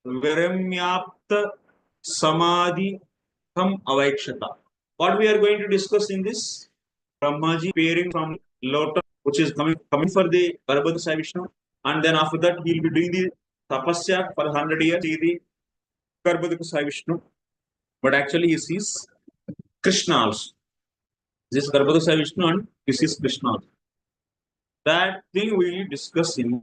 Viramyapta Samadhi Tham Avaikshata. What we are going to discuss in this? Brahmaji appearing from lotus, which is coming for the Garbhoda Sai Vishnu, and then after that he will be doing the tapasya for 100 years, see the Garbhoda Sai Vishnu. But actually he sees Krishna also. This is Garbhoda Sai Vishnu and this is Krishna also. That thing we will discuss in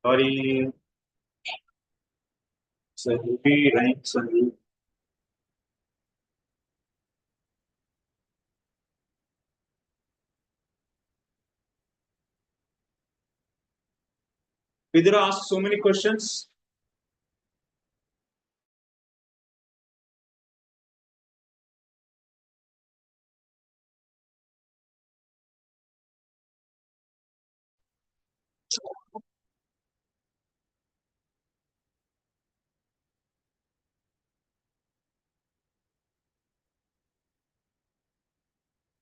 Sorry. Sorry, right, sorry. Vidura asked so many questions.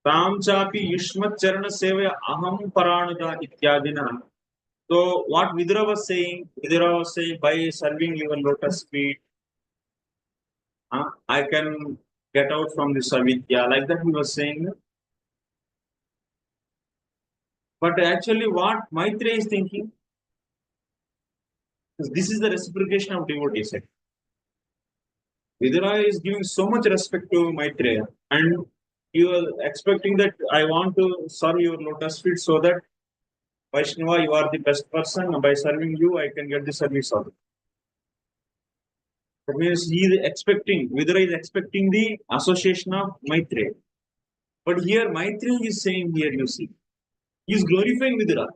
Ram chapi yushmat charana sevaya aham paranuda ityadina. So what Vidura was saying, by serving your lotus feet, I can get out from this avidya. Like that he was saying. But actually what Maitreya is thinking, this is the reciprocation of devotees. Vidura is giving so much respect to Maitreya, and you are expecting that I want to serve your lotus feet so that Vaishnava, you are the best person. By serving you, I can get the service of it. That means he is expecting, Vidura is expecting the association of Maitreya. But here, Maitreya is saying here, you see, he is glorifying Vidura.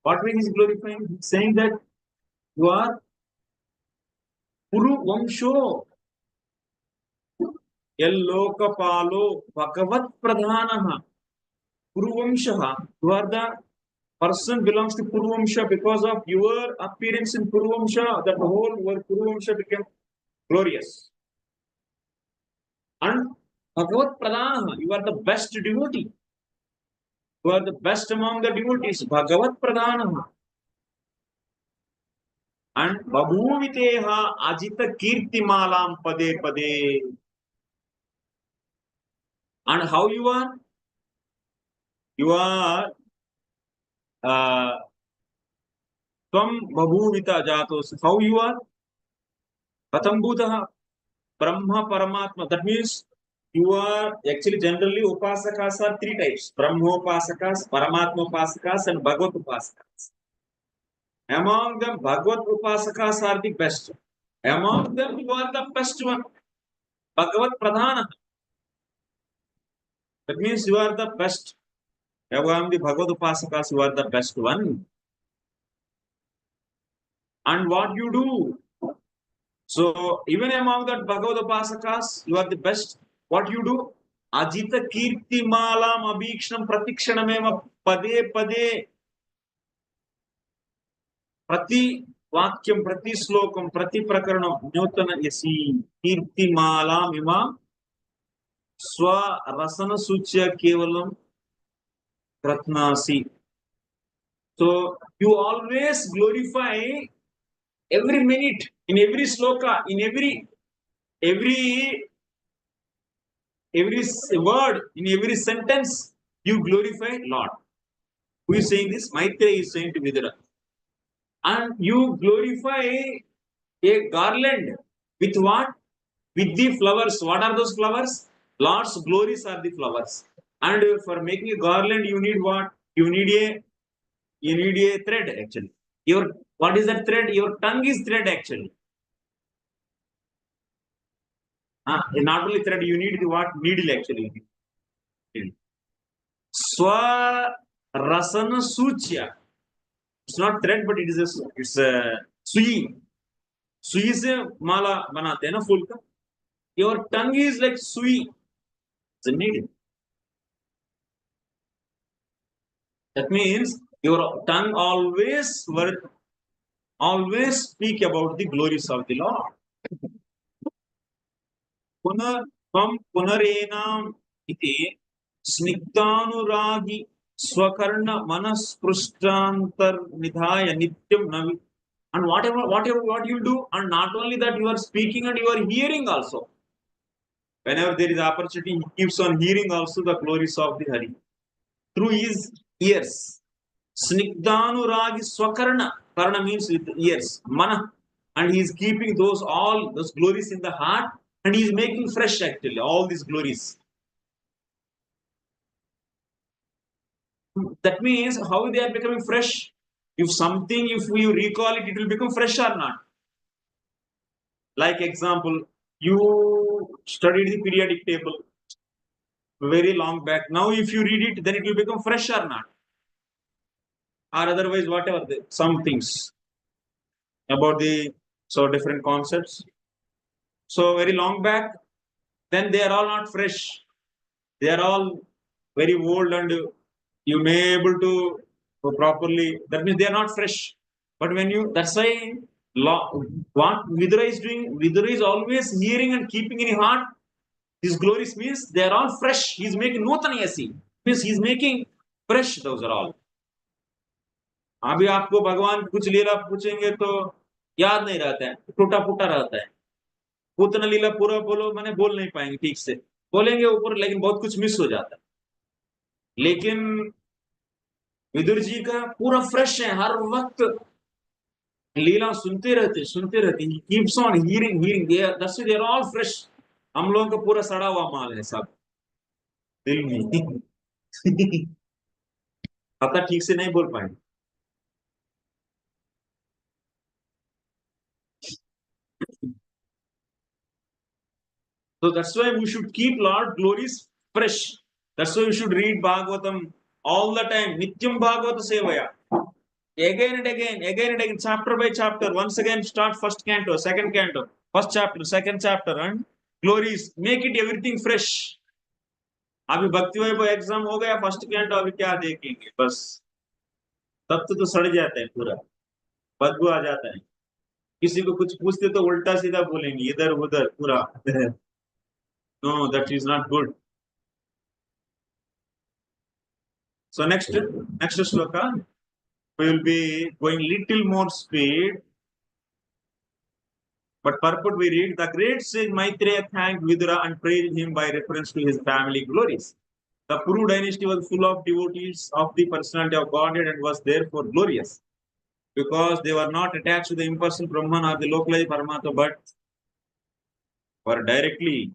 What way he is glorifying? He is saying that you are Puru Vamsho, Yallokapalo, Bhagavat Pradhanaha, Puru Vamshaha. You are the person belongs to Puruvamsha because of your appearance in Puruvamsha, that whole word Puruvamsha became glorious. And Bhagavat Pradhana, you are the best devotee. You are the best among the devotees. Bhagavat Pradhana. And Babhuviteha Ajita Kirti Malam Pade Pade. And how you are? You are Tvam Babhuvita Jatos. How you are? Katham Bhutaha Brahma Paramatma. That means you are actually generally Upasakas are three types: Brahmopasakas, Paramatmopasakas, and Bhagavat Upasakas. Among them, Bhagavat Upasakas are the best. Among them, you are the best one. Bhagavat Pradhana. That means you are the best. Among the Bhagavat Upasakas, you are the best one. And what you do? So, even among that Bhagavad Upasakas, you are the best. What you do? Ajita Kirti Malam Abhikshnam Pratikshanamema Pade Pade Prati Vakyam Prati Slokam Prati Prakaranam Nyotana Yasi Kirti Malam Ima Swa Rasana Suchya Kevalam Ratnasi. So, you always glorify every minute, in every sloka, in every word, in every sentence, you glorify Lord. Who is saying this? Maitreya is saying to Vidura. And you glorify a garland with what? With the flowers. What are those flowers? Lord's glories are the flowers. And for making a garland, you need what? You need a thread actually. What is that thread? Your tongue is thread actually. Not only thread, you need the what? Needle actually. Swa Rasana Suchya. It's not thread, but it's a sui. Sui se mala banate hai na फूल का. Your tongue is like sui. It's a needle. That means your tongue always speak about the glories of the Lord. Punarenam iti snigdhanuragi swakarna manasprushtantar nidhaya nityam navi. And whatever what you do, and not only that, you are speaking and you are hearing also. Whenever there is opportunity, he keeps on hearing also the glories of the Hari through his ears. Snigdhanuragi swakarna. Karna means with ears. Mana. And he is keeping all those glories in the heart, and he is making fresh actually all these glories. That means how they are becoming fresh? If something, if you recall it, it will become fresh or not. Like example, you studied the periodic table very long back. Now, if you read it, then it will become fresh or not. Or otherwise, whatever some things about the different concepts. So very long back, then they are all not fresh. They are all very old, and you may able to properly. That means they are not fresh. But when you, that's why what Vidura is doing, Vidura is always hearing and keeping in his heart his glories, means they are all fresh. He is making Nutanayasi, means he is making fresh. Those are all. अभी आपको भगवान कुछ लीला पूछेंगे तो याद नहीं रहता है, टूटा फूटा रहता है। पूतना लीला पूरा बोलो, मैंने बोल नहीं पाएंगे ठीक से, बोलेंगे ऊपर, लेकिन बहुत कुछ मिस हो जाता है। लेकिन विदुर जी का पूरा फ्रेश है, हर वक्त लीला सुनते रहते हैं। Keeps on hearing they are all fresh. हम लोगों का पूरा सड़ा हुआ माल है सब दिल में। पता ठीक से नहीं बोल पाएंगे। So that's why we should keep Lord glories fresh. That's why we should read Bhagavatam all the time. Nityam Bhagavata Sevaya. Again and again, chapter by chapter. Once again, start first canto, second canto, first chapter, second chapter, and glories. Make it everything fresh. अभी भक्ति वैभव exam हो गया, first canto अभी क्या देखेंगे, बस तत्व तो सड़ जाता है, पूरा बदबू आ जाता है। किसी को कुछ पूछते तो उल्टा सीधा बोलेंगे, इधर उधर पूरा। No, that is not good. So next shloka, we will be going little more speed. But purport we read, the great sage Maitreya thanked Vidura and praised him by reference to his family glories. The Puru dynasty was full of devotees of the personality of Godhead and was therefore glorious, because they were not attached to the impersonal Brahman or the localized Paramatma, but were directly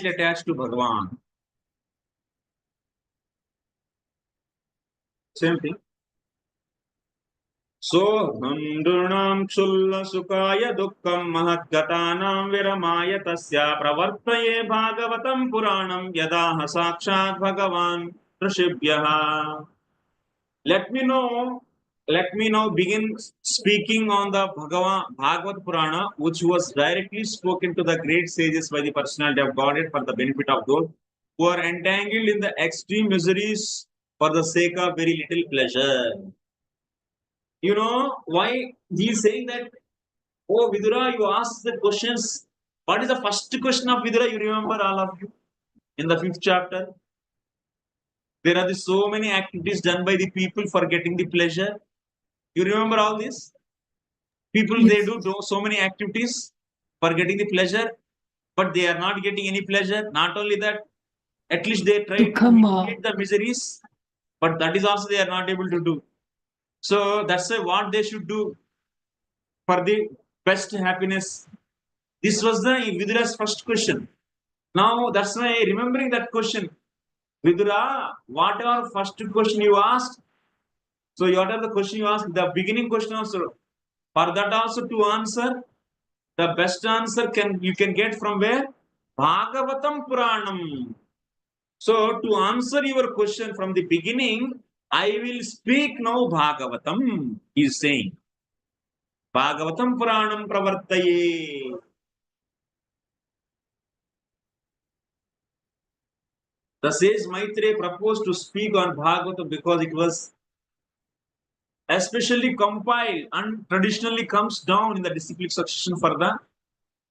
attached to Bhagavan. Same thing. सोऽहं नृणां क्षुल्लसुखाय दुःखं महद्गतानां विरमाय तस्य प्रवर्तये भागवतं पुराणं यदाह साक्षात् भगवान् ऋषिभ्यः. Let me now begin speaking on the Bhagavad Purana, which was directly spoken to the great sages by the personality of Godhead for the benefit of those who are entangled in the extreme miseries for the sake of very little pleasure. You know why he is saying that? Oh, Vidura, you asked the questions. What is the first question of Vidura? You remember, all of you, in the 5th chapter? There are so many activities done by the people for getting the pleasure. You remember all this? People, Yes. they do so many activities for getting the pleasure, but they are not getting any pleasure. Not only that, at least they try to mitigate the miseries, but that is also they are not able to do. So that's why what they should do for the best happiness. This was the Vidura's first question. Now that's why remembering that question, Vidura, whatever first question you asked, so whatever the question you asked, the beginning question also, for that also to answer, the best answer you can get from where? Bhagavatam Puranam. So to answer your question from the beginning, I will speak now Bhagavatam, he is saying. Bhagavatam Puranam Pravartaye. The sage Maitreya proposed to speak on Bhagavatam because it was especially compiled and traditionally comes down in the disciplic succession for the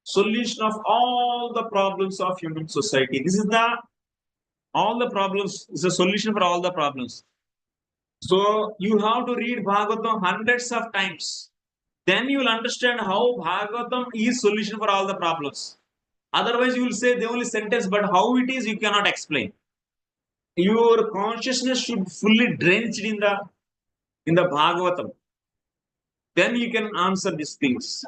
solution of all the problems of human society. This is all the problems, is a solution for all the problems. So you have to read Bhagavatam hundreds of times. Then you will understand how Bhagavatam is solution for all the problems. Otherwise, you will say the only sentence, but how it is, you cannot explain. Your consciousness should fully drenched in the Bhagavatam. Then you can answer these things.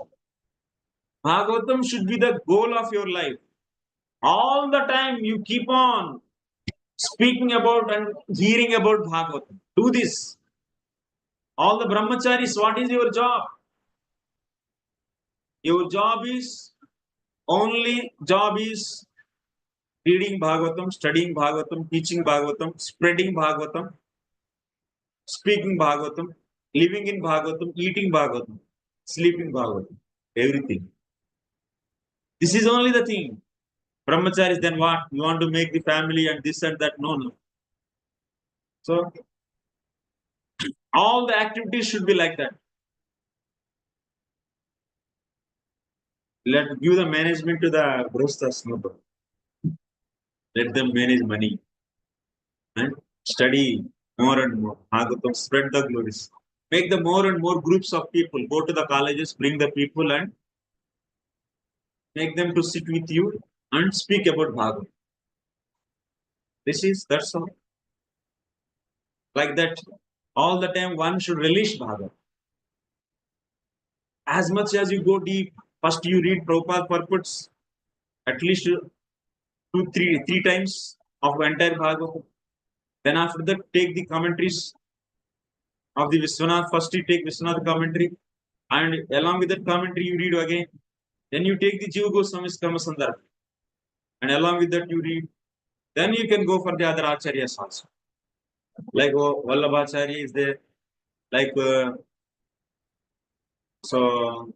Bhagavatam should be the goal of your life. All the time you keep on speaking about and hearing about Bhagavatam. Do this. All the brahmacharis, what is your job? Your only job is reading Bhagavatam, studying Bhagavatam, teaching Bhagavatam, spreading Bhagavatam, speaking Bhagavatam, living in Bhagavatam, eating Bhagavatam, sleeping Bhagavatam, everything. This is only the thing. Brahmacharis, then what? You want to make the family and this and that? No. So, all the activities should be like that. Give the management to the Brostas. No problem. Let them manage money and study more and more. Bhagavatam, spread the glories. Make the more and more groups of people. Go to the colleges, bring the people and make them to sit with you and speak about Bhagavatam. That's all. Like that, all the time one should relish Bhagavatam. As much as you go deep, first you read Prabhupada purports at least three times of entire Bhagavatam. Then after that, take the commentaries of the Vishwanath. First you take Vishwanath commentary, and along with that commentary you read again. Then you take the Jiva Goswami's Kama Sandarbha, and along with that you read. Then you can go for the other acharyas also. Like Vallabhacharya is there, like so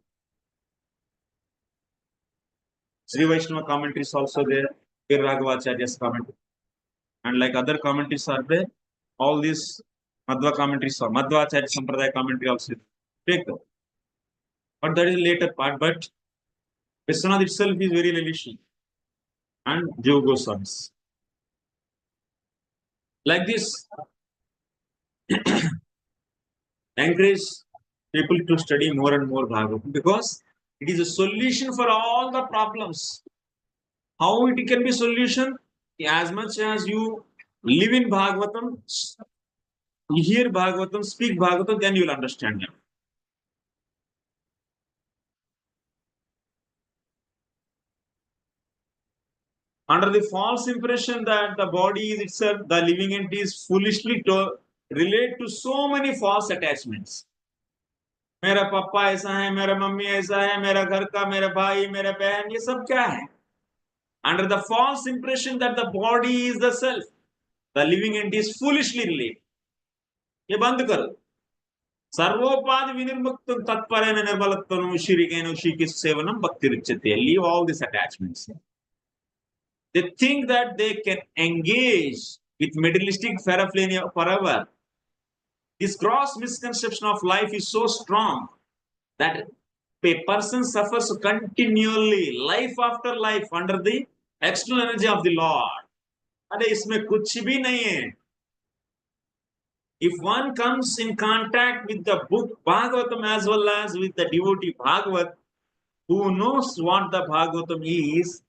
Sri Vaishnava commentaries also there, Raghavacharya's commentary, and like other commentaries are there. All these Madhva commentaries are Madhvacharya Sampradaya commentary also. Take them. But that is later part. But Vishwanath itself is very relishing, and Jiva Goswamis. Like this, encourage people to study more and more Bhagavatam because it is a solution for all the problems. How it can be solution? As much as you live in Bhagavatam, you hear Bhagavatam, speak Bhagavatam, then you will understand them. Under the false impression that the body is itself, the living entity is foolishly to relate to so many false attachments. मेरा पापा ऐसा है, मेरा mummy ऐसा है, मेरा घर का, मेरा भाई, मेरा बहन, ये सब क्या है? Under the false impression that the body is the self, the living entity is foolishly related. ये बंद करो. सर्वोपाधि विनिर्मुक्तं तत्परेण निर्मलत्वं श्रीकेन Shrikrishna सेवनं भक्तिरुच्यते. Leave all these attachments. They think that they can engage with materialistic paraphernalia forever. This gross misconception of life is so strong that a person suffers continually, life after life, under the external energy of the Lord. अरे इसमें कुछ भी नहीं है. If one comes in contact with the book Bhagavatam as well as with the devotee Bhagavat, who knows what the Bhagavatam is,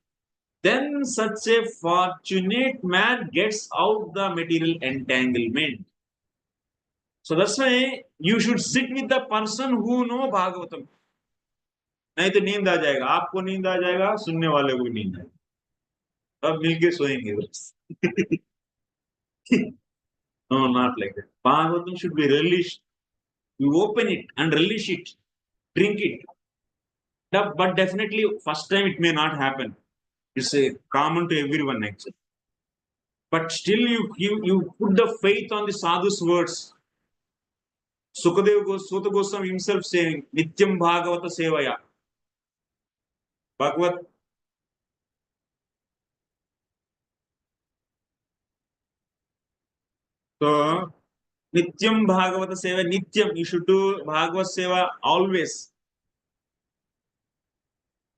then such a fortunate man gets out the material entanglement. So that's why you should sit with the person who know Bhagavatam. नहीं तो नींद आ जाएगा, आपको नींद आ जाएगा, सुनने वाले को नींद आएगा, अब मिलके सोएंगे बस. No, not like that. Bhagavatam should be relished. You open it and relish it, drink it. But definitely, first time it may not happen. It's common to everyone actually. But still, you put the faith on the sadhu's words. Sukadeva Goswami himself saying, Nityam Bhagavata Sevaya. Bhagavat. So, Nityam Bhagavata Seva, Nityam, you should do Bhagavad Seva always.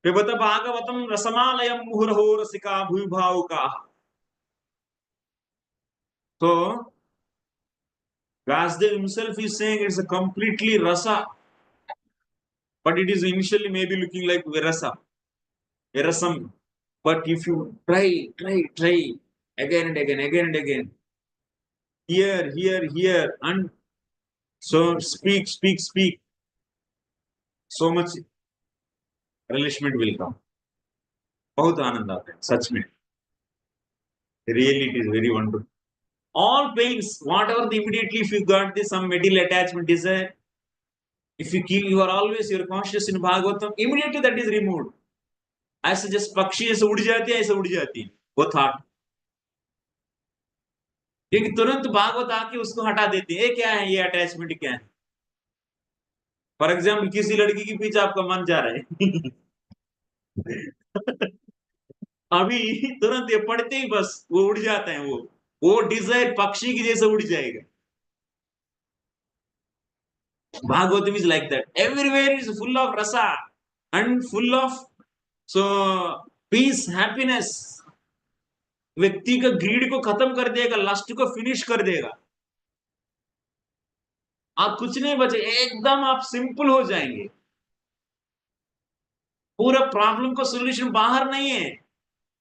Pibata Bhagavatam Rasamalayam Muhuraho Rasika Bhuvauka. So, Vasudev himself is saying it's a completely rasa, but it is initially maybe looking like virasa, virasam. But if you try again and again, here, and so speak, so much relishment will come. बहुत आनंद आता है सच में. Really, it is very wonderful. All pains, whatever the immediately, if you got this some material attachment desire, if you keep, you are always your conscious in Bhagavatam, immediately that is removed. ऐसे जैसे पक्षी ऐसे उड़ जाती है, ऐसे उड़ जाती है वो थॉट, क्योंकि तुरंत भागवत आके उसको हटा देते हैं। ये क्या है, ये अटैचमेंट क्या है? फॉर एग्जाम्पल किसी लड़की के पीछे आपका मन जा रहा है अभी तुरंत ये पढ़ते ही बस वो उड़ जाता है, वो डिजायर पक्षी की जैसे उड़ जाएगा। Bhagavatam is like that. Everywhere is full of rasa and full of peace, happiness. व्यक्ति का ग्रीड को खत्म कर देगा, लस्ट को फिनिश कर देगा। आप कुछ नहीं बचे, एकदम आप सिंपल हो जाएंगे। पूरा प्रॉब्लम का सॉल्यूशन बाहर नहीं है।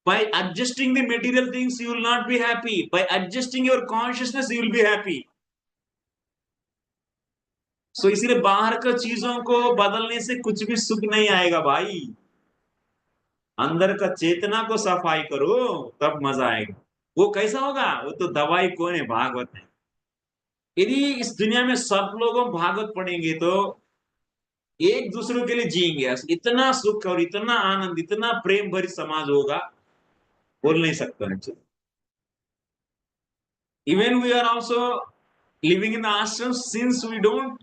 By adjusting the material things, you will not be happy. By adjusting your consciousness, you will be happy. So इसीलिए बाहर का चीजों को बदलने से कुछ भी सुख नहीं आएगा भाई। अंदर का चेतना को सफाई करो, तब मजा आएगा। वो कैसा होगा? वो तो दवाई कौन है? भागवत है। यदि इस दुनिया में सब लोगों भागवत पढ़ेंगे तो एक दूसरे के लिए जिएंगे, इतना सुख और इतना आनंद, इतना प्रेम भरी समाज होगा, बोल नहीं सकता है। Even we are also living in the ashrams, since we don't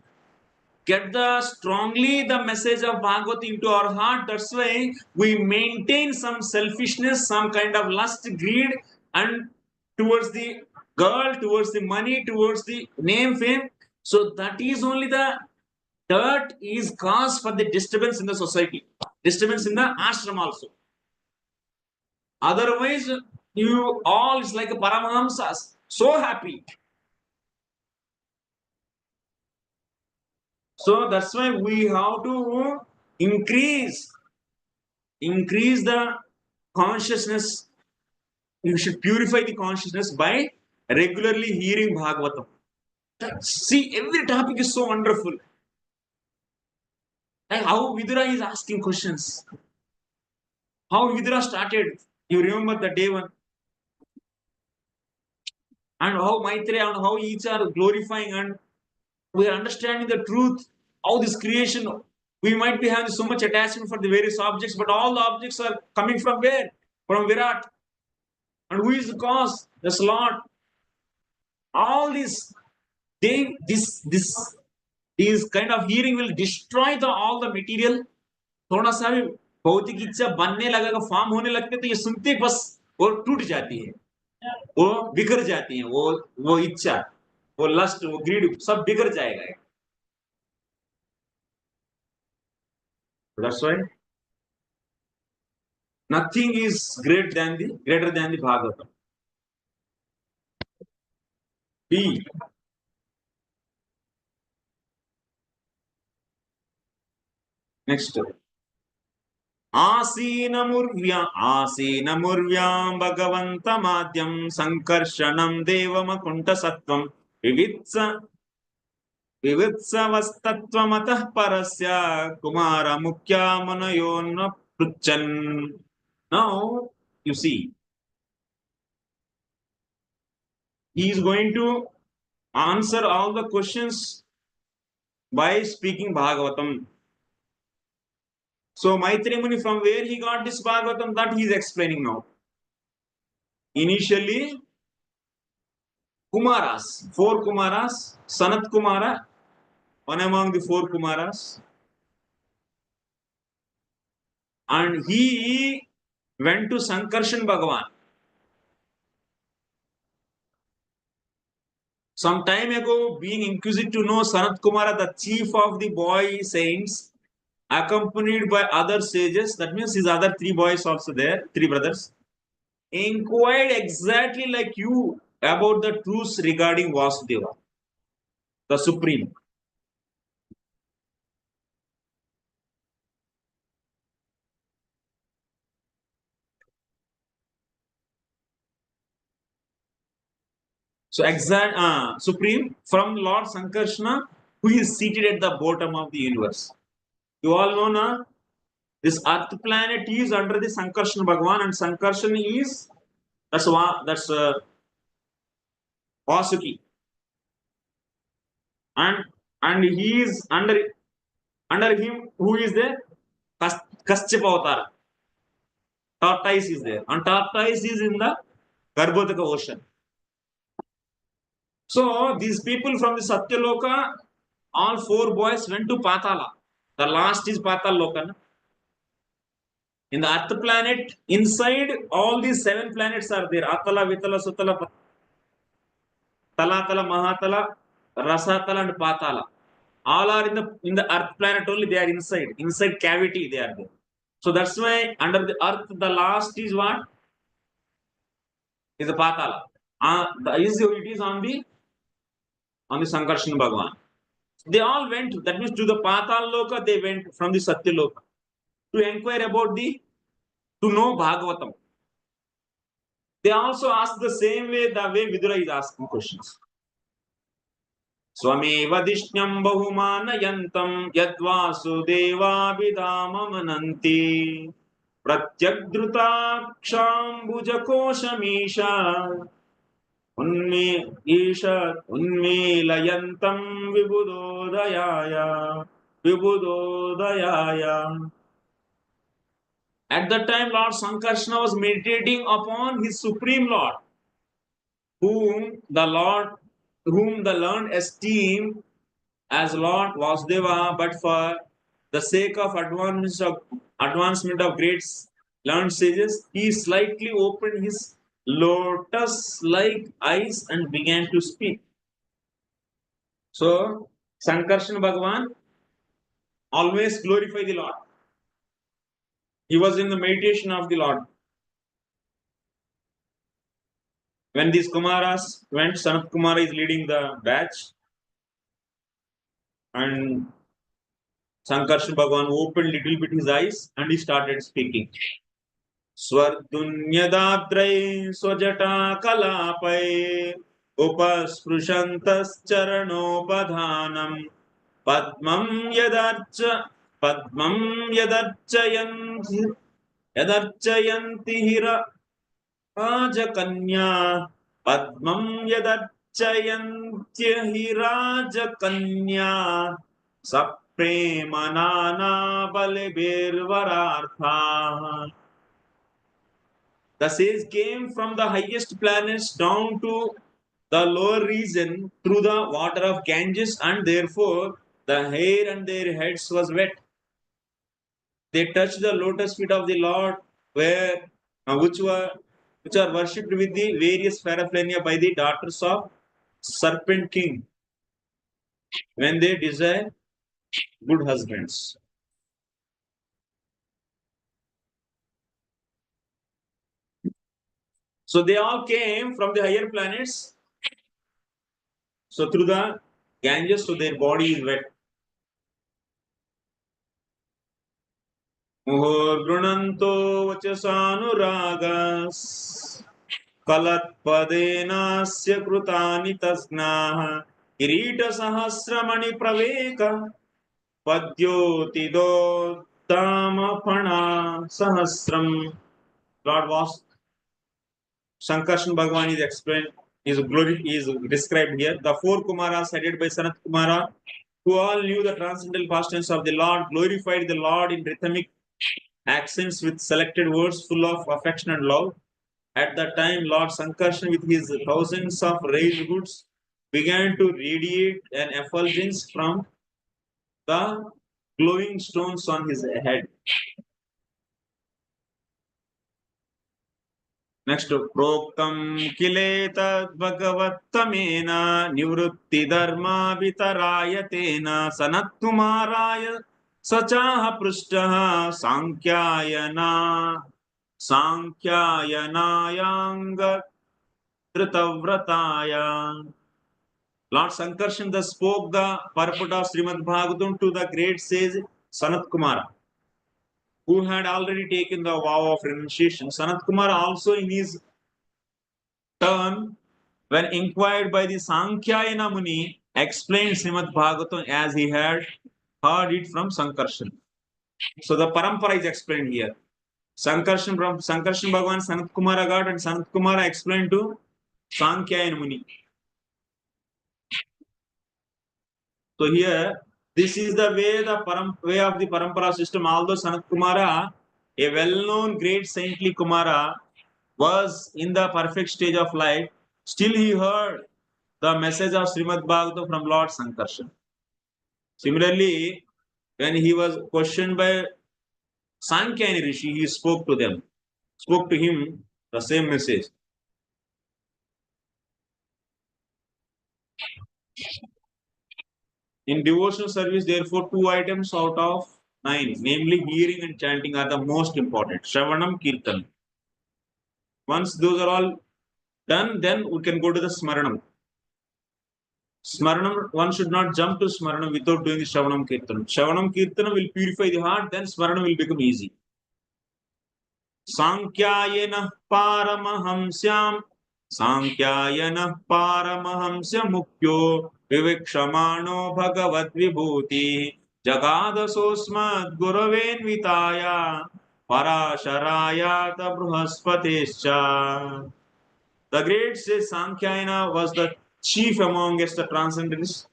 get strongly the message of Bhagavad into our heart, that's why we maintain some selfishness, some kind of lust, greed, and towards the girl, towards the money, towards the name, fame. So that is only that is cause for the disturbance in the society, disturbance in the ashram also. Otherwise, you all is like a Paramahamsas, so happy. So that's why we have to increase the consciousness. You should purify the consciousness by regularly hearing Bhagavatam. See, every topic is so wonderful. Like how Vidura is asking questions. How Vidura started. You remember the day one. And how Maitreya and how each are glorifying, and we are understanding the truth. How this creation, we might be having so much attachment for the various objects, but all the objects are coming from where? From Virat. And who is the cause? The Lord. All this kind of hearing will destroy all the material. थोड़ा सा भी भौतिक इच्छा बनने लगेगा, form होने लगते, तो ये सुनते बस वो टूट जाती है, वो बिखर जाती है, वो इच्छा, वो लस्ट, वो ग्रीड सब बिखर जाएगा। That's why nothing is greater than the Bhagavatam. B. Next. आसीनमुर्व्यां भगवन्तमाद्यं संकर्षणं देवमकुण्ठसत्त्वं विवित्सवस्तत्त्वमतः परस्य कुमारमुख्यामनयो न पृच्छन्. Now you see, he is going to answer all the questions by speaking Bhagavatam. So Maitreya Muni, from where he got this Bhagavatam, that he is explaining now. Initially, Kumaras, 4 Kumaras, Sanat Kumara, one among the 4 Kumaras, and he went to Sankarshan Bhagavan. Some time ago, being inquisitive to know, Sanat Kumara, the chief of the boy saints, accompanied by other sages, that means his other 3 boys also there, 3 brothers, inquired exactly like you about the truths regarding Vasudeva, the Supreme. So Supreme from Lord Sankarshana, who is seated at the bottom of the universe. You all know now, this Earth planet is under the Sankarsana Bhagavan, and Sankarsana is That's Vasuki, and he is under him. Who is there? Kaschapa Avatar. Tortoise is there, and tortoise is in the Garbhodaka ocean. So these people from the Satyaloka, all 4 boys went to Patala. The last is Pataloka. In the Earth planet, inside all these 7 planets are there. Atala, Vitala, Sutala, Talatala, Mahatala, Rasatala, and Patala. All are in the Earth planet only. They are inside cavity. They are there. So that's why under the Earth, the last is what? Is the Patala. It is on the Sankarshan Bhagavan. They all went. That means to the Patal Loka. They went from the Satya Loka to inquire about to know Bhagavatam. They also ask the same way the way Vidura is asking questions. Swameva Dishnyam Bahumanayantam Yadvasudevabhidamamananti Pratyagdrutakshambhujakoshamesha Unmelayantam Vibudodayaya. At that time, Lord Sankarsana was meditating upon his Supreme Lord, whom the learned esteem as Lord Vasudeva, but for the sake of advancement of great learned sages, he slightly opened his lotus-like eyes and began to speak. So, Sankarsana Bhagavan always glorify the Lord. He was in the meditation of the Lord. When these Kumaras went, Sanat Kumara is leading the batch, and Sankarsana Bhagavan opened little bit his eyes and he started speaking. Swardunyadadrai swajata kalapai upasprishantas charanopadhanam padmam yadarchayanti hira Rajakanya Padmam Yadachayantyahi Rajakanya Sapremanana Balibirvarartha. The sage came from the highest planets down to the lower region through the water of Ganges, and therefore the hair on their heads was wet. They touched the lotus feet of the Lord, which are worshipped with the various paraphernalia by the daughters of Serpent King when they desire good husbands. So they all came from the higher planets. So through the Ganges, so their body is wet. Muhurgrunanto vachasanuragas Kalatpadenasya krutani tasnaha Kirita sahasramani praveka Padyotido Tamapana Sahasram. Lord was Sankarshan Bhagavan is explained, is described here. The 4 Kumaras headed by Sanat Kumara, who all knew the transcendental past tense of the Lord, glorified the Lord in rhythmic accents with selected words full of affection and love. At that time, Lord Sankarshan, with his thousands of raised goods, began to radiate an effulgence from the glowing stones on his head. Next, Proktam Kiletad Bhagavattamena Nivrutti Dharma Vitarayatena Sanatkumaraya Sachaha Prushtaha Sankhyayanayanga Dritavrataya. Lord Sankarshan thus spoke the purport of Srimad Bhagavatam to the great sage Sanat Kumara, who had already taken the vow of renunciation. Sanat Kumara also in his turn, when inquired by the Sankhyayana Muni, explained Srimad Bhagavatam as he had heard it from Sankarshan. So the parampara is explained here. Sankarshan Bhagavan Sanat Kumara got, and Sanat Kumara explained to Sankhya and Muni. So here, this is the way of the Parampara system. Although Sanat Kumara, a well-known great saintly Kumara, was in the perfect stage of life, still he heard the message of Srimad Bhagavatam from Lord Sankarshan. Similarly, when he was questioned by Sankhya Rishi, he spoke to him the same message. In devotional service, therefore, 2 items out of 9, namely hearing and chanting, are the most important. Shravanam, Kirtan. Once those are all done, then we can go to the Smaranam. Smaranam, one should not jump to Smaranam without doing the Shravanam Kirtanam. Shravanam Kirtanam will purify the heart, then Smaranam will become easy. Sankhyayenah Paramahamsyam Sankhyayenah Paramahamsya Mukhyo Vivikshamano Bhagavad Vibhuti Jagadasosmad Guravenvitaya Parasharaya Bruhaspatescha. The great says Sankhayana was the chief amongst the transcendentalists,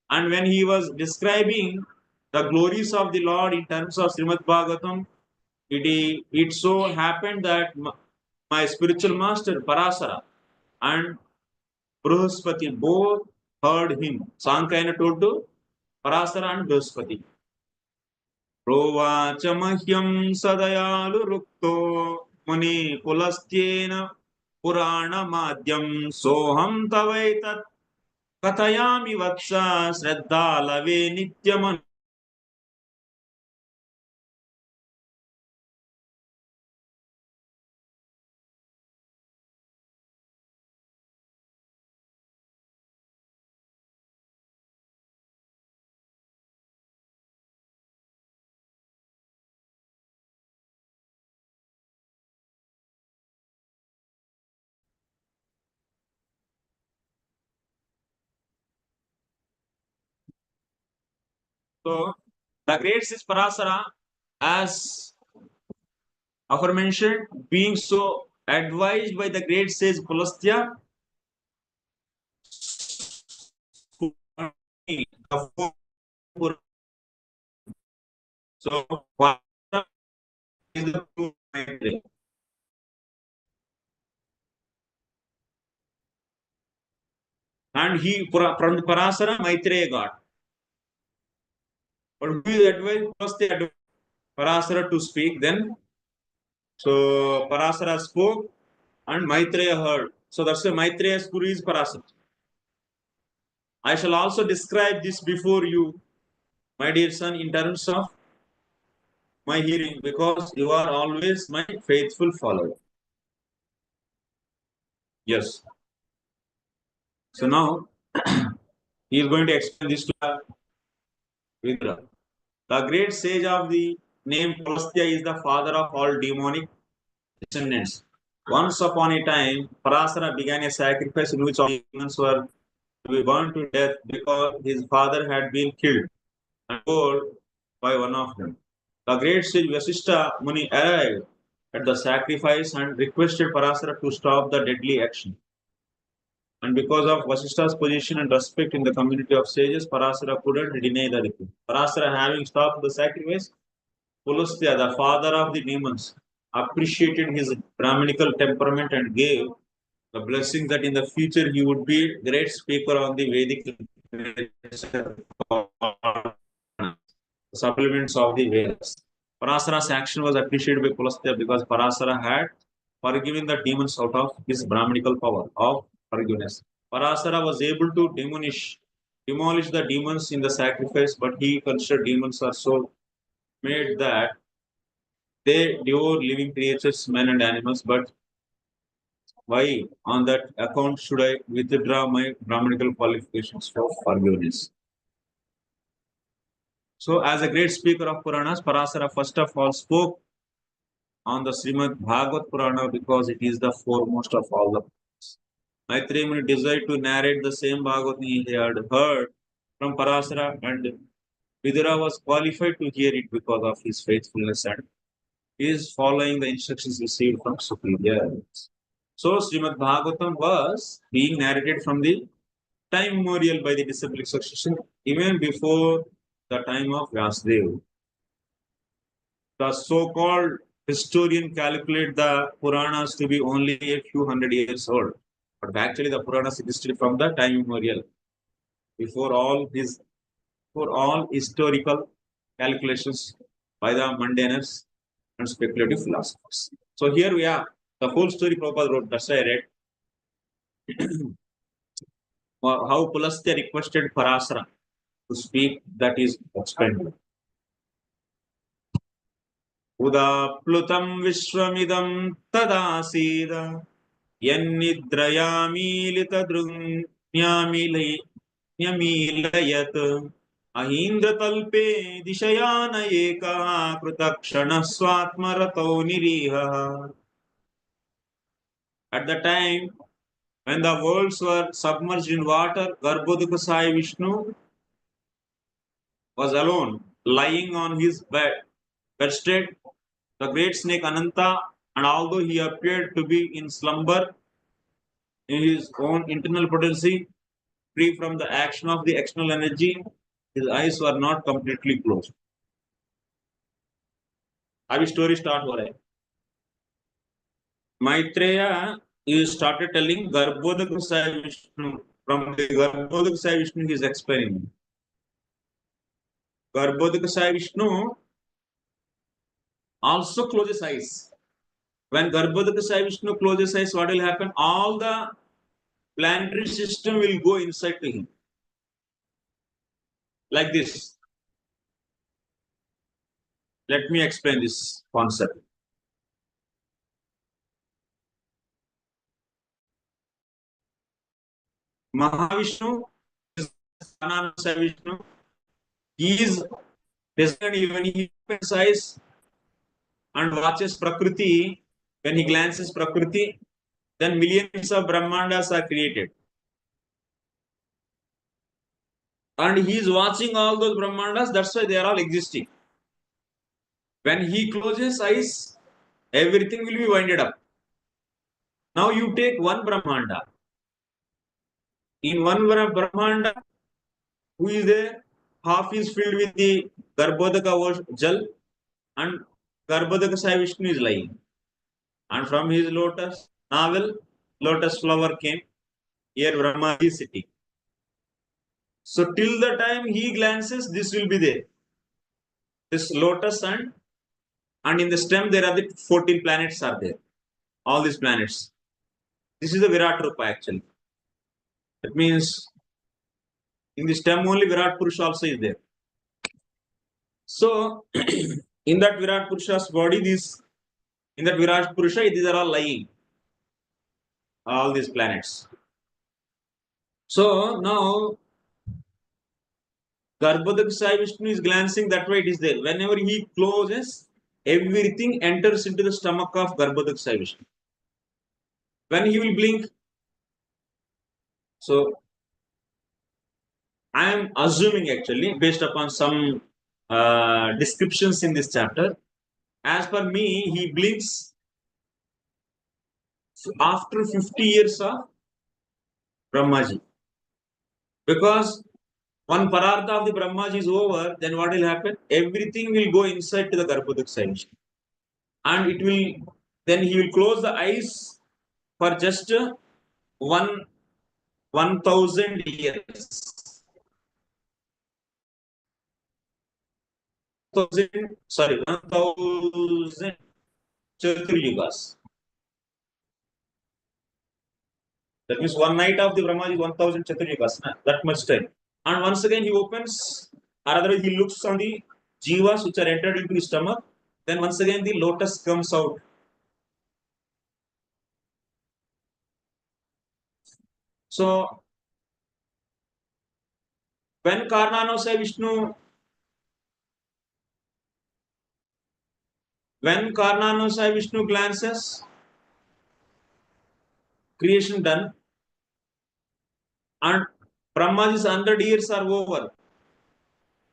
and when he was describing the glories of the Lord in terms of Srimad Bhagavatam, it so happened that my spiritual master Parasara and Bruhaspati both heard him. Sankhayana told to Parasara and Bruhaspati. Provacha mahyam sadayalu rukto muni pulastyena purana madhyam soham tavaitat kathayami vatsa shraddhalave nityam. So the great says Parasara, as aforementioned, being so advised by the great sage Pulastya, so Parasara is the true Maitreya. And from the Parasara, Maitreya got. But who is advised? Pulastya advised Parasara to speak. Then, so Parasara spoke and Maitreya heard. So that's why Maitreya's Guru is Parasara. I shall also describe this before you, my dear son, in terms of my hearing, because you are always my faithful follower. Yes. So now he is going to explain this to Vidra. The great sage of the name Pulastya is the father of all demonic descendants. Once upon a time, Parasara began a sacrifice in which all demons were to be burned to death because his father had been killed and killed by one of them. The great sage Vasishtha Muni arrived at the sacrifice and requested Parasara to stop the deadly action. And because of Vasishtha's position and respect in the community of sages, Parasara couldn't deny the request. Parasara, having stopped the sacrifice, Pulastya, the father of the demons, appreciated his Brahminical temperament and gave the blessing that in the future he would be a great speaker on the Vedic supplements of the Vedas. Parasara's action was appreciated by Pulastya because Parasara had forgiven the demons out of his Brahminical power of forgiveness. Parasara was able to demolish the demons in the sacrifice, but he considered demons are so made that they devour living creatures, men and animals. But why, on that account, should I withdraw my Brahminical qualifications for forgiveness? So, as a great speaker of Puranas, Parasara first of all spoke on the Srimad Bhagavat Purana because it is the foremost of all the Puranas. Maitreya Muni desired to narrate the same Bhagavat he had heard from Parasara, and Vidura was qualified to hear it because of his faithfulness and is following the instructions received from superiors. So Srimad Bhagavatam was being narrated from the time immemorial by the disciplic succession even before the time of Vyasadeva. The so-called historian calculate the Puranas to be only a few hundred years old. But actually the Puranas existed from the time immemorial. Before all historical calculations by the mundaners and speculative philosophers. So here we are. The whole story Prabhupada wrote, that's why I read. How Pulastya requested Parasara to speak, that is explained. उदाप्लुतं विश्वमिदं तदासीद यन्निद्रयामीलितदृग्न्यामीलयत् अहीन्द्रतल्पे दिशयान एकः कृतक्षणः स्वात्मरतो निरीहः. At the time when the worlds were submerged in water, Garbhodaka Sai Vishnu was alone, lying on his bedstead. The great snake Ananta, and although he appeared to be in slumber in his own internal potency, free from the action of the external energy, his eyes were not completely closed. अभी story start हो रहा है. Maitreya is started telling Garbhodaka Sai Vishnu. From the Garbhodaka Sai Vishnu he is explaining. Garbhodaka Sai Vishnu also closes eyes. When Garbhodaka Sai Vishnu closes eyes, what will happen? All the planetary system will go inside to him. Like this. Let me explain this concept. Mahavishnu is Sai Vishnu. He is basically when he opens eyes and watches Prakriti, when he glances Prakriti, then millions of Brahmandas are created. And he is watching all those Brahmandas, that's why they are all existing. When he closes eyes, everything will be winded up. Now you take one Brahmanda. In one Brahmanda, who is there? Half is filled with the Garbhodaka Jal and Garbhodaka Sai Vishnu is lying. And from his lotus flower came. Here Brahma is sitting. So till the time he glances, this will be there. This lotus and in the stem there are the 14 planets are there. All these planets. This is the Virat Rupa actually. That means in the stem only Virat Purusha also is there. So in that Virat Purusha's body, in that Virat Purusha, these are all lying. All these planets. So now Garbhodaka Sai Vishnu is glancing, that way it is there. Whenever he closes, everything enters into the stomach of Garbhodaka Sai Vishnu. When he will blink, so I am assuming actually based upon some descriptions in this chapter, as per me, he blinks after 50 years of Brahmaji. Because one parartha of the Brahmaji is over, then what will happen? Everything will go inside to the Garbhodaka Sai Vishnu. And then he will close the eyes for just 1,000 years. 1,000 Chaturyugas. That means one night of the Brahmaji is 1,000 Chaturyugas. That much time. And once again he opens, or otherwise he looks on the jivas which are entered into his stomach. Then once again the lotus comes out. So when Karnano Sai Vishnu glances, creation done, and Brahmaji's 100 years are over,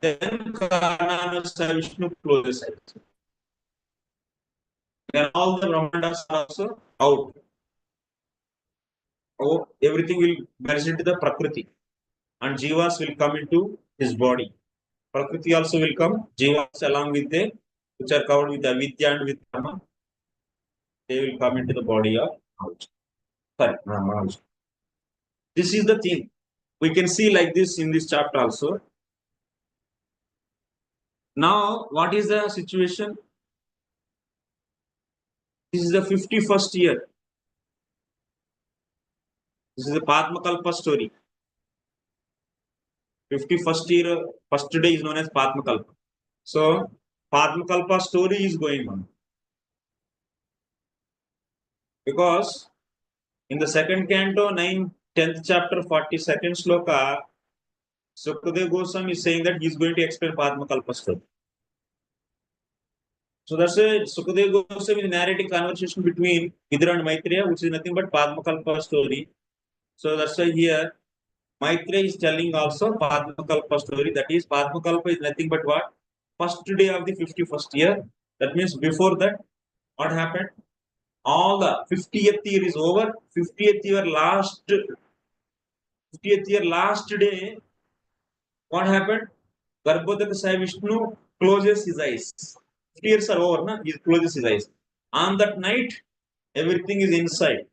then Karnano Sai Vishnu closes it. Then all the Brahmandas are also out. Oh, everything will merge into the Prakriti. And Jivas will come into his body. Prakriti also will come. Jivas along with the, which are covered with Avidya and with Karma, they will come into the body of out. Sorry, Maharaj. This is the thing. We can see like this in this chapter also. Now, what is the situation? This is the 51st year. This is the Padmakalpa story. 51st year, first day is known as Padmakalpa. So, Padmakalpa story is going on. Because in the second canto, 9th, 10th chapter, 42nd sloka, Sukadeva Goswami is saying that he is going to explain Padmakalpa story. So that's why Sukadeva Goswami is narrating conversation between Vidura and Maitreya, which is nothing but Padmakalpa story. So that's why here Maitreya is telling also Padmakalpa story. That is, Padmakalpa is nothing but what? First day of the 51st year. That means before that, what happened? All the 50th year is over. 50th year last day, what happened? Garbhodaka Sai Vishnu closes his eyes. 50 years are over, na? He closes his eyes. On that night, everything is inside.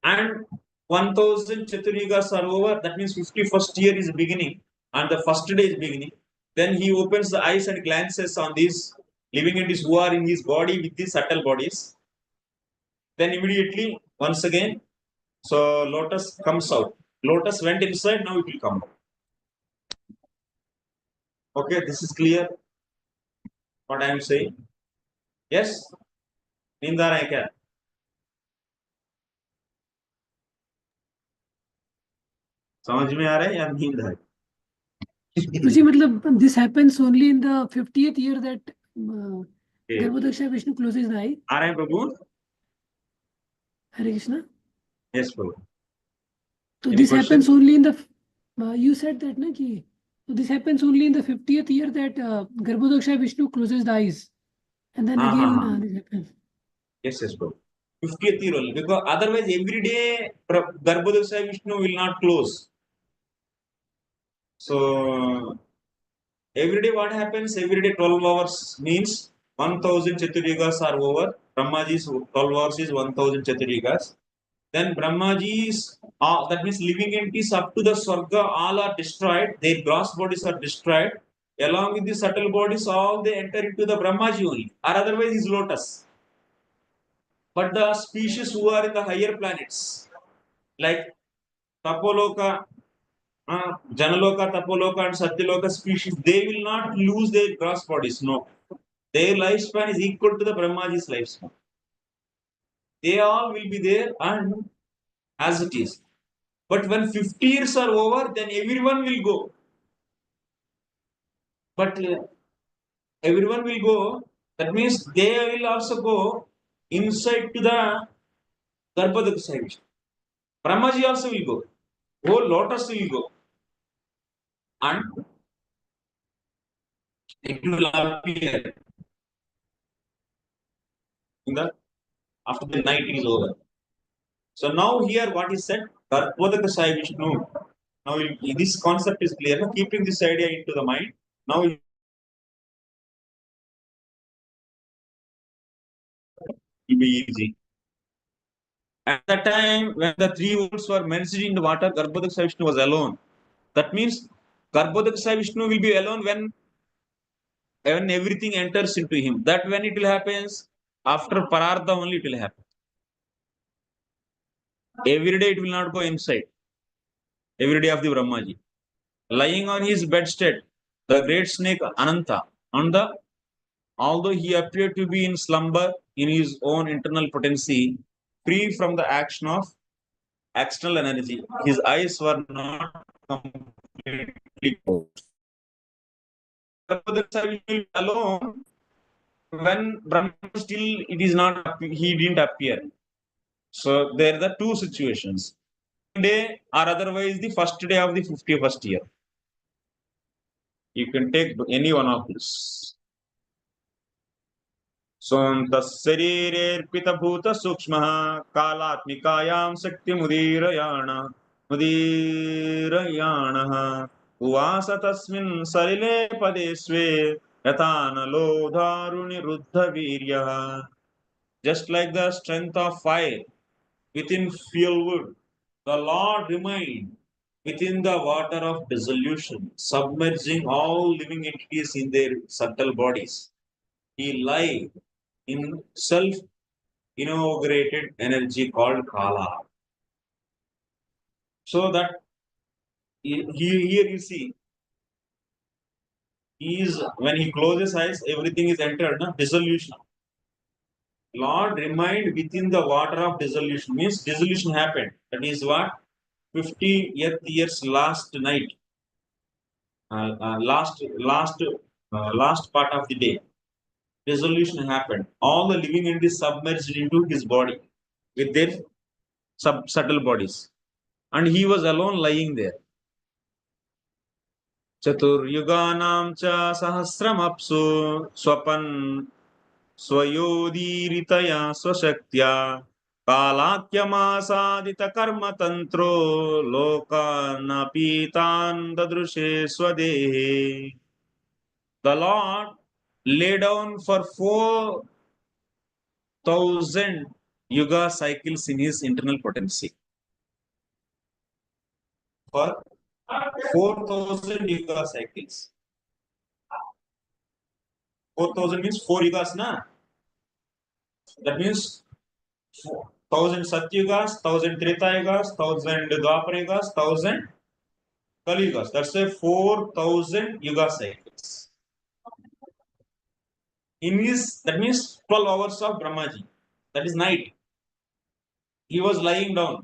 And 1000 Chaturyugas are over. That means 51st year is beginning. And the first day is beginning. Then he opens the eyes and glances on these living entities who are in his body with these subtle bodies. Then immediately, once again, so lotus comes out. Lotus went inside, now it will come out. Okay, this is clear what I am saying. Yes? नींद आ रहा है क्या? समझ में आ रहा है या नींद है? Guruji, matlab, this happens only in the 50th year that Garbhodaksha Vishnu closes the eye. आ रहे हैं प्रभु? Hare Krishna. Yes, Prabhu. So Any this question? happens only in the, you said that, na, ki, so this happens only in the 50th year that Garbhodaksha Vishnu closes the eyes. And then again this happens. Yes, yes, bro. 50th year only. Because otherwise, every day, Garbhodaksa Vishnu will not close. So, every day what happens? Every day 12 hours means 1000 Chaturyugas are over. Brahmaji's 12 hours is 1000 Chaturyugas. Then Brahmaji's, that means living entities up to the Swarga, all are destroyed. Their gross bodies are destroyed. Along with the subtle bodies, all they enter into the Brahmaji only. Or otherwise is lotus. But the species who are in the higher planets, like Tapoloka, Janaloka, Tapoloka, and Satyaloka species, they will not lose their gross bodies. No. Their lifespan is equal to the Brahmaji's lifespan. They all will be there and as it is. But when 50 years are over, then everyone will go. But everyone will go. That means they will also go inside to the Garbhodaka Vishnu. Brahmaji also will go. Whole lotus will go. And it will appear in the after the night is over. So now here what is said, Garbhodaka Sai Vishnu. Now this concept is clear. Now, keeping this idea into the mind. Now it will be easy. At that time, when the three worlds were merged in the water, Garbhodaka Sai Vishnu was alone. That means Garbhodaka Sai Vishnu will be alone when everything enters into him. That when it will happen, after Parartha only it will happen. Every day it will not go inside. Every day of the Brahmaji. Lying on his bedstead, the great snake Ananta, although he appeared to be in slumber in his own internal potency, free from the action of external energy, his eyes were not completely closed. Alone, when Brahma still it is not, he didn't appear. So there are the two situations. Day or otherwise the first day of the 51st year. You can take any one of these. सोऽन्तः शरीरेऽर्पितभूतसूक्ष्मः कालात्मिकायां मुदीरयाणः उवास तस्मिन् सलिले पदे स्वे यथा नलो दारुणिरुद्धवीर्यः. Just like the strength of fire within fuel wood, the Lord remained within the water of dissolution, submerging all living entities in their subtle bodies. He lied in self-inaugurated energy called Kala. So that here you see, he is when he closes eyes, everything is entered, no? Dissolution. Lord remained within the water of dissolution. Means dissolution happened. That is what? 50th year's last night. Last part of the day. Dissolution happened. All the living entities submerged into his body with their subtle bodies. And he was alone lying there. Chaturyuganam cha sahasramapsu swapan स्वयोदीरितया स्वशक्त्या कालाख्यमासादितकर्मतन्त्रो लोकानपीतान् ददृशे स्वदेहे. The Lord lay down for 4,000 yuga cycles in his internal potency. For 4,000 yuga cycles. 4,000 means 4 yugas, na? That means 1,000 Satyugas, 1,000 Treta Yugas, 1,000 Dwapara Yugas, 1,000 Kali Yugas. That's a 4,000 Yuga cycles. In his, that means 12 hours of Brahmaji. That is night. He was lying down.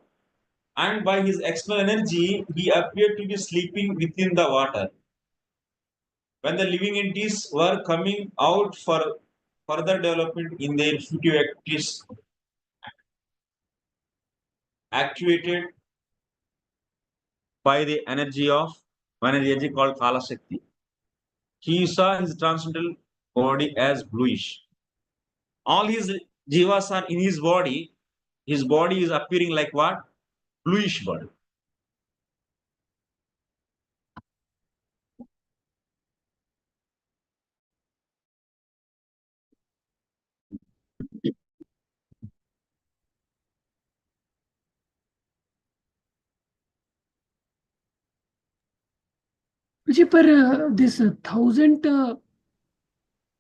And by his external energy, he appeared to be sleeping within the water. When the living entities were coming out for further development in their future activities, actuated by the energy of one energy called Kala Shakti, he saw his transcendental body as bluish. All his jivas are in his body. His body is appearing like what? Bluish body. जी, पर this 1,000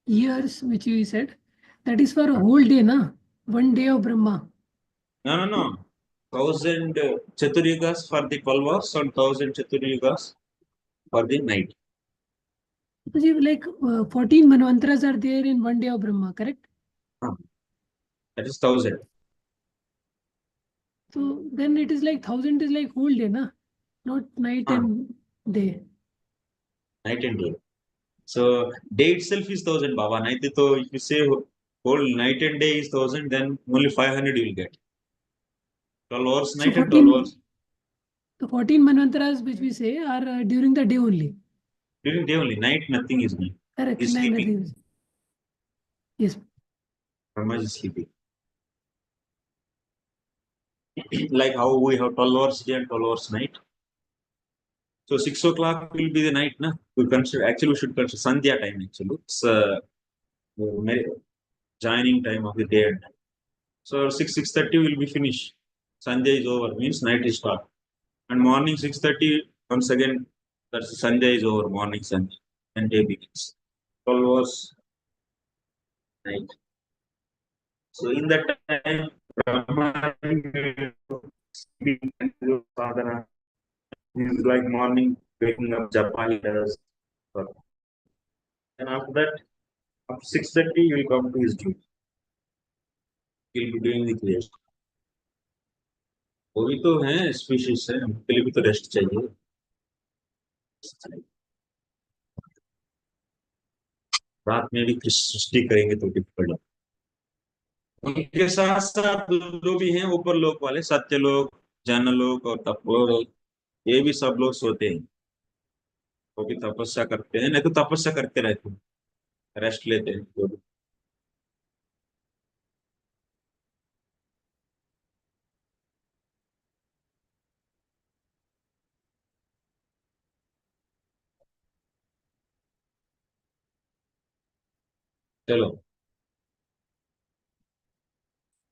years which you said, that is for a whole day, na? One day of Brahma. No. 1,000 Chaturyugas for the 12 hours and 1,000 Chaturyugas for the night. Ji, like 14 Manvantras are there in one day of Brahma, correct? That is 1,000. So then it is like 1,000 is like whole day, na? Not night and day. Night and day. So day itself is 1,000, Baba. Night, so if you say whole night and day is 1,000, then only 500 you will get. 12 hours So night and 12 hours. the 14 Manvantras which we say are during the day only. During day only. Night, nothing is doing. Correct. He's Nine, sleeping. nothing. Yes. Brahma is sleeping. Like how we have 12 hours day and 12 hours night. So 6 o'clock will be the night, na? We consider, actually we should consider Sandhya time actually. It's joining time of the day and night. So 6:30 will be finished. Sandhya is over, means night is start. And morning 6:30, once again, that's Sandhya is over, morning Sandhya. And day begins. 12 hours night. So in that time, Brahma sadhana is like morning waking up, japa he does. And after that, after 6:30, he will come to his duty. He will be doing the creation. वो भी तो है species है, उनके लिए भी तो rest चाहिए. रात में भी सृष्टि करेंगे तो डिफिकल्ट. उनके साथ साथ जो भी हैं ऊपर लोक वाले, सत्य लोक, जन लोक और तपोलोक, ये भी सब लोग सोते हैं. वो भी तपस्या करते हैं, नहीं तो तपस्या करते रहते हैं, रेस्ट लेते हैं. Tell him.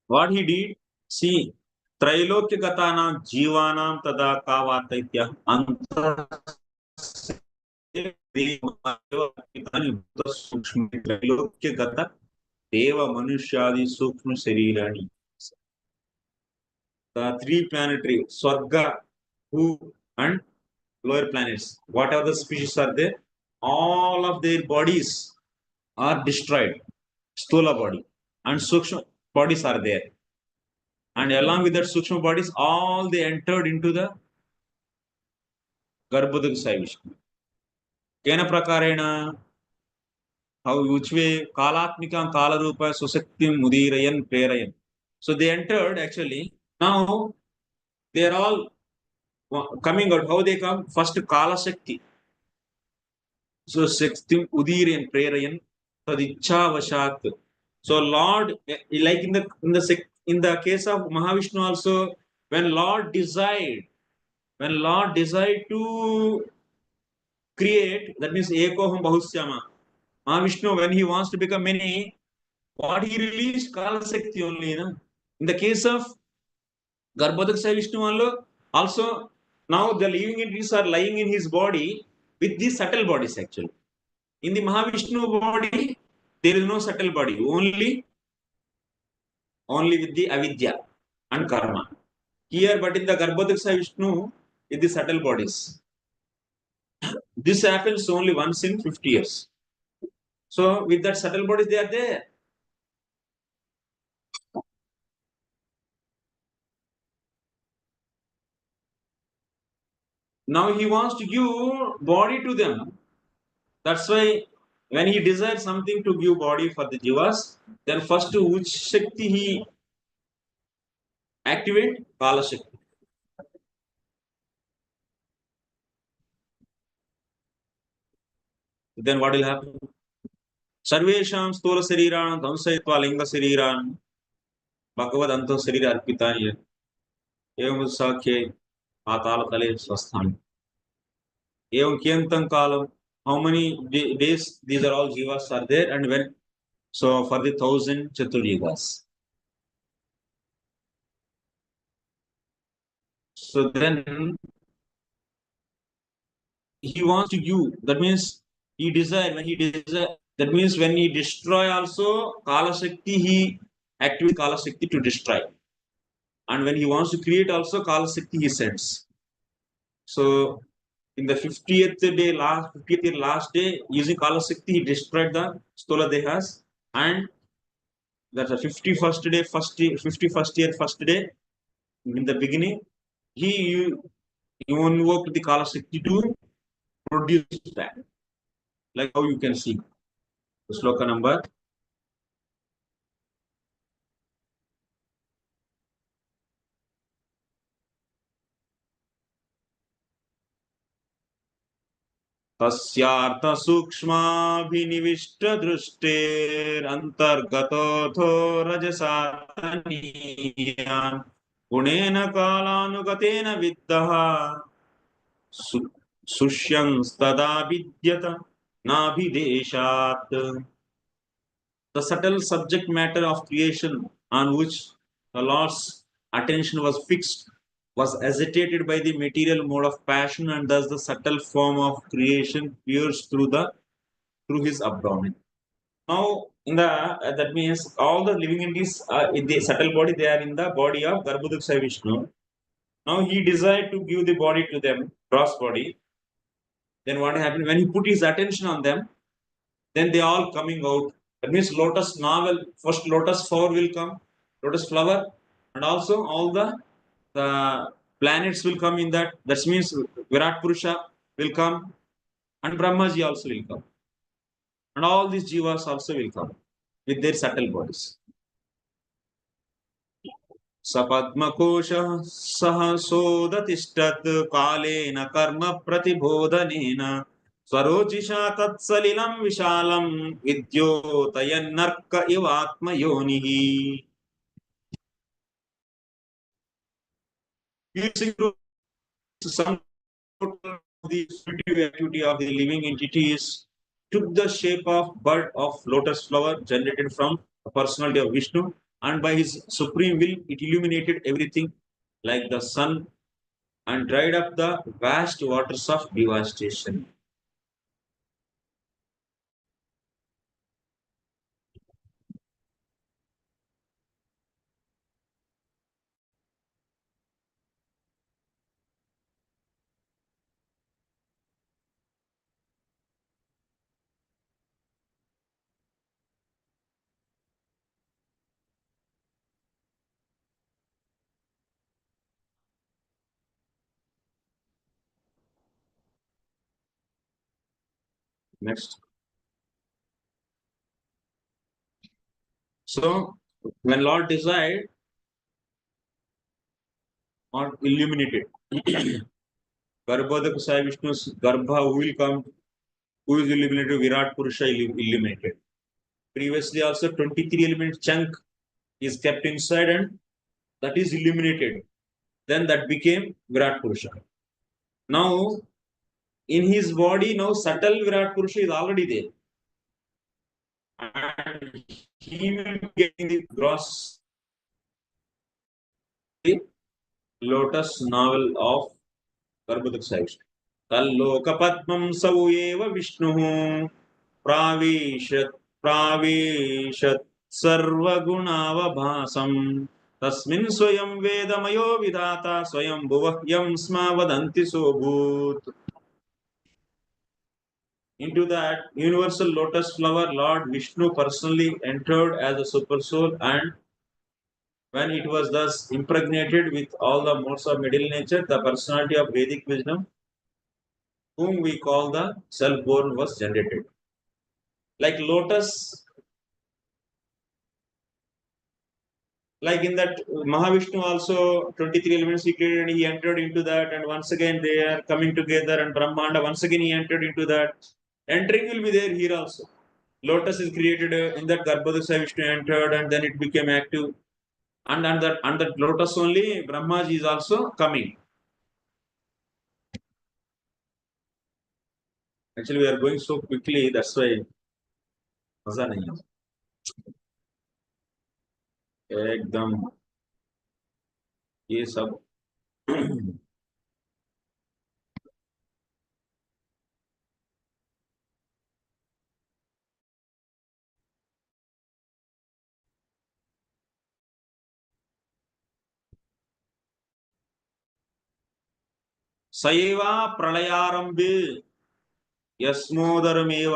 What he did, see, त्रैलोक्यगतानां जीवानां तदा का वार्ता इत्यः सूक्ष्म त्रैलोक्यगत देव मनुष्यादि सूक्ष्म शरीराणि. The three planetary Swarga, Bhu, and lower planets, whatever the species are there, all of their bodies are destroyed. Stula body and Sukshma bodies are there. And along with that Sukshma bodies, all they entered into the Garbhodak Sai Vishnu. Kena prakarena, how which way Kalatmikam Kalarupa Susaktim Mudirayan Prerayan. So they entered actually. Now they are all coming out. How they come? First Kala Shakti. So Shaktim Udirayan Prerayan Tadicha Vashat. So Lord, like in the case of Mahavishnu also, when Lord desired to create, that means Ekoham Bahusyama. Mahavishnu, when he wants to become many, what he released? Kala Shakti only. No? In the case of Garbhodak Sai Vishnu also, now the living entities are lying in his body with these subtle bodies actually. In the Mahavishnu body, there is no subtle body, only with the avidya and karma. Here, but in the Garbhodak Sai Vishnu, with the subtle bodies. This happens only once in 50 years. So, with that subtle bodies, they are there. Now he wants to give body to them. That's why when he desires something to give body for the jivas, then first which Shakti he activate? Kala Shakti. Then what will happen? Sarvesham Stula Sariran, Dhamsaitva Linga Sariran, Bhagavad Anto Sarira Arpitani, Evam Sakhe, Atala Tale Swasthani. Evam Kiantam Kalam, how many days these are all jivas are there and when? So for the 1000 Chaturjigas. So then he wants to give, that means he desire, that means when he destroy also Kala Shakti, he activates Kala Shakti to destroy. And when he wants to create also Kala Shakti, he sends. So in the 50th year last day, using Kala Shakti, he destroyed the Stola Dehas, and that's the 51st day, 51st year, first day, in the beginning, he invoked the Kala Shakti to produce that. Like how you can see. The sloka number. तस्यार्थ सूक्ष्माभिनिविष्ट दृष्टेरन्तर्गतोऽथो रजसातनीयान् गुणेन कालानुगतेन विद्धः सुष्यंस्तदा विद्यत नाभिदेशात्. The subtle subject matter of creation on which the Lord's attention was fixed was agitated by the material mode of passion, and thus the subtle form of creation pierced through his abdomen. Now, in the that means all the living entities in the subtle body, they are in the body of Garbhodak Sai Vishnu. Now he desired to give the body to them, gross body. Then what happened when he put his attention on them? Then they all coming out. That means lotus novel, first lotus flower will come, lotus flower, and also all the planets will come in that. That means Virat Purusha will come, and Brahmaji also will come. And all these jivas also will come with their subtle bodies. Sapadmakosha sahasodatištat kalena karma pratibodhanena स्वरोचिषा तत्सलिलं विशालं विद्योतयन्नर्क इव आत्मयोनिः. Using some of the spiritual activity of the living entities took the shape of bud of lotus flower generated from the personality of Vishnu, and by his supreme will, it illuminated everything like the sun and dried up the vast waters of devastation. Next. So, when Lord desired or illuminated, Garbhodak Sai Vishnu's Garbha who will come, who is illuminated, Virat Purusha illuminated. Previously also 23 element chunk is kept inside and that is illuminated. Then that became Virat Purusha. Now, in his body, now subtle Virat Purusha is already there. And he will get in the gross lotus novel of Garbhodak Sai Vishnu. Tallokapatmam savuyeva Vishnu प्राविशत् सर्वगुणावभासम् तस्मिन् स्वयं वेदमयो विधाता स्वयं भुवः यं स्म वदन्ति सोऽभूत्. Into that universal lotus flower, Lord Vishnu personally entered as a super soul, and when it was thus impregnated with all the modes of middle nature, the personality of Vedic wisdom, whom we call the self-born, was generated. Like lotus, like in that Mahavishnu also 23 elements he created and he entered into that, and once again they are coming together, and Brahmanda once again he entered into that. Entering will be there here also. Lotus is created in that Garbhodaksa Vishnu entered, and then it became active. And that lotus only Brahmaji is also coming. Actually, we are going so quickly, that's why मजा नहीं है एकदम ये सब सैवा प्रलयारंभे यस्मोदरमेव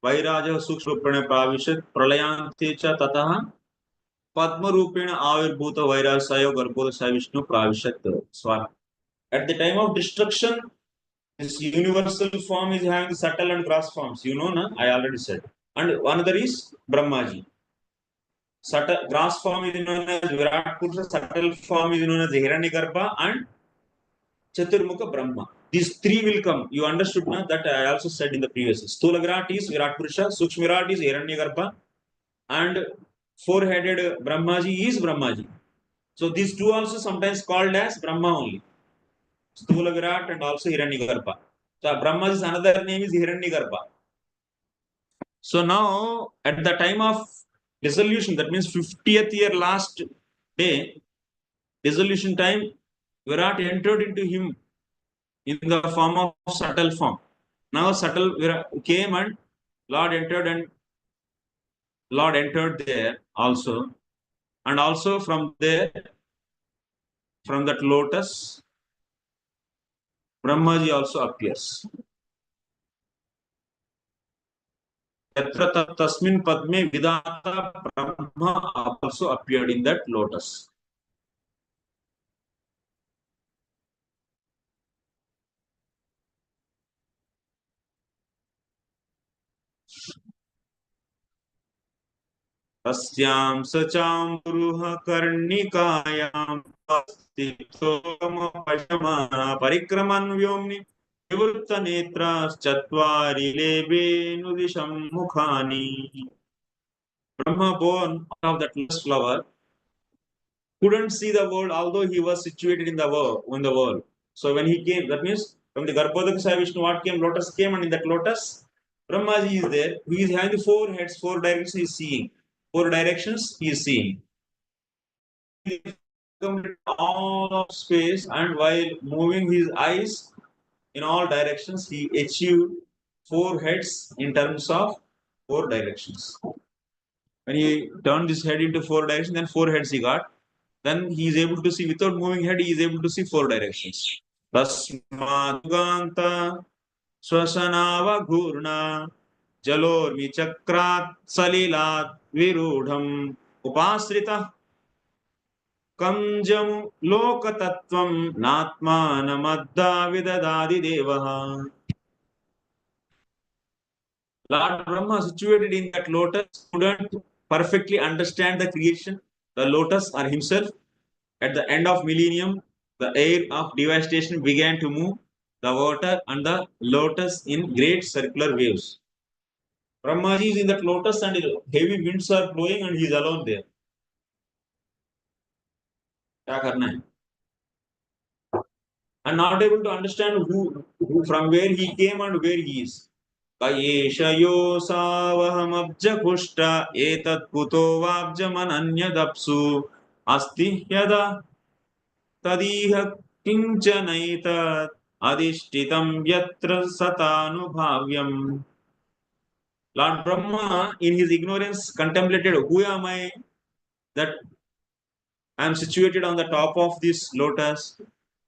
वैराजः सूक्ष्मरूपेण प्राविशत् प्रलयांते च ततः पद्मरूपेण आविर्भूत वैराजसायो गर्भोदसाय विष्णु प्राविशत् स्वाहा. At the time of destruction, this universal form is having subtle and gross forms. You know, na? I already said. And another is Brahmaji. Subtle, gross form is known as Virat Purusha, subtle form is known as Hiranyagarbha and Chaturmukha Brahma. These three will come. You understood na? That I also said in the previous. Sthula Virat is Virat Purusha, Sukshma Virat is Hiranyagarbha, and four-headed Brahmaji is Brahmaji. So these two also sometimes called as Brahma only. Sthula Virat and also Hiranyagarbha. So Brahma's another name is Hiranyagarbha. So now at the time of dissolution, that means 50th year last day, dissolution time, Virat entered into him in the form of subtle form. Now subtle Virat came and Lord entered there also, and also from there, from that lotus, Brahmaji also appears. Yatra tasmin padme vidata Brahma also appeared in that lotus. तस्यां सचाम्बुरुह कर्णिकायां परिक्रमन् व्योम्नि निवृत्त नेत्राश्चत्वारि लेभेनुदिशं मुखानि. Brahma born out of that lotus flower couldn't see the world, although he was situated in the world. So when he came, that means from the Garbhodaka Sai Vishnu, what came? Lotus came, and in that lotus Brahmaji is there. He is having the four heads, four directions he is seeing. Four directions he is seeing. He completed all of space, and while moving his eyes in all directions, he achieved four heads in terms of four directions. When he turned his head into four directions, then four heads he got. Then he is able to see without moving head, he is able to see four directions. Tasmaduganta Swasanavaghurna Jalormichakrat Salilat Virudham Upasrita Kamjam Lokatattvam Natmanamadda Vidadadi Devaha. Lord Brahma, situated in that lotus, couldn't perfectly understand the creation, the lotus or himself. At the end of millennium, the air of devastation began to move, the water and the lotus in great circular waves. Brahmaji is in that lotus and heavy winds are blowing and he is alone there. क्या करना है? And not able to understand who from where he came and where he is. कयेशयोऽसावहमब्जपुष्ट एतत्कुतो वाब्जमनन्यदप्सु अस्ति ह्यदा तदिह किञ्चनैतत् अधिष्ठितं यत्र सतानुभाव्यम्. Lord Brahma, in his ignorance, contemplated, who am I that I am situated on the top of this lotus?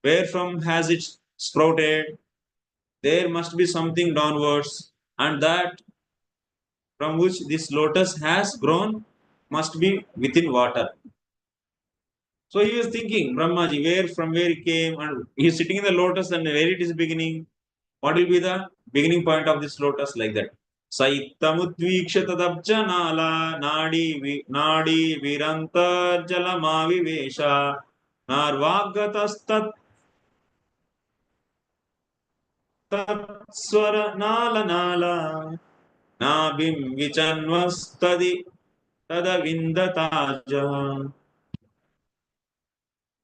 Where from has it sprouted? There must be something downwards, and that from which this lotus has grown must be within water. So he was thinking, Brahmaji, from where he came, and he is sitting in the lotus, and where it is beginning. What will be the beginning point of this lotus? Like that. Saitamudviksha tadabjanala nadi virantar jalamavivesha narvagatastat tatswara nala nala nabim vichanvastadi tadavindataja.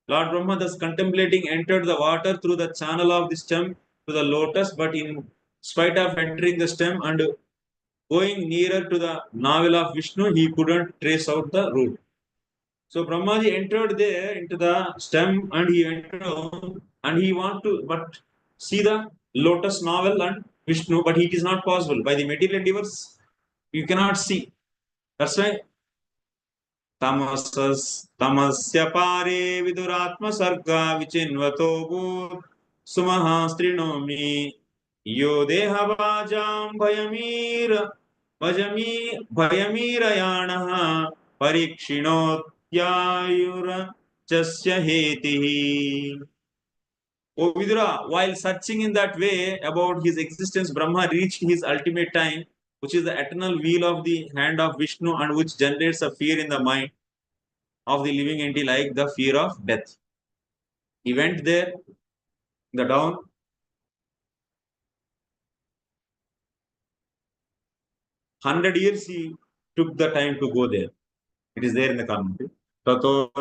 Lord Brahma, thus contemplating, entered the water through the channel of the stem to the lotus, but in spite of entering the stem and going nearer to the navel of Vishnu, he couldn't trace out the route. So Brahmaji entered there into the stem and he entered and he want to but see the lotus navel and Vishnu, but it is not possible. By the material endeavors, you cannot see. That's why तमस्य पारे विदुरात्मसर्गा विचिन्वतो भूत् सुमः स्त्रीणोमि यो देहवाजां भयमीरयाणः परीक्षिणोत्यायुरजस्य हेतिः. O Vidura, while searching in that way about his existence, Brahma reached his ultimate time, which is the eternal wheel of the hand of Vishnu and which generates a fear in the mind of the living entity like the fear of death. He went there, the down. 100 years he took the time to go there. It is there in the commentary. Tato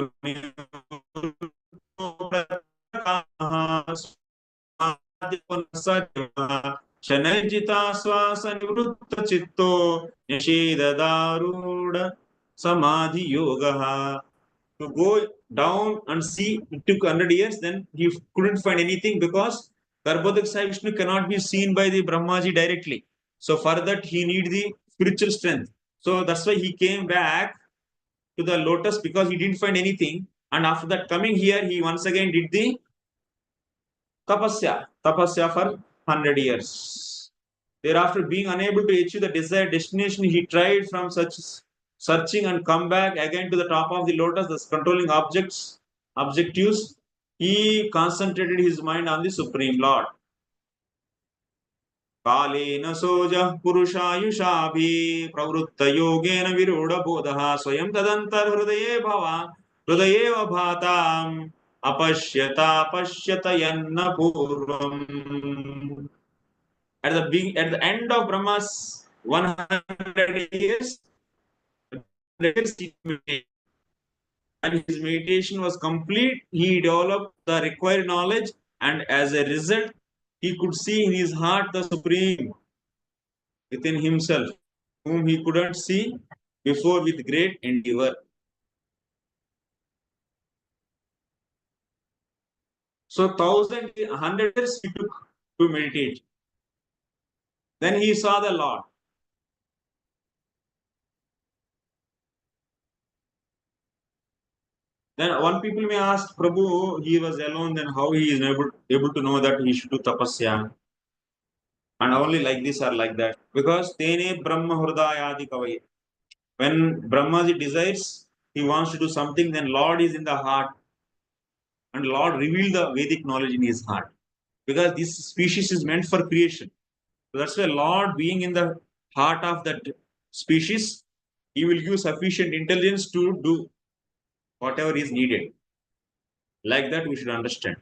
शनैर्जिता श्वास निवृत्त चित्तो निषेधदारूढ़ समाधि योगः. To go down and see, it took 100 years, then he couldn't find anything because Garbhodakshaya Vishnu cannot be seen by the Brahmaji directly. So for that he need the spiritual strength. So that's why he came back to the lotus because he didn't find anything. And after that coming here, he once again did the tapasya for 100 years. Thereafter, being unable to achieve the desired destination, he tried from such searching and come back again to the top of the lotus, thus controlling objectives. He concentrated his mind on the Supreme Lord. कालेन सोजः पुरुषायुषाभि प्रवृत्त योगेन विरूढ बोधः स्वयं तदन्तर्हृदये हृदयेव भाताम् अपश्यत यन्न पूर्वम्. At the end of Brahma's 100 years, and his meditation was complete, he developed the required knowledge, and as a result, he could see in his heart the Supreme. within himself, whom he couldn't see before with great endeavor. So 100 years he took to meditate. Then he saw the Lord. Then one people may ask, Prabhu, he was alone, then how he is able to know that he should do tapasya? And only like this or like that. Because Tene Brahma Hridayadi Kavai. When Brahmaji desires, he wants to do something, then Lord is in the heart. And Lord revealed the Vedic knowledge in his heart. Because this species is meant for creation. So that's why Lord being in the heart of that species, he will give sufficient intelligence to do whatever is needed. Like that we should understand.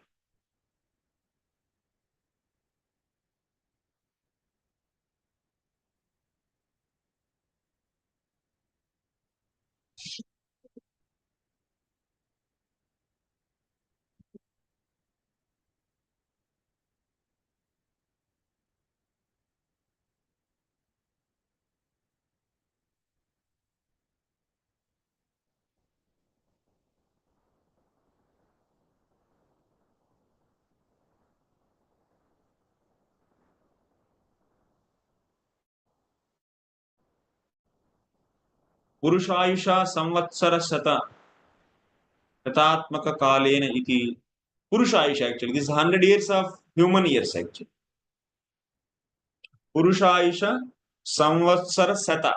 Purushayusha Samvatsara Sata Shatatmaka Kalena iti. Purushayusha actually. This is 100 years of human years actually. Purushayusha Samvatsara Sata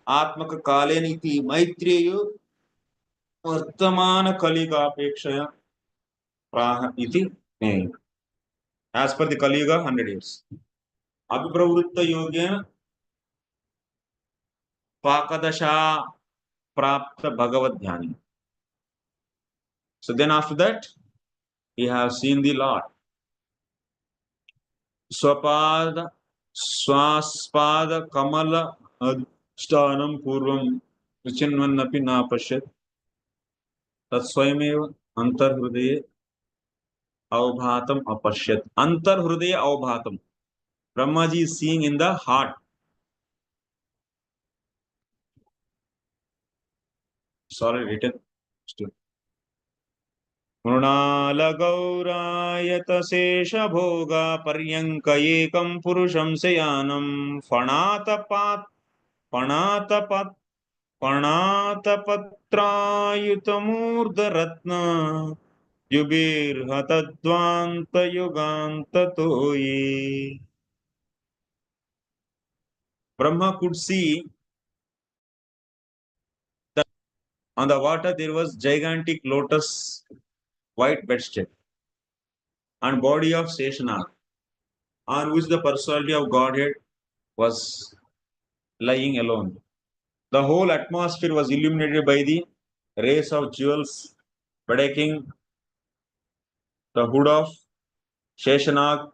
Atmaka Kalena iti Maitreyu Vartamana Kaliga Apekshaya Praha iti. As per the Kali Yuga, 100 years. Abhipravritta Yogena Pakadasha Prapta Bhagavad Dhyani. So then after that, he has seen the Lord. Swapada Swaspada Kamala Adstanam Purvam Vichinvannapi Napashat Tatswayameva Antarhrudaye Avbhatam Apashyat. Antarhrudaye Avbhatam. Brahmaji is seeing in the heart. Sorry, written. Still. मृणालगौरायतशेषभोगा पर्यङ्क एकं पुरुषं शयानं फणातपत्रायुतमूर्धरत्न युबिर्हतद्वान्तयुगान्ततो ये. Brahma could see that on the water there was gigantic lotus white bedstead and body of Seshanath, on which the personality of Godhead was lying alone. The whole atmosphere was illuminated by the rays of jewels bedecking the hood of Sheshanag,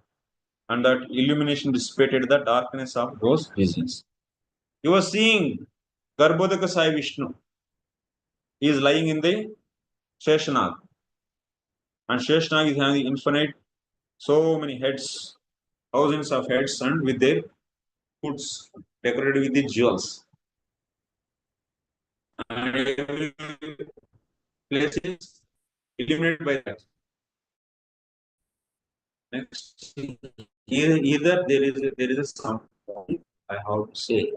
and that illumination dissipated the darkness of those visions. He was seeing Garbhodaka Sai Vishnu. He is lying in the Sheshanag. And Sheshanag is having infinite, so many heads, thousands of heads, and with their hoods decorated with the jewels. And every place is illuminated by that. Next, either there is a sound. I have to say.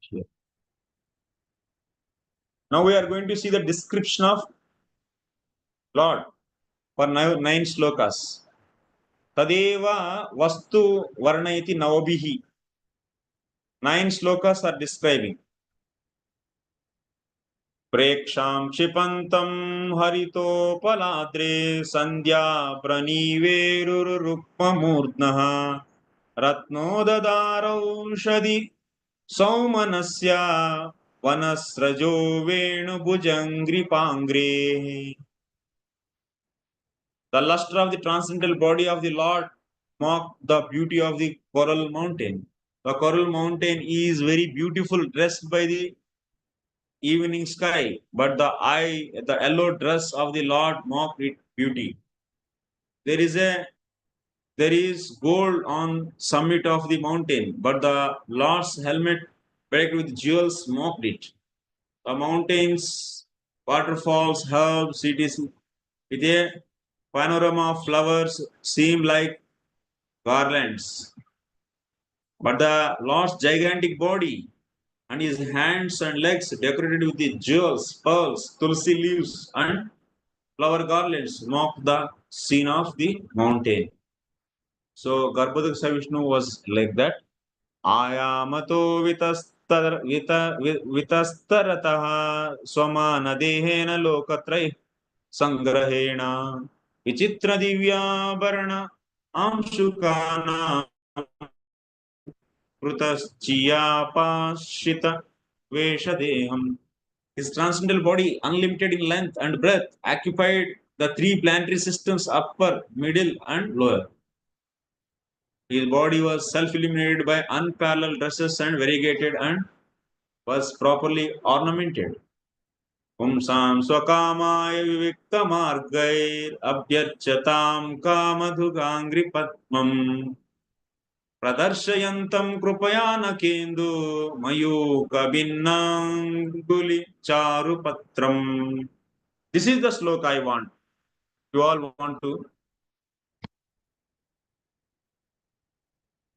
Here. Now we are going to see the description of Lord for 9 slokas. Tadeva Vastu Varnayati Navabihi. 9 slokas are describing. Preksham Chipantam Harito Paladre Sandhya Praniverurukma Murdnaha Ratno Dadaraushadi Saumanasya Vanasrajo Venu Bhujangri Pangre. The luster of the transcendental body of the Lord mocked the beauty of the Coral Mountain. The Coral Mountain is very beautiful, dressed by the evening sky, but the yellow dress of the Lord mocked its beauty. There is gold on summit of the mountain, but the Lord's helmet bedecked with jewels mocked it. The mountains, waterfalls, herbs, cities with a panorama of flowers seem like garlands. But the Lord's gigantic body and his hands and legs decorated with the jewels, pearls, tulsi leaves, and flower garlands mock the scene of the mountain. So Garbhodaksa Vishnu was like that. Ayamato vitastarataha swamana dehena lokatraya sangrahena vichitra divyabharana amshukana Krutaschiyapashita Veshadeham. His transcendental body, unlimited in length and breadth, occupied the three planetary systems upper, middle, and lower. His body was self-illuminated by unparalleled dresses and variegated and was properly ornamented. Pumsam swakamaya viviktamargair abhyarchatam kamadhugangri patmam प्रदर्शयन्तं कृपया न केन्दु मयूकभिन्नाङ्गुलि चारुपत्रम्. This is the sloka I want. You all want to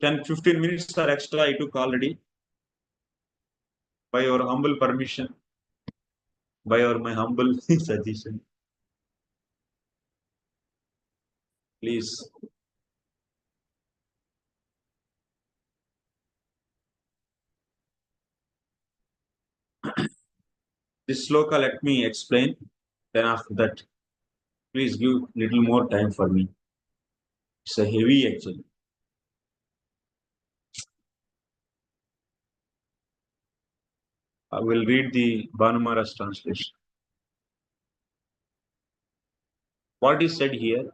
10-15 minutes or extra I took already by your humble permission, by my humble suggestion. Please. This sloka let me explain. Then after that, please give little more time for me. It's a heavy actually. I will read the Bhanumara's translation. What is said here?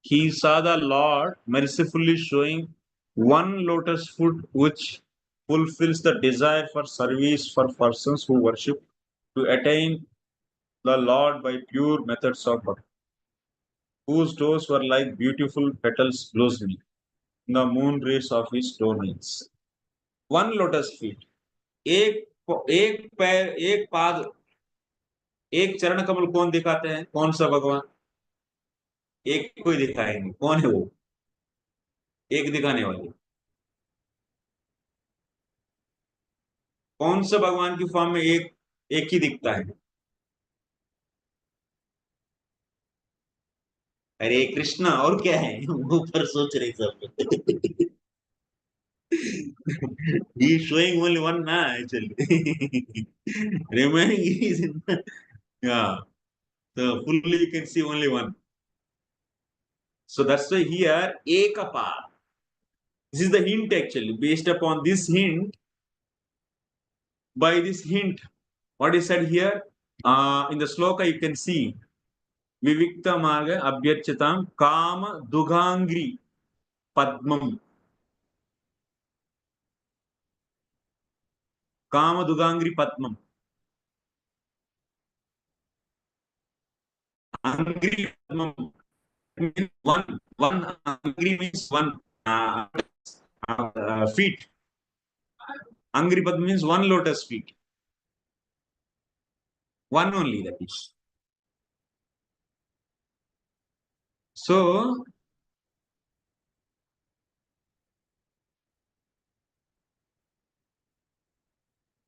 He saw the Lord mercifully showing one lotus foot which fulfills the desire for service for persons who worship to attain the Lord by pure methods of bhakti, whose toes were like beautiful petals blossoming in the moon rays of his toenails. One lotus feet, एक पैर, एक पाद, एक चरण कमल कौन दिखाते हैं? कौन सा भगवान? एक कोई दिखाएंगे. कौन है वो? एक दिखाने वाले. कौन सा भगवान की फॉर्म में एक ही दिखता है? अरे कृष्णा, और क्या है? ऊपर सोच रहे सब. He is showing only one na actually. Remaining is in yeah. So fully you can see only one. So that's why here ekapa. This is the hint actually. Based upon this hint, by this hint, what is said here? In the sloka you can see Vivikta Marga Abhyarchatam Kama Dugangri Padmam. Kama Dugangri Padmam. Angri Padmam means one Angri means one feet. Angri Padmam means one lotus feet. One only, that is. So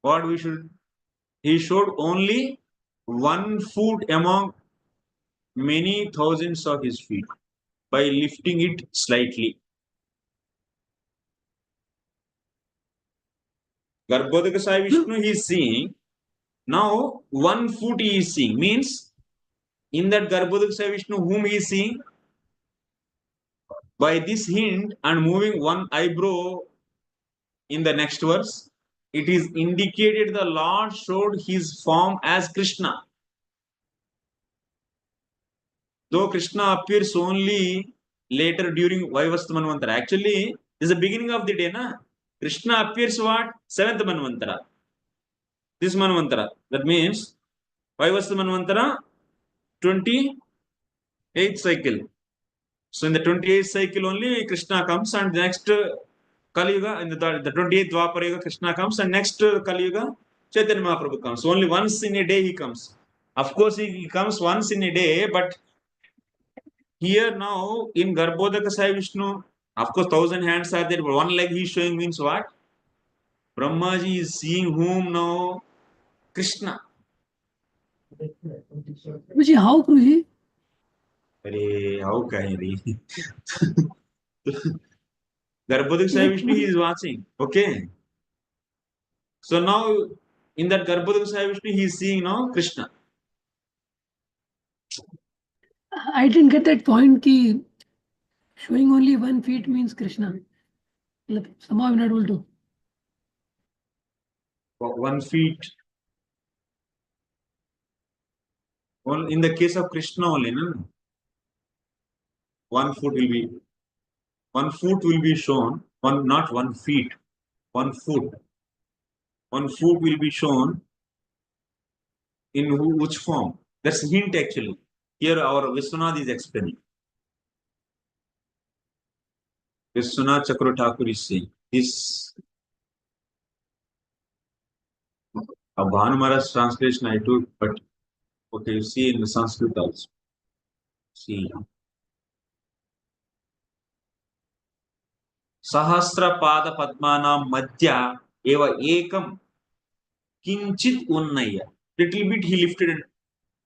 what we should, he showed only one foot among many thousands of his feet by lifting it slightly. Garbhodakasa Vishnu he is seeing. Now one foot he is seeing. Means in that Garbhodakasa Vishnu whom he is seeing, by this hint and moving one eyebrow in the next verse, it is indicated the Lord showed his form as Krishna. Though Krishna appears only later during Vaivastha Manvantara. Actually, This is the beginning of the day, na? Krishna appears what? 7th Manvantara. This Manvantara. That means, why was the Manvantara? 28th cycle. So in the 28th cycle only Krishna comes, and the next Kali Yuga, in the 28th Dwapara Yuga, Krishna comes, and next Kali Yuga, Chaitanya Mahaprabhu comes. Only once in a day he comes. Of course, he comes once in a day, but here now in Garbhodaka Sai Vishnu, of course, 1,000 hands are there, but one leg he is showing means what? Brahmaji is seeing whom now? Krishna. Guruji, how, Guruji? Arey, how can he? Garbhodaka Sai Vishnu he is watching. Okay. So now in that Garbhodaka Sai Vishnu he is seeing now Krishna. I didn't get that point. Ki showing only 1 feet means Krishna. Somehow I'm not able to. 1 feet. In the case of Krishna only, no? 1 foot will be 1 foot will be shown. Not 1 feet. 1 foot. 1 foot will be shown in which form? That's a hint actually. Here our Vishwanath is explaining. Vishwanath Chakra Thakur is saying this. A Bhanumara's translation I took, but okay, you see in the Sanskrit also. See. Sahasra Padmanam Madhya Eva Ekam Kinchit Unnaya. Little bit he lifted it.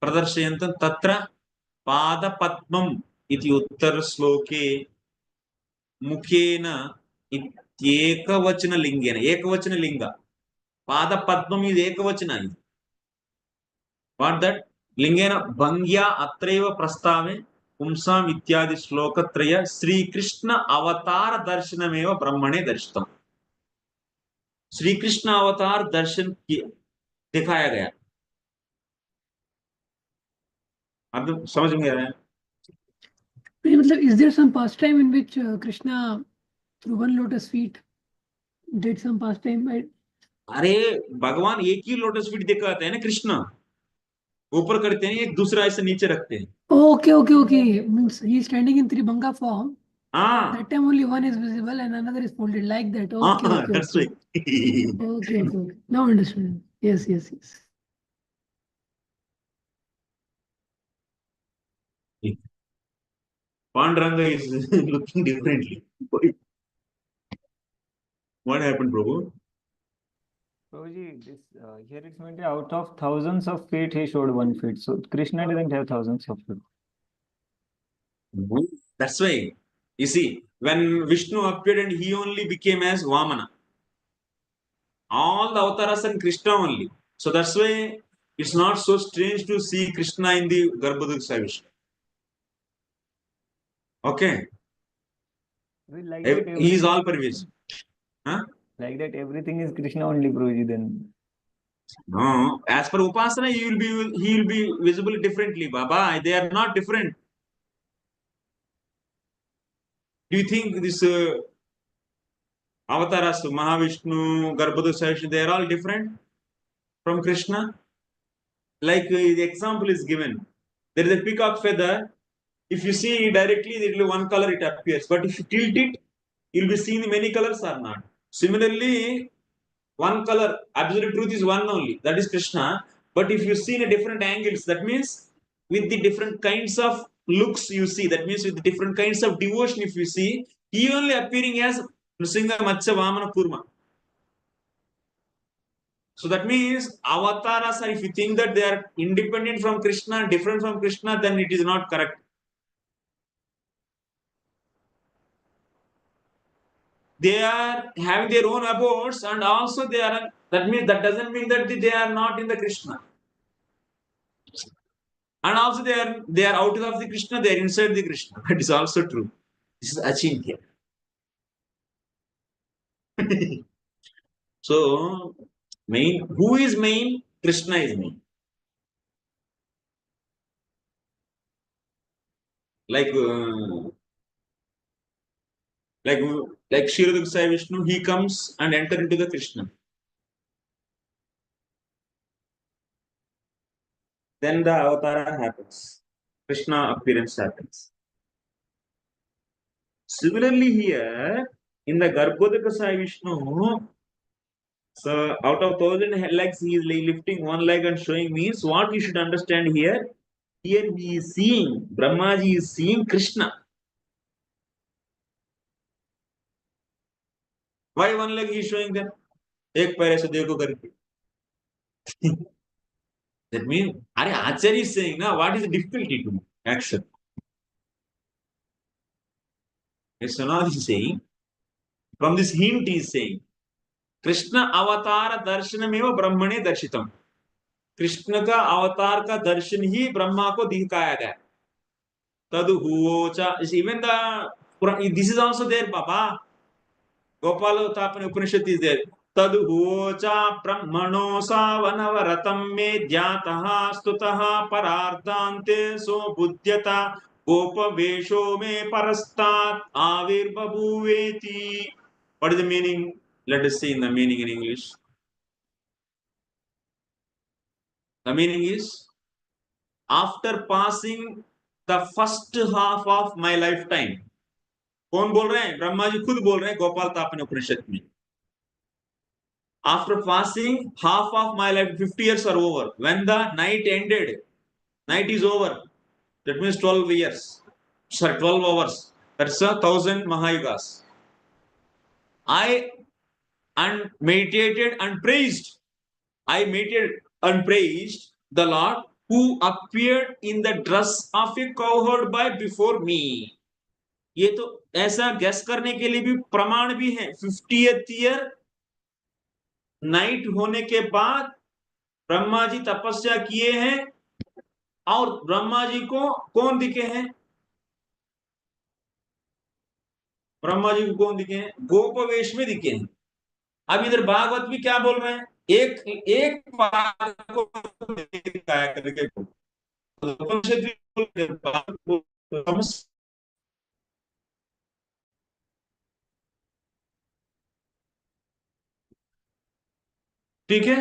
Pradarshayantam Tatra Pada Padmam iti Uttar Sloke Mukhena Ekavachana Lingena. Ekavachana Linga. Pada Padmam is Ekavachana. What that? Lingena Bhangya Atreva Prastave Pumsam Ityadi Shlokatraya Sri Krishna Avatar Darshanameva Brahmane Darshitam. Shri Krishna अवतार दर्शन दिखाया गया. अब समझ में आ रहा है? मतलब is there some pastime in which Krishna through 1 lotus feet did some pastime? अरे भगवान एक ही लोटस फीट दिखाते हैं ना. कृष्ण ऊपर करते हैं, एक दूसरा ऐसे नीचे रखते हैं. Okay. Means he is standing in Tribhanga form. हाँ. That time only one is visible and another is folded like that. Okay. That's right. Okay. Now understood. Yes. Panduranga is looking differently. What happened, Prabhu? Prabhuji, this here it's meant out of thousands of feet he showed 1 feet. So Krishna didn't have thousands of feet. That's why. You see, when Vishnu appeared and he only became as Vamana. All the avatars are Krishna only. So that's why it's not so strange to see Krishna in the Garbhodaka Sai Vishnu. Okay. Like He is all pervasive. Huh? Like that everything is Krishna only, Prabhuji, then. No. As per Upasana, he will be visible differently, Baba. They are not different. Do you think this avatars, Mahavishnu, Garbhodaka Sai Vishnu, they are all different from Krishna? Like the example is given. There is a peacock feather. If you see directly, there will be one color it appears. But if you tilt it, you will be seeing many colors or not. Similarly, one color, absolute truth is one only. That is Krishna. But if you see in a different angles, that means with the different kinds of looks you see, that means with the different kinds of devotion if you see, he only appearing as Nrsimha, Matsya, Vamana, Kurma. So that means avatars are, if you think that they are independent from Krishna, different from Krishna, then it is not correct. They are having their own abodes and also they are, that doesn't mean that they are not in the Krishna. And also they are out of the Krishna, they are inside the Krishna. That is also true. This is Achintya. So, who is main? Krishna is main. Like Like Kshirodaka Sai Vishnu, he comes and enter into the Krishna. Then the avatara happens. Krishna appearance happens. Similarly here, in the Garbhodaka Sai Vishnu, so out of 1,000 legs, he is lifting one leg and showing means what you should understand here. Here he is seeing, Brahmaji is seeing Krishna. Why one leg he is showing them? Ek pair aise dekho karke. That means, Are Acharya is saying, now what is the difficulty to action? Vishwanath is saying, from this hint he is saying, Krishna avatara darshanameva brahmane darshitam. Krishna का अवतार का दर्शन ही ब्रह्मा को दिखाया गया. तद हुवोचा, even the this is also there, Baba. Gopal Tapani Upanishad is there. Tad huvocha brahmano savanavaratam me dhyataha stutaha parardante so buddhyata gopa vesho me parastat avir babuveti. What is the meaning? Let us see in the meaning in English. The meaning is, after passing the first half of my lifetime. कौन बोल रहे हैं? ब्रह्मा जी खुद बोल रहे हैं गोपाल तापन उपनिषद में. After passing half of my life, 50 years are over. When the night ended, night is over. That means 12 years. Sorry, 12 hours. That's 1,000 Mahayugas. I meditated and praised. I meditated and praised the Lord who appeared in the dress of a cowherd boy before me. ये तो ऐसा gas करने के लिए भी प्रमाण भी है. 50th year नाइट होने के बाद ब्रह्मा जी तपस्या किए हैं और ब्रह्मा जी को कौन दिखे हैं? ब्रह्मा जी को कौन दिखे हैं? गोपवेश में दिखे हैं. अब इधर भागवत भी क्या बोल रहे हैं? एक बात को दिखाया करके को ठीक है.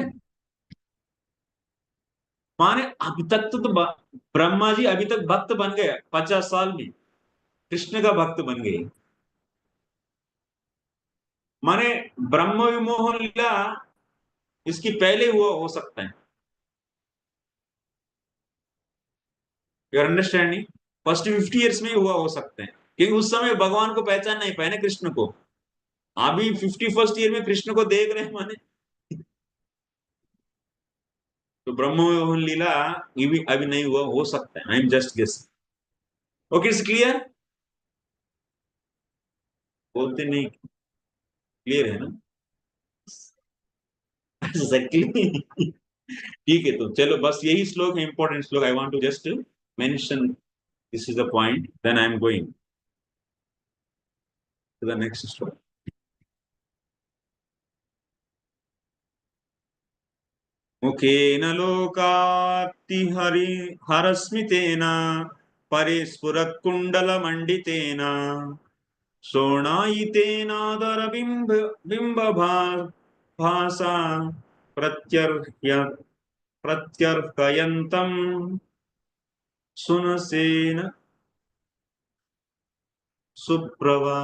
माने अभी तक तो ब्रह्मा जी अभी तक भक्त बन गए. 50 साल में कृष्ण का भक्त बन गए. माने ब्रह्म विमोहन लीला इसकी पहले हुआ हो सकता है. You are understanding? First 50 years में हुआ हो सकता है, क्योंकि उस समय भगवान को पहचान नहीं पाए ना कृष्ण को. अभी 51st ईयर में कृष्ण को देख रहे हैं माने. तो ब्रह्म विमोहन लीला अभी नहीं हुआ हो सकता है. I am just guess. Okay, it's clear? बोलते नहीं क्लियर है ना? एग्जैक्टली. ठीक है, तो चलो बस यही श्लोक है, इंपॉर्टेंट श्लोक. I want to just mention this is the point, then I am going to the next श्लोक. मुखेन लोकाति हरस्मितेन परे स्फुरत्कुण्डलमण्डितेन शोणायितेनादरबिम्बभासा प्रत्यर्हयन्तं सुनसेन Suprabha.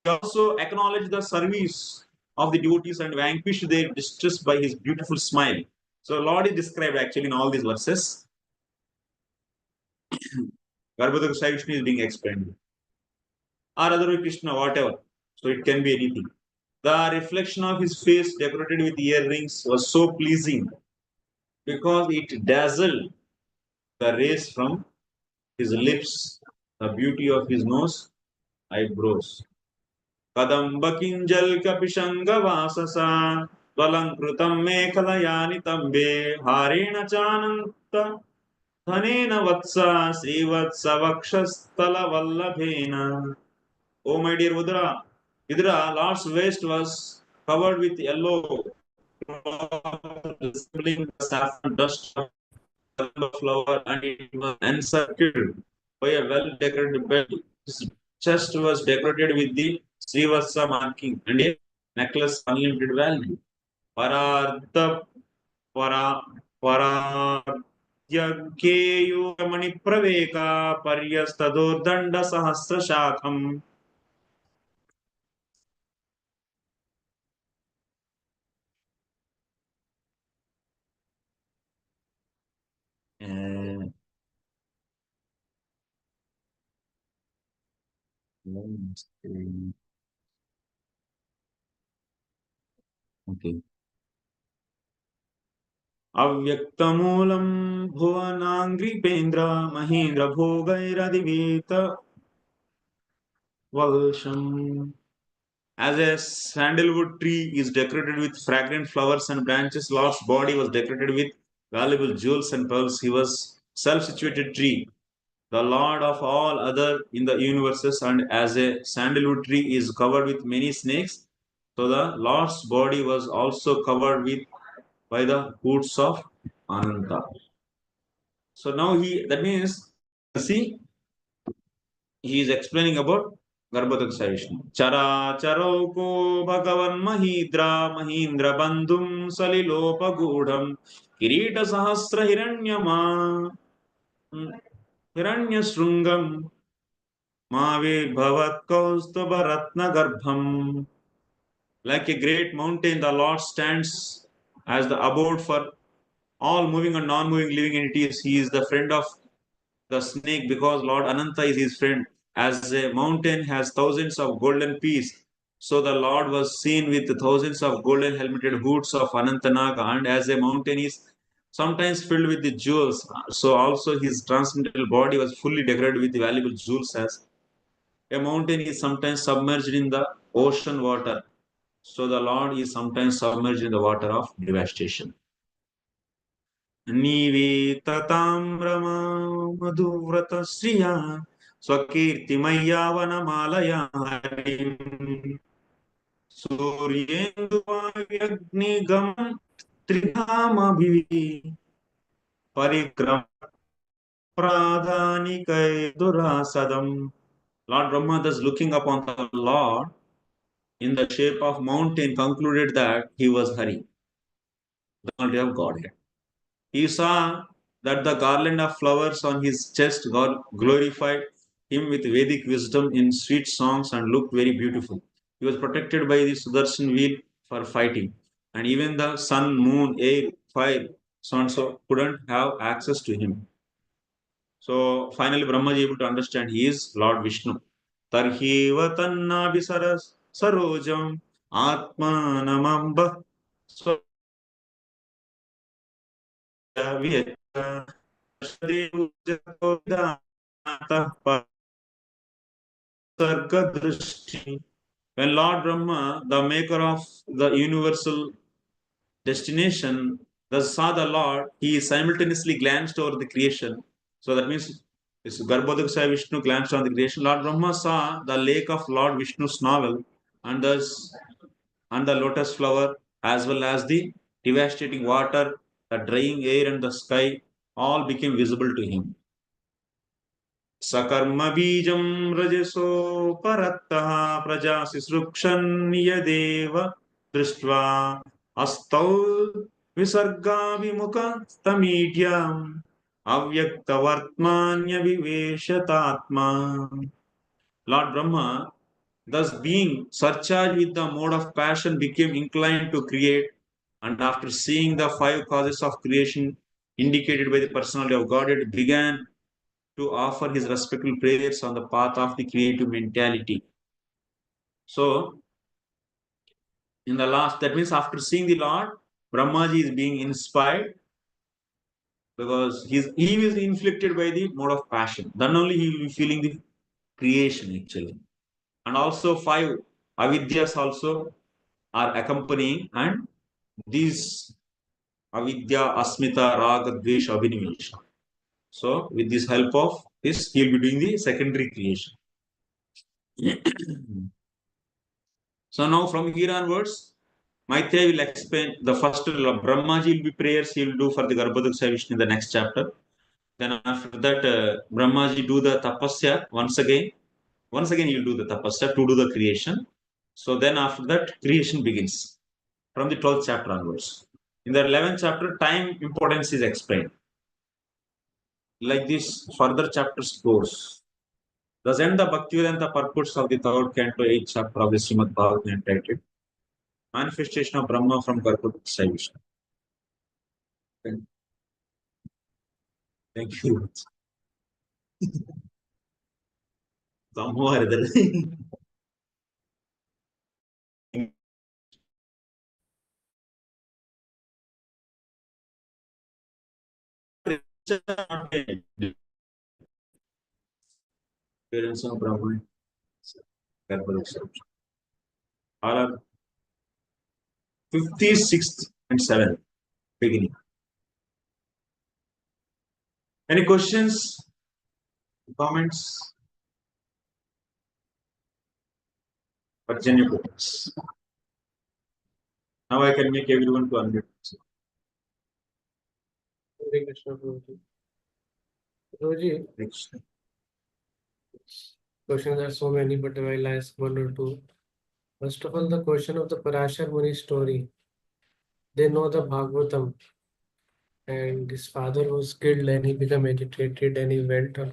He also acknowledged the service of the devotees and vanquished their distress by his beautiful smile. So Lord is described actually in all these verses. Garbhodaka Sai Vishnu is being explained. Or otherwise Krishna, whatever. So it can be anything. The reflection of his face decorated with earrings was so pleasing because it dazzled the rays from his lips, the beauty of his nose, eyebrows. Kadamba Kapishanga Vasasa Valankrutam Mekhalayani Tambe Harena Chananta Dhanena Vatsa Srivatsa Vakshastala Vallabhena. Oh my dear Vidra, Lord's waist was covered with yellow, resembling the saffron dust of a flower, and it was encircled by a well-decorated belt His chest was decorated with the Srivasa marking and a necklace unlimited value. Parartha para Pararthyagyeyo praveka paryastadordanda sahasra shakham. Okay. Avyaktamulam bhuvanangripendramahindra bhogairadigita valsham. As a sandalwood tree is decorated with fragrant flowers and branches, Lord's body was decorated with valuable jewels and pearls. He was self-situated tree, the Lord of all other in the universes, and as a sandalwood tree is covered with many snakes, so the Lord's body was also covered with by the hoods of Ananta. So now that means, see, he is explaining about Garbhodaksa Vishnu. Chara charoko bhagavan mahidra mahindra bandhum salilopa gudham kirita sahasra hiranyama hiranya srungam Mavi bhavat kaustubha ratna garbham. Like a great mountain, the Lord stands as the abode for all moving and non-moving living entities. He is the friend of the snake because Lord Ananta is his friend. As a mountain has thousands of golden peaks, so the Lord was seen with thousands of golden helmeted hoods of Anantanaga, and as a mountain is sometimes filled with the jewels, so also his transcendental body was fully decorated with valuable jewels. As a mountain is sometimes submerged in the ocean water, so the Lord is sometimes submerged in the water of devastation. Nivetataamrama madhuvrata sriya swakirtimayyavanamaalaya harim suryenduvavyagnigamam tridhamabhivi parikram pradhanikai durasadam. Lord Brahma, thus looking upon the Lord in the shape of mountain, concluded that he was Hari, the quality of Godhead. He saw that the garland of flowers on his chest glorified him with Vedic wisdom in sweet songs and looked very beautiful. He was protected by the Sudarshan wheel for fighting, and even the sun, moon, air, fire, so and so couldn't have access to him. So finally, Brahma is able to understand he is Lord Vishnu. Tarhi vatanna bisaras sarojam atmanamamba when Lord Brahma, the maker of the universal destination, thus saw the Lord, he simultaneously glanced over the creation. So that means this Garbhodaksa Vishnu glanced on the creation. Lord Brahma saw the lake of Lord Vishnu's novel and the lotus flower, as well as the devastating water, the drying air, and the sky all became visible to him. Sakarma bijam rajaso parattaha praja sisrukshan yadeva drishtva astau visarga vimuka tamidyam avyakta vartmanya viveshatatma. Lord Brahma, thus being surcharged with the mode of passion, became inclined to create, and after seeing the 5 causes of creation indicated by the personality of Godhead, began to offer his respectful prayers on the path of the creative mentality. So, in the last, that means after seeing the Lord, Brahmaji is being inspired because he is inflicted by the mode of passion. Then only he will be feeling the creation actually. And also 5 avidyas also are accompanying, and these avidya, asmita, raga, dvesha, abhinivesha. So, with this help of this, he will be doing the secondary creation. So now from here onwards, Maitreya will explain the first Brahmaji will be prayers he will do for the Garbhodaksa Vishnu in the next chapter. Then after that, Brahmaji do the tapasya once again. Once again, he'll do the tapasya to do the creation. So then after that, creation begins from the 12th chapter onwards. In the 11th chapter, time importance is explained. Like this, further chapters goes. Thus end the Bhaktivedanta purports of the third canto, 8th chapter of the Srimad Bhagavatam entitled Manifestation of Brahma from Garbhood Sai Vishnu. Thank you. Parents of Brahma, all are 56th and 7th beginning. Any questions, comments? Virginia questions. Now I can make everyone to unmute. Hare Krishna, Prabhuji. Prabhuji, Next. questions are so many, but I'll ask one or two. First of all, the question of the Parashar Muni story. They know the Bhagavatam, and his father was killed, and he became agitated, and he went on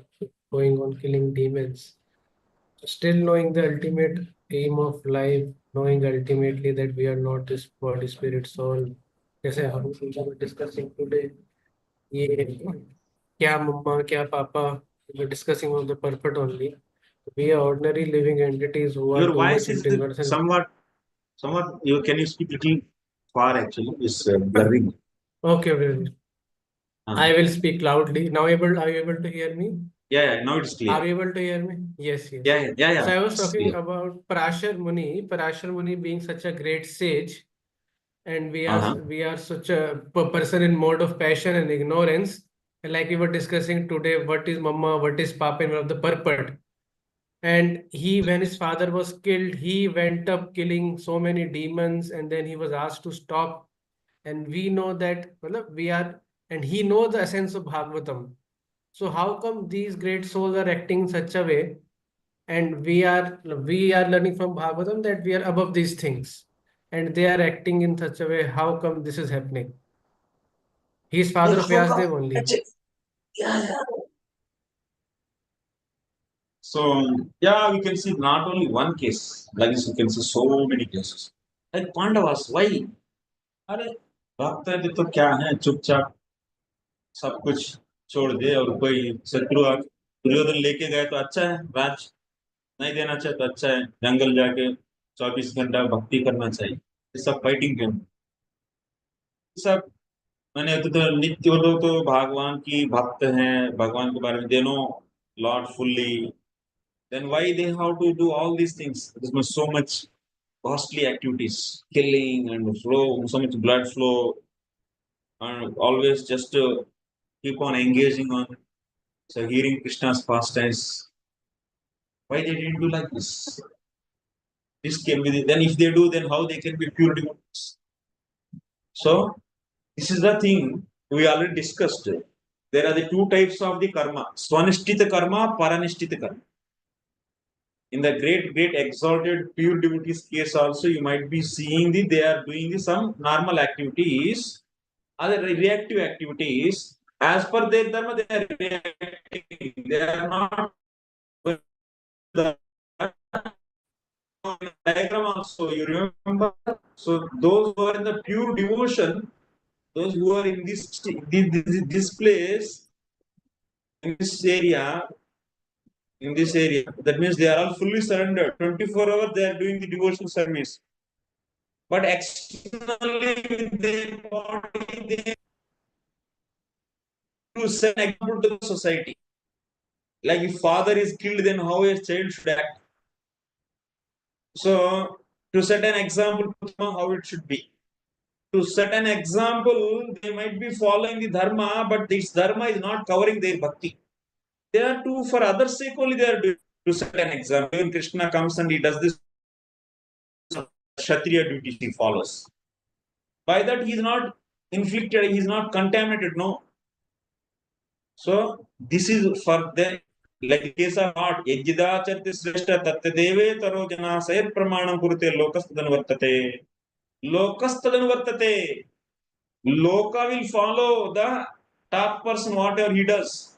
going on killing demons. Still knowing the ultimate aim of life, knowing ultimately that we are not this body, spirit, soul. जैसे हम were discussing today, ये क्या mama, क्या papa, we were discussing on the purport only. We are ordinary living entities who are Your too voice much is into ignorance. somewhat. You can you speak little far actually? It's blurring. Okay. Ah. I will speak loudly. Now are you able to hear me? Yeah, now it's clear. Are you able to hear me? Yes. Yeah. So I was It's talking clear. about Parashar Muni being such a great sage, and we are such a person in mode of passion and ignorance. And like we were discussing today, what is mama, what is papa in one of the purport. And when his father was killed, he went up killing so many demons, and then he was asked to stop. And we know that and he knows the essence of Bhagavatam. So how come these great souls are acting in such a way, and we are learning from Bhagavatam that we are above these things, and they are acting in such a way? How come this is happening? He is father of Vyasdev only. So yeah, we can see not only one case. Like this, you can see so many cases. Like Pandavas, why? अरे भक्त है तो क्या है चुपचाप सब कुछ छोड़ दे और कोई शत्रु दुर्योधन लेके गए तो अच्छा है राज नहीं देना चाहिए तो अच्छा है जंगल जाके 24 घंटा भक्ति करना चाहिए ये सब फाइटिंग क्यों सब मैंने तो नित्य वो लोग तो भगवान की भक्त हैं भगवान के बारे में they know Lord fully then why they have to do all these things there's so much costly activities killing and flow so much blood flow and always just keep on engaging on so hearing Krishna's pastimes why they didn't do like this can be then if they do then how they can be pure devotees so this is the thing we already discussed there are the two types of the karma swanishtita karma paranishtita karma in the great exalted pure devotees case also you might be seeing they are doing some normal activities other reactive activities as per their dharma they are reacting they are not the diagram also you remember so those who are in the pure devotion those who are in this place in this area that means they are all fully surrendered 24 hours they are doing the devotional service but externally with their body they to set an example to the society like if father is killed then how a child should act so to set an example to them how it should be to set an example they might be following the dharma but this dharma is not covering their bhakti they are to for others sake only they are doing to set an example when Krishna comes and he does this Kshatriya duty he follows by that he is not inflicted he is not contaminated no so this is for the Like the case of art, Yajidacharti Sreshta Tattadeve Taro Jana Sayat Pramanam Kurute Lokastadan Vartate. Lokastadan Vartate. Loka will follow the top person, whatever he does.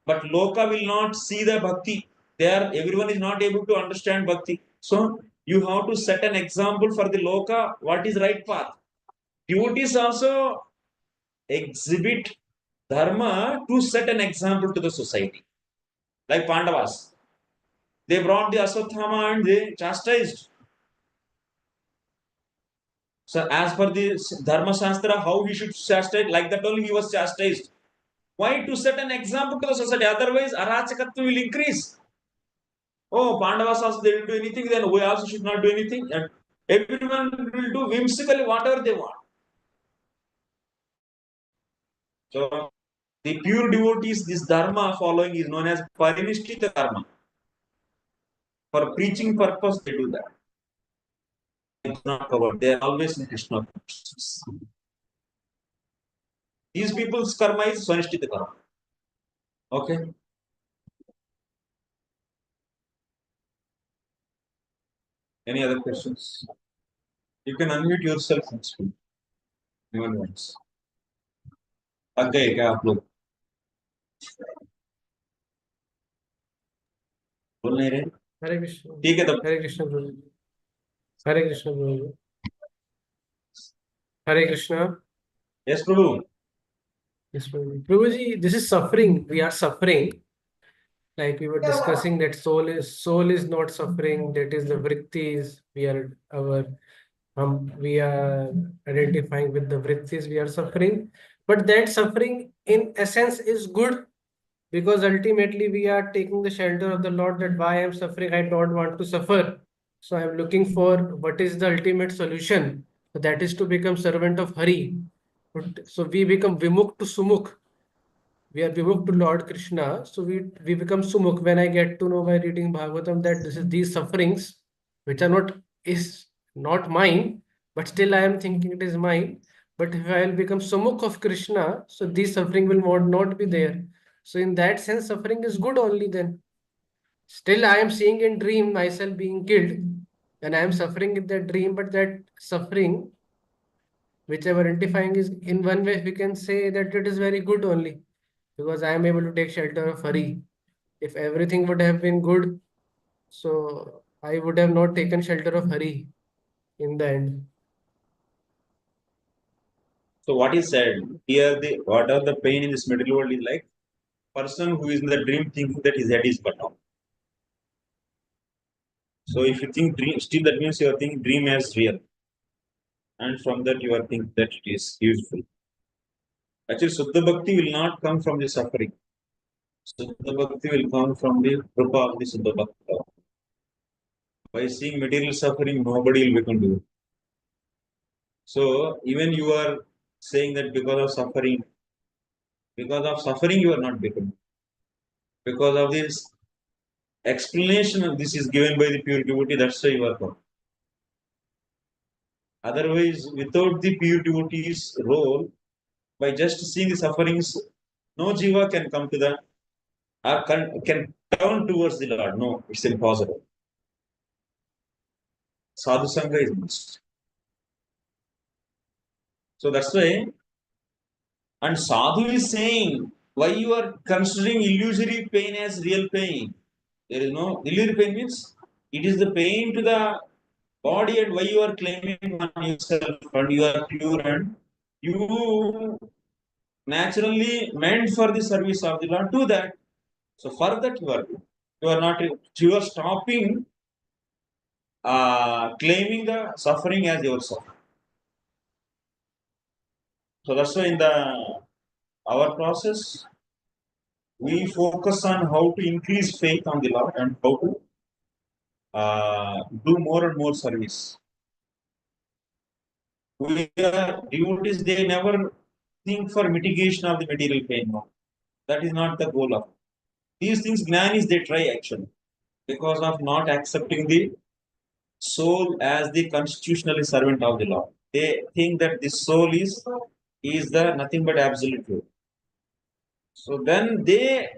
But Loka will not see the bhakti. There, everyone is not able to understand bhakti. So, you have to set an example for the Loka, what is right path. Devotees also exhibit dharma to set an example to the society. Like Pandavas. They brought the Aswathama and they chastised. So, as per the Dharma Shastra, how he should chastise, like that only he was chastised. Why? To set an example to the society. Otherwise, Arachakatva will increase. Oh, Pandavas also they will do anything, then we also should not do anything. And everyone will do whimsically whatever they want. So, the pure devotees, this dharma following is known as Parinishthita dharma. For preaching purpose, they do that. It's not covered. They are always in Krishna consciousness. These people's karma is Swanishtita karma. Okay. Any other questions? You can unmute yourself and speak. Anyone wants? Okay, क्या आप लोग बोल नहीं रहे? Hare Krishna. ठीक है तब. Hare Krishna, Prabhu. Hare Krishna, Prabhu. Hare Krishna. Yes, Prabhu. Yes, Prabhu. Prabhuji, this is suffering. We are suffering. Like we were discussing that soul is not suffering. That is the vrittis. We are identifying with the vrittis. We are suffering. But that suffering, in essence, is good. Because ultimately we are taking the shelter of the Lord, that why I am suffering, I don't want to suffer. So I am looking for what is the ultimate solution. So that is to become servant of Hari. So we become Vimukh to Sumukh. We are Vimukh to Lord Krishna. So we become Sumukh when I get to know by reading Bhagavatam that these sufferings, which are not mine, but still I am thinking it is mine. But if I will become Sumukh of Krishna, so these suffering will not be there. So in that sense, suffering is good only then. Still, I am seeing in dream myself being killed, and I am suffering in that dream, but that suffering, which I am identifying, is in one way we can say that it is very good only, because I am able to take shelter of Hari. If everything would have been good, so I would have not taken shelter of Hari in the end. So what is said here, what are the pain in this material world is like person who is in the dream thinking that his head is cut off. So if you think dream, still that means you are thinking dream as real, and from that you are thinking that it is useful. Actually, Suddha Bhakti will not come from the suffering. Suddha Bhakti will come from the Krupa of the Suddha Bhakti. By seeing material suffering, nobody will become devout. So even you are saying that because of suffering you are not becoming. Because of this explanation of this is given by the pure devotee, that's why you are called. Otherwise, without the pure devotee's role, by just seeing the sufferings, no jiva can come to the can turn towards the Lord. No, it's impossible. Sadhu Sangha is must. So that's why, and Sadhu is saying why you are considering illusory pain as real pain. There is no illusory pain means it is the pain to the body, and why you are claiming on yourself and you are pure and you naturally meant for the service of the Lord. Do that. So for that you are not you are stopping claiming the suffering as your suffering. So that's why in our process we focus on how to increase faith on the Lord and how to do more and more service. We are devotees, they never think for mitigation of the material pain. No. That is not the goal of these things. Jnanis they try actually because of not accepting the soul as the constitutionally servant of the Lord. They think that the soul is the nothing but absolute truth. So then they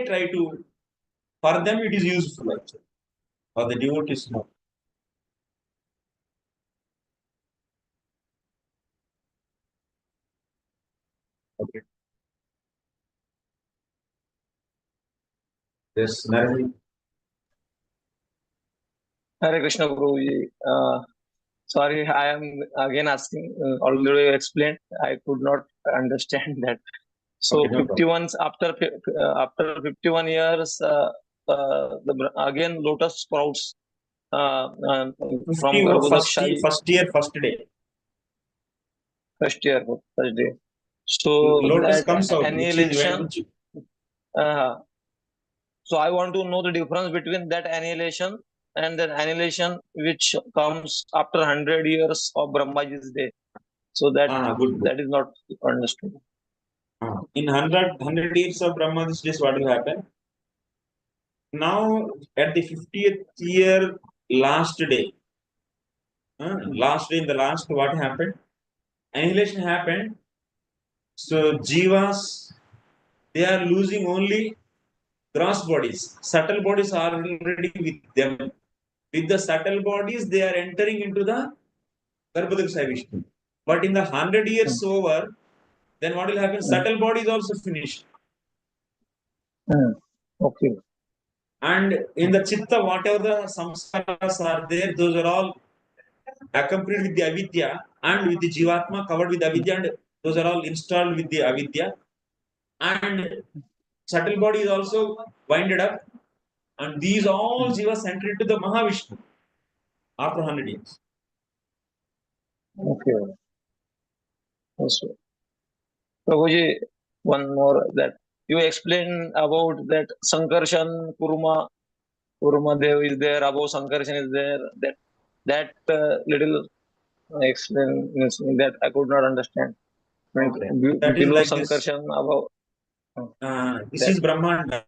try to For them it is useful actually. For the devotees, no. Okay. Yes, Narayan. Hare Krishna Guruji. Sorry, I am again asking. Already you explained. I could not understand that. So Okay, no problem. 51 after 51 years, again lotus sprouts from 50 Garbhodakshai first year, first day. first year, first day. So Lotus that comes out, which is when annihilation. So I want to know the difference between that annihilation and that annihilation which comes after 100 years of Brahmaji's day. So good. that is not understood. In 100 years of Brahma's days, what will happen? Now, at the 50th year, last day, in the last, what happened? Annihilation happened. So, jivas, they are losing only gross bodies. Subtle bodies are already with them. With the subtle bodies, they are entering into the Garbhodakshaya Vishnu. But in the 100 years over, then what will happen? Subtle body is also finished. Okay. And in the chitta, whatever the samskaras are there, those are all accompanied with the avidya and with the jivatma covered with avidya, and those are all installed with the avidya. And subtle body is also winded up, and these all jivas enter into the Mahavishnu after 100 years. Okay. Yes, sir. Prabhuji, one more that you explained about that Sankarshan Kurma Dev is there, above Sankarshan is there. That little explain that I could not understand. Okay. That is Below like this. Sankarshan, above. This is Brahmanda,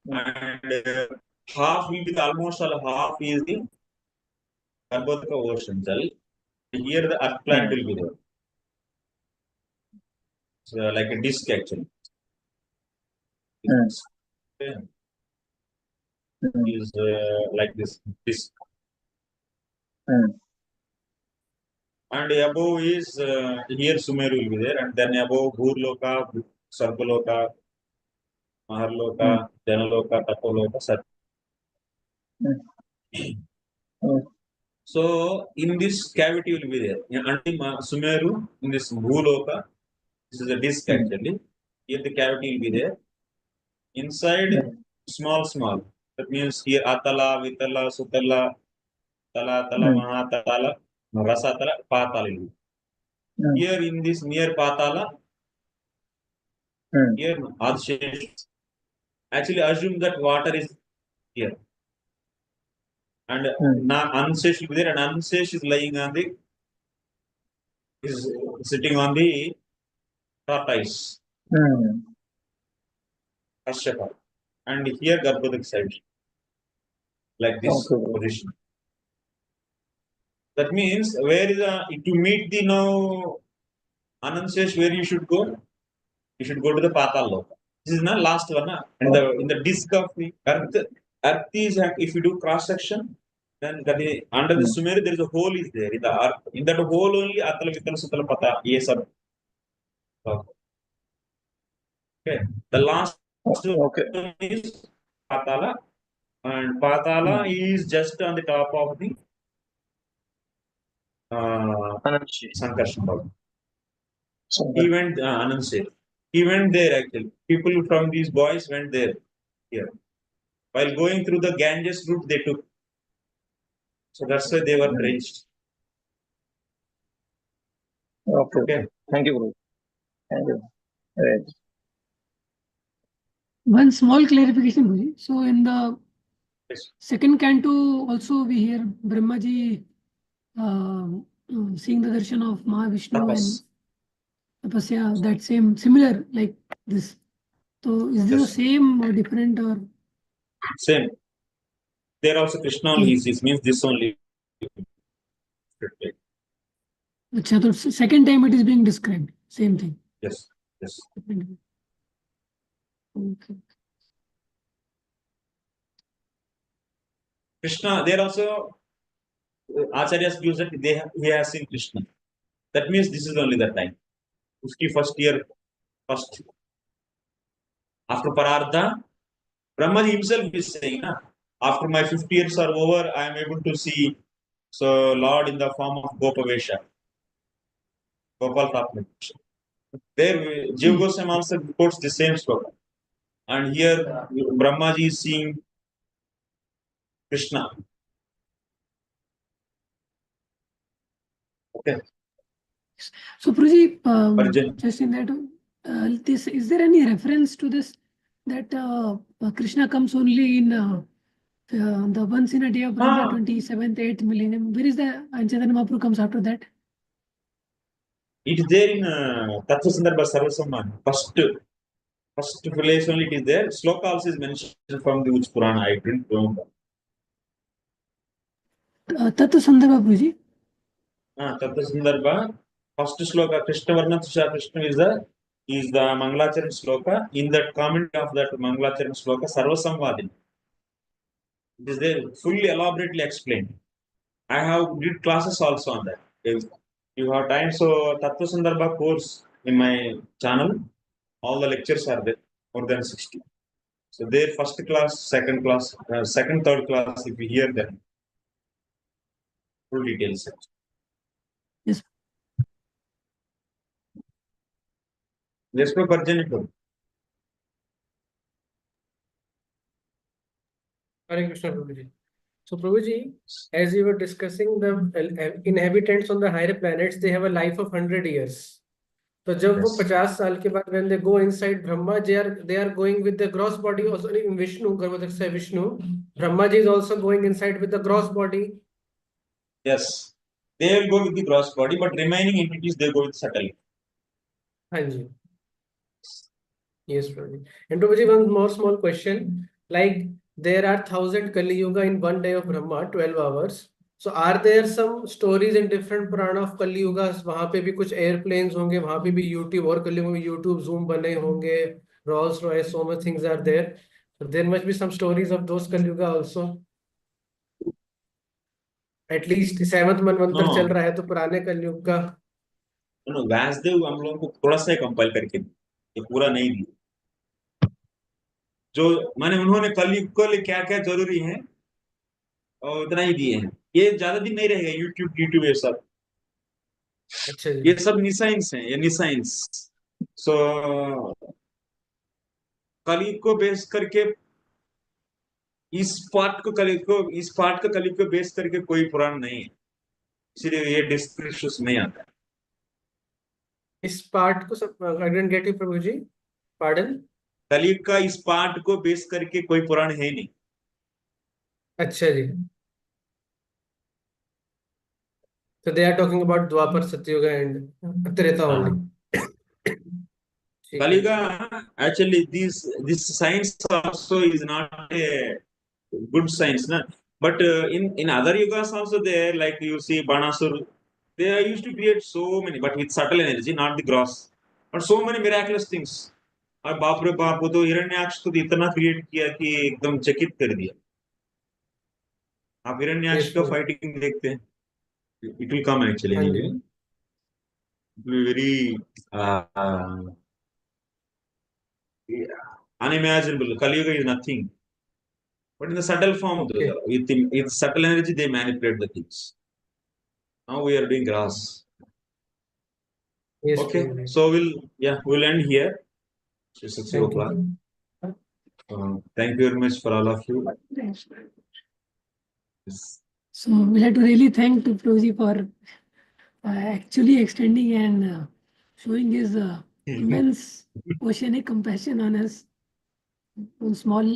and half will be almost all half is the Garbhodaka ocean. Here the earth planet will be there. So, like a disc actually. Is like this disc. And above is here Sumeru will be there, and then above Bhurloka, Sarpaloka, Maharloka, Janaloka, Tapoloka, Sat. So in this cavity will be there. Until Sumeru, in this Bhuloka, this is a disc actually. Here the cavity will be there. Inside, small. That means here Atala, Vitala, Sutala, Tala, Mahatala, Rasatala, Patala. Here in this near Patala, here Adishesh. Actually, assume that water is here. And Ansesh will be there, and Ansesh is lying on the, is sitting on the tortoise. Kashyapa. And here Garbhodak side. Like this position. That means where is to meet the now Anansesh, where you should go? You should go to the Patal Loka. This is the last one. And in the disc of the earth is, if you do cross section, then that is, under the Sumeru there is a hole is there in the earth. In that hole only Atala Vitala Sutala Pata. Yes, sir. Okay. The last one is Patala. And Patala is just on the top of the Sankarshan Bhavan. He went Anand said. He went there actually. People from these boys went there here. While going through the Ganges route, they took. So that's why they were drenched. Okay. Thank you, Guru. Thank you. Right. One small clarification, Guruji. So in the Yes. second canto, also we hear Brahmaji seeing the darshan of Mahavishnu Tapas. and Tapasya, that same, similar like this. So is this the same or different or? Same. There also Krishna only is, means this only. Achha, so second time it is being described, same thing. Yes. Okay. Krishna, there also Acharyas gives that he has seen Krishna. That means this is only the time. 51st year, first. After Parartha, Brahma himself is saying, after my 50 years are over, I am able to see Lord in the form of Gopavesha. Gopal Tapna. There, Jiva Goswami also quotes the same sloka. And here, Brahmaji is seeing Krishna. Okay. So, Prabhuji, Arjun. just in that, this is there any reference to this that Krishna comes only in the once in a day of Brahma, 27th, 8th millennium? Where is the Chaitanya Mahaprabhu comes after that? It is there in Tattva Sandarbha Sarvasamman. First place only it is there. Sloka also is mentioned from the which Purana. I didn't remember. Tattva Sandarbha, Prabhuji. Tattva Sandarbha. First sloka, Krishna Varna Tusha Krishna is the Mangalacharan sloka. In that comment of that Mangalacharan sloka, Sarvasamvadin. It is there fully elaborately explained. I have did classes also on that. If you have time, so Tattva Sandarbha course in my channel, all the lectures are there, more than 60. So there first class, second class, second, third class, if you hear them, full details. Yes. Yes, for Parjanipur. Hare Krishna, Prabhuji. So, Prabhuji, as we were discussing, the inhabitants on the higher planets, they have a life of 100 years. So, जब वो Yes. 50 साल के बाद when they go inside Brahma, they are going with the gross body also in Vishnu, Garbhodaksa Vishnu. Brahmaji is also going inside with the gross body. Yes. They will go with the gross body, but remaining entities they go with subtle. Hanji. Yes, Prabhuji. And Prabhuji, one more small question. Like there are 1,000 Kali Yuga in one day of Brahma, 12 hours. So are there some stories in different Purana of Kali Yugas? वहाँ पे भी कुछ airplanes होंगे, वहाँ पे भी YouTube और Kali Yuga में YouTube Zoom बने होंगे, Rolls Royce, so much things are there. So there must be some stories of those Kali Yuga also. At least 7th मनवंतर चल रहा है तो पुराने Kali Yuga का. No, व्यासदेव हम लोगों को थोड़ा सा कंपाइल करके ये पूरा नहीं दिया जो माने उन्होंने कलयुग को लिए क्या क्या जरूरी है और उतना ही दिए हैं ये ज्यादा दिन नहीं रहेगा यूट्यूब ये सब अच्छा जी. ये सब निसाइंस हैं ये निसाइंस सो कलयुग को बेस करके इस पार्ट का कलयुग को बेस करके कोई पुराण नहीं है इसलिए ये डिस्क्रिप्शन नहीं आता इस पार्ट को सब I didn't get you, Prabhu ji. Pardon? कलयुग का इस पार्ट को बेस करके कोई पुराण है नहीं अच्छा जी. So they are talking about Dwapar, Satyuga and Treta only. Kaliga, actually, this science also is not a good science, na? But in other yugas also there, like you see Banasur, they used to create so many, but with subtle energy, not the gross, but so many miraculous things. और बाप रे बाप वो तो हिरण्याक्ष को इतना create किया कि एकदम चकित कर दिया आप हिरण्याक्ष का फाइटिंग देखते हैं it will come actually anyway it will be very unimaginable. Kali Yuga is nothing. But in the subtle form, with subtle energy, they manipulate the things. Now we are doing grass. Yes, okay, please. so we'll end here. It's 6 Thank o'clock. you. Thank you very much for all of you. Yes. Yes. So we have to really thank to Prabhuji for actually extending and showing his immense oceanic compassion on us, on small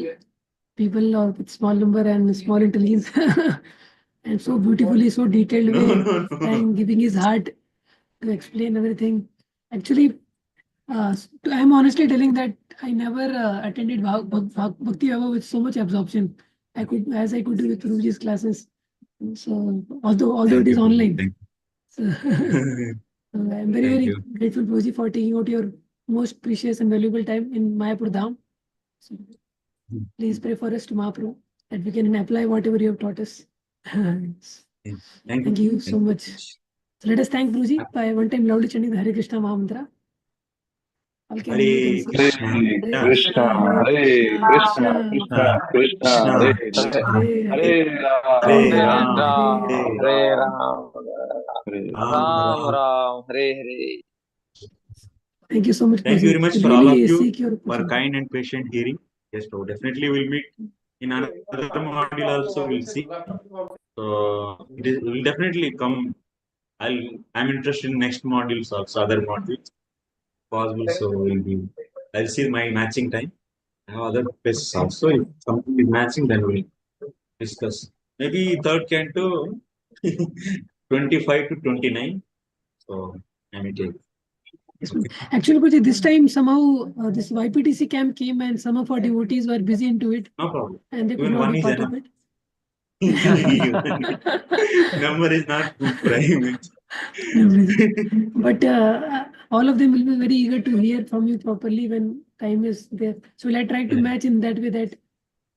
people or with small number and small intelligence, and so beautifully, so detailed way, and giving his heart to explain everything. Actually, I'm honestly telling that I never attended Bhakti Vaibhava with so much absorption. I could do with Prabhuji's classes. So although it is online. So, I'm very grateful, Prabhuji, for taking out your most precious and valuable time in Mayapur Dham. So, please pray for us to Mahaprabhu. that we can apply whatever you have taught us. Thank you so much. So let us thank Guruji by one time loudly chanting the Hare Krishna Mahamantra. All can Hare unmute Krishna, Hare Krishna, Hare Krishna, Krishna Krishna, Hare Hare, Hare Hare Ram, Ram, Hare Hare Ram, Hare Ram Ram, Hare Hare. Thank you so much, Thank you Guruji. very much for Really all of you seek your for opportunity. kind and patient hearing. Yes, bro. Definitely we'll meet in another module also. We'll see. So we'll definitely come. I'm interested in next modules also, other modules possible. So I'll see my matching time. I have other places also. If something is matching, then we'll discuss. Maybe third canto 25 to 29. So I may take. Okay. Actually, Guruji, this time somehow this YPTC camp came and some of our devotees were busy into it No problem. and they could Even not one be is part enough. of it. Number is not good prime. No, Guruji. But all of them will be very eager to hear from you properly when time is there. So will I try to Yeah. match in that way that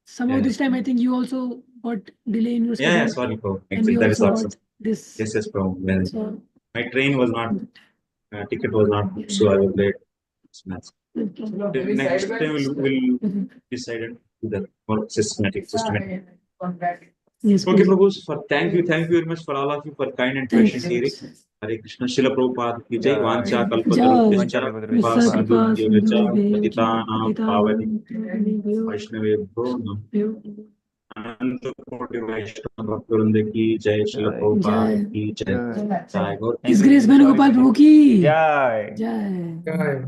somehow Yeah. this time I think you also got delay in your schedule. Yeah, sorry, bro. And we That is also awesome. got this. Yes, yes, bro. Well, So, my train was not, ticket was not booked, so I was late. It's nice. The next time we'll decide and do that more systematic. Yes, Okay, Guruji. Prabhu. Thank you very much for all of you for kind and Thank patient you. hearing. Hare Krishna, Shila Prabhupada ki jai, Jai. Vancha Jai. Kalpatarubhyascha, Vancha Visa Sindhu Kripa Vyacha, Sindhu Patitanam Pavani Vaishnavebhyo Namo. Ananta Koti Vaishnava Bhaktivinoda ki jai, Shila Prabhupada ki jai. Jai. Jai Gaur. Thank His you, Grace Guruji. Venugopal Prabhu ki Jai. Jai. Jai.